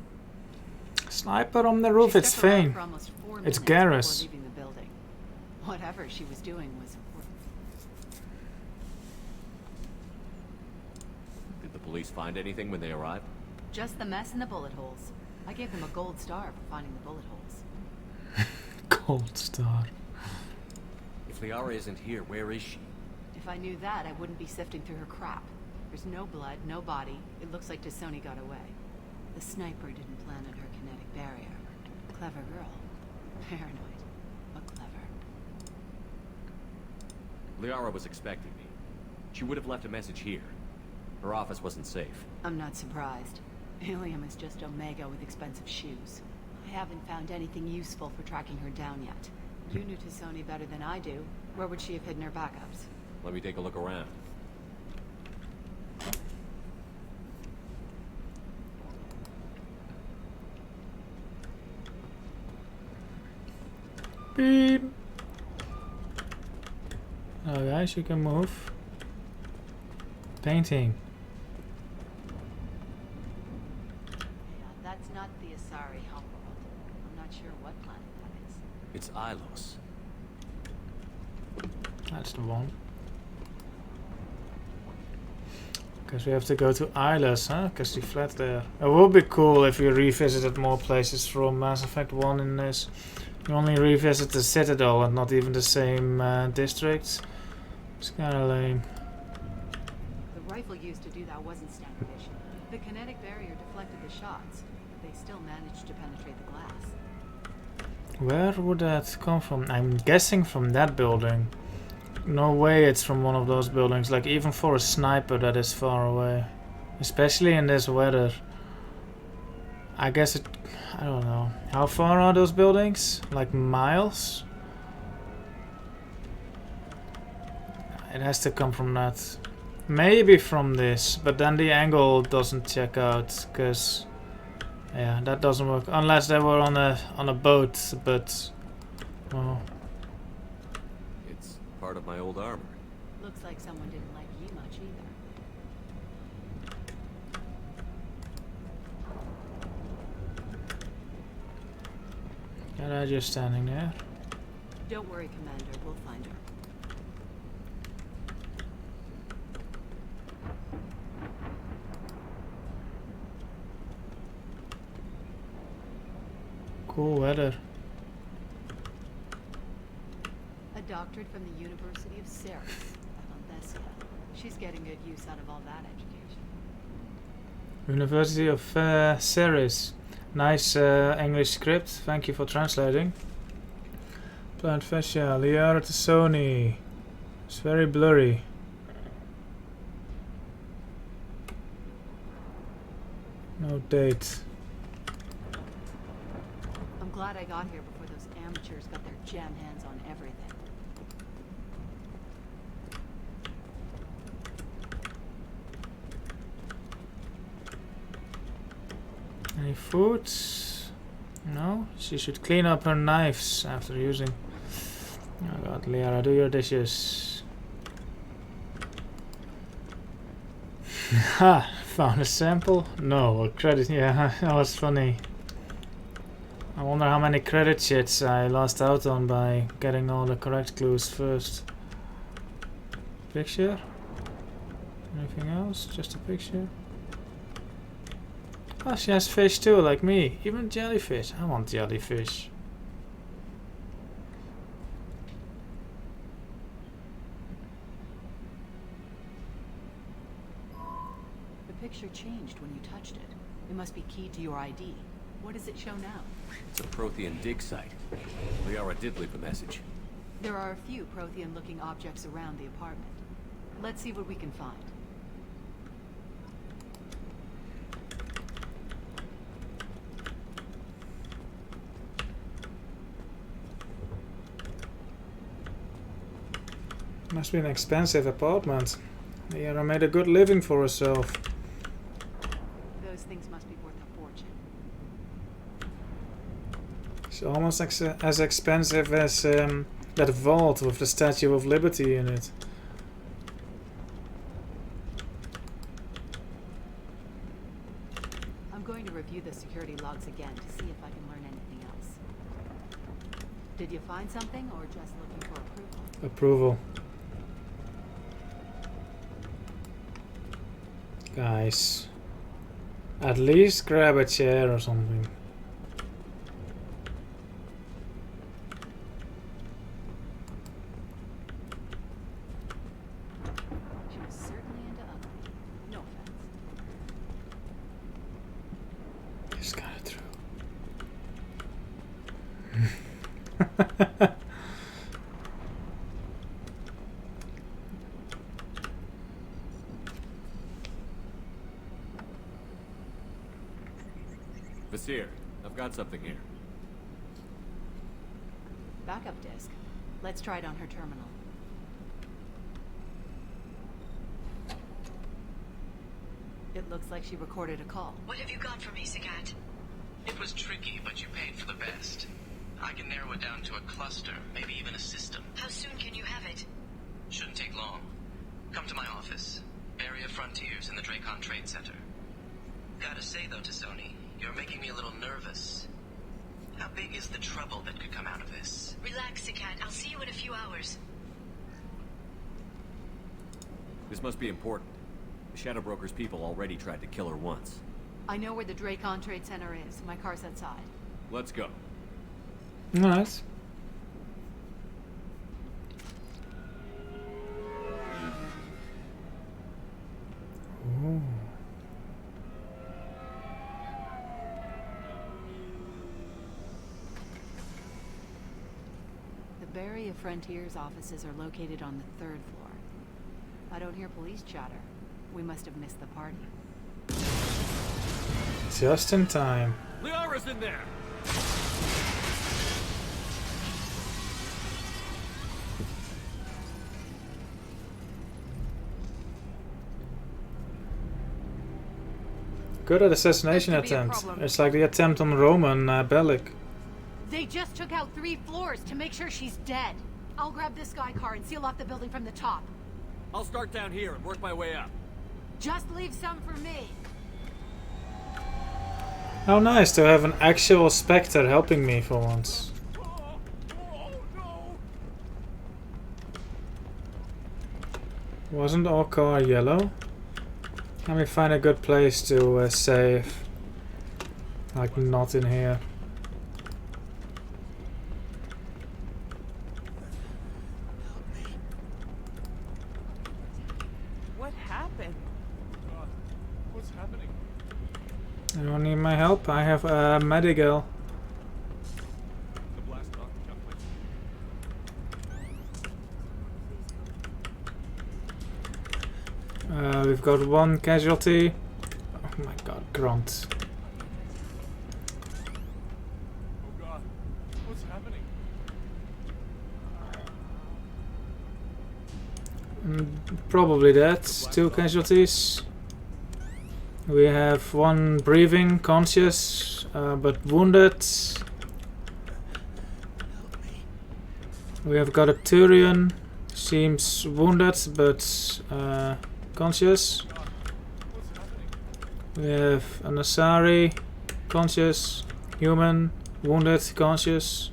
Sniper on the roof, it's Fane. It's Garrus. Leaving the building. Whatever she was doing was important. Did the police find anything when they arrived? Just the mess and the bullet holes. I gave them a gold star for finding the bullet holes. Gold star. If Liara isn't here, where is she? If I knew that, I wouldn't be sifting through her crap. There's no blood, no body. It looks like Tisoni got away. The sniper didn't plan on her kinetic barrier. Clever girl. Paranoid, but clever. Liara was expecting me. She would have left a message here. Her office wasn't safe. I'm not surprised. Helium is just Omega with expensive shoes. I haven't found anything useful for tracking her down yet. You knew Tisoni better than I do. Where would she have hidden her backups? Let me take a look around. Beep. Oh guys, you can move. Painting. Yeah, that's not the Asari homeworld. I'm not sure what planet that is. It's Ilos. That's the one. Because we have to go to Ilos, huh? Because we fled there. It would be cool if we revisited more places from Mass Effect 1 in this. You only revisit the Citadel and not even the same districts. It's kind of lame. The rifle used to do that wasn't standard issue. The kinetic barrier deflected the shots, but they still managed to penetrate the glass. Where would that come from? I'm guessing from that building. No way it's from one of those buildings. Like even for a sniper that is far away. Especially in this weather. I guess it... I don't know. How far are those buildings? Like miles? It has to come from that. Maybe from this, but then the angle doesn't check out, because yeah, that doesn't work unless they were on a boat. But well, it's part of my old armor. Looks like someone didn't like you much either. Yara just standing there. Don't worry, Commander. We'll find her. Cool weather. A doctorate from the University of Ceres, Avanthesia. She's getting good use out of all that education. University of Ceres. Nice English script. Thank you for translating. Plant fascia, Liara to Sony. It's very blurry. No date. I'm glad I got here before those amateurs got their jam hands on everything. Any food? No? She should clean up her knives after using. Oh god, Liara, do your dishes. Ha! Found a sample? No, a credit. Yeah, that was funny. I wonder how many credit shits I lost out on by getting all the correct clues first. Picture? Anything else? Just a picture? Oh, she has fish too, like me. Even jellyfish. I want jellyfish. The picture changed when you touched it. It must be keyed to your ID. What does it show now? It's a Prothean dig site. Liara did leave a message. There are a few Prothean-looking objects around the apartment. Let's see what we can find. Must be an expensive apartment. Liara made a good living for herself. Those things must be worth a fortune. It's almost as expensive as that vault with the Statue of Liberty in it. I'm going to review the security logs again to see if I can learn anything else. Did you find something, or just looking for approval? Approval. Guys. At least grab a chair or something. She was certainly into ugly. No offense. Just got it through. Vasir, I've got something here. Backup disk. Let's try it on her terminal. It looks like she recorded a call. What have you got for me, Sagat? It was tricky, but you paid for the best. I can narrow it down to a cluster, maybe even a system. How soon can you have it? Shouldn't take long. Come to my office. Area Frontiers in the Dracon Trade Center. Gotta say though to Sony, you're making me a little nervous. How big is the trouble that could come out of this? Relax, Sagat. I'll see you in a few hours. This must be important. The Shadow Broker's people already tried to kill her once. I know where the Dracon Trade Center is. My car's outside. Let's go. Nice. Ooh. The Barrier Frontiers offices are located on the 3rd floor. I don't hear police chatter. We must have missed the party. Just in time. Liara's in there! Good at assassination attempt. It's like the attempt on Roman Bellic. They just took out 3 floors to make sure she's dead. I'll grab this Sky car and seal off the building from the top. I'll start down here and work my way up. Just leave some for me. How nice to have an actual Spectre helping me for once. Wasn't our car yellow? Let me find a good place to save. Like not in here. What happened? What's happening? Anyone need my help? I have a medical. The blast knocked jumping. We've got 1 casualty. Oh my god, grunt. Oh god, what's happening? Probably that. 2 casualties. We have 1 breathing, conscious, but wounded. We have got a Turian. Seems wounded, but conscious. We have an Asari, conscious, human, wounded, conscious.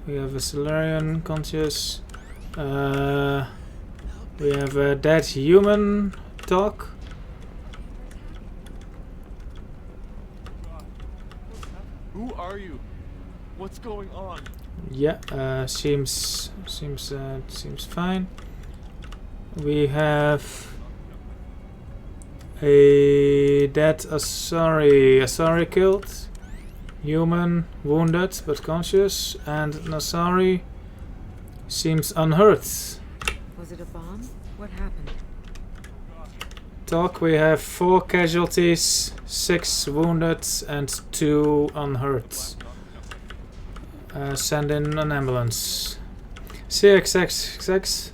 We have a Solarian, conscious. We have a dead human talk. Who are you? What's going on? Yeah, seems fine. We have a dead Asari killed, human wounded but conscious, and Nasari seems unhurt. Was it a bomb? What happened? Talk, we have 4 casualties, 6 wounded, and 2 unhurt. Send in an ambulance. CXXX.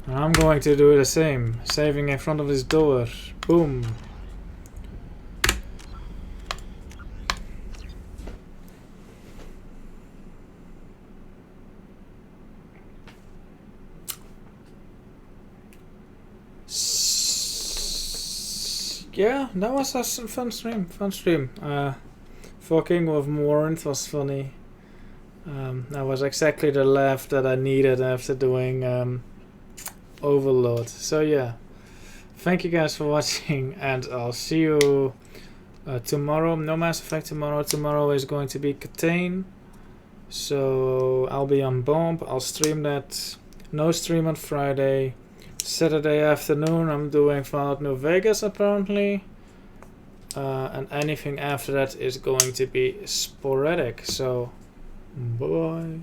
I'm going to do the same. Saving in front of this door. Boom. yeah, that was a fun stream. Fucking with Warrant was funny. That was exactly the laugh that I needed after doing Overlord. So yeah, thank you guys for watching, and I'll see you tomorrow. No Mass Effect tomorrow. Tomorrow is going to be Catane. So I'll be on Bomb. I'll stream that. No stream on Friday. Saturday afternoon I'm doing Fallout New Vegas apparently. And anything after that is going to be sporadic. So bye bye.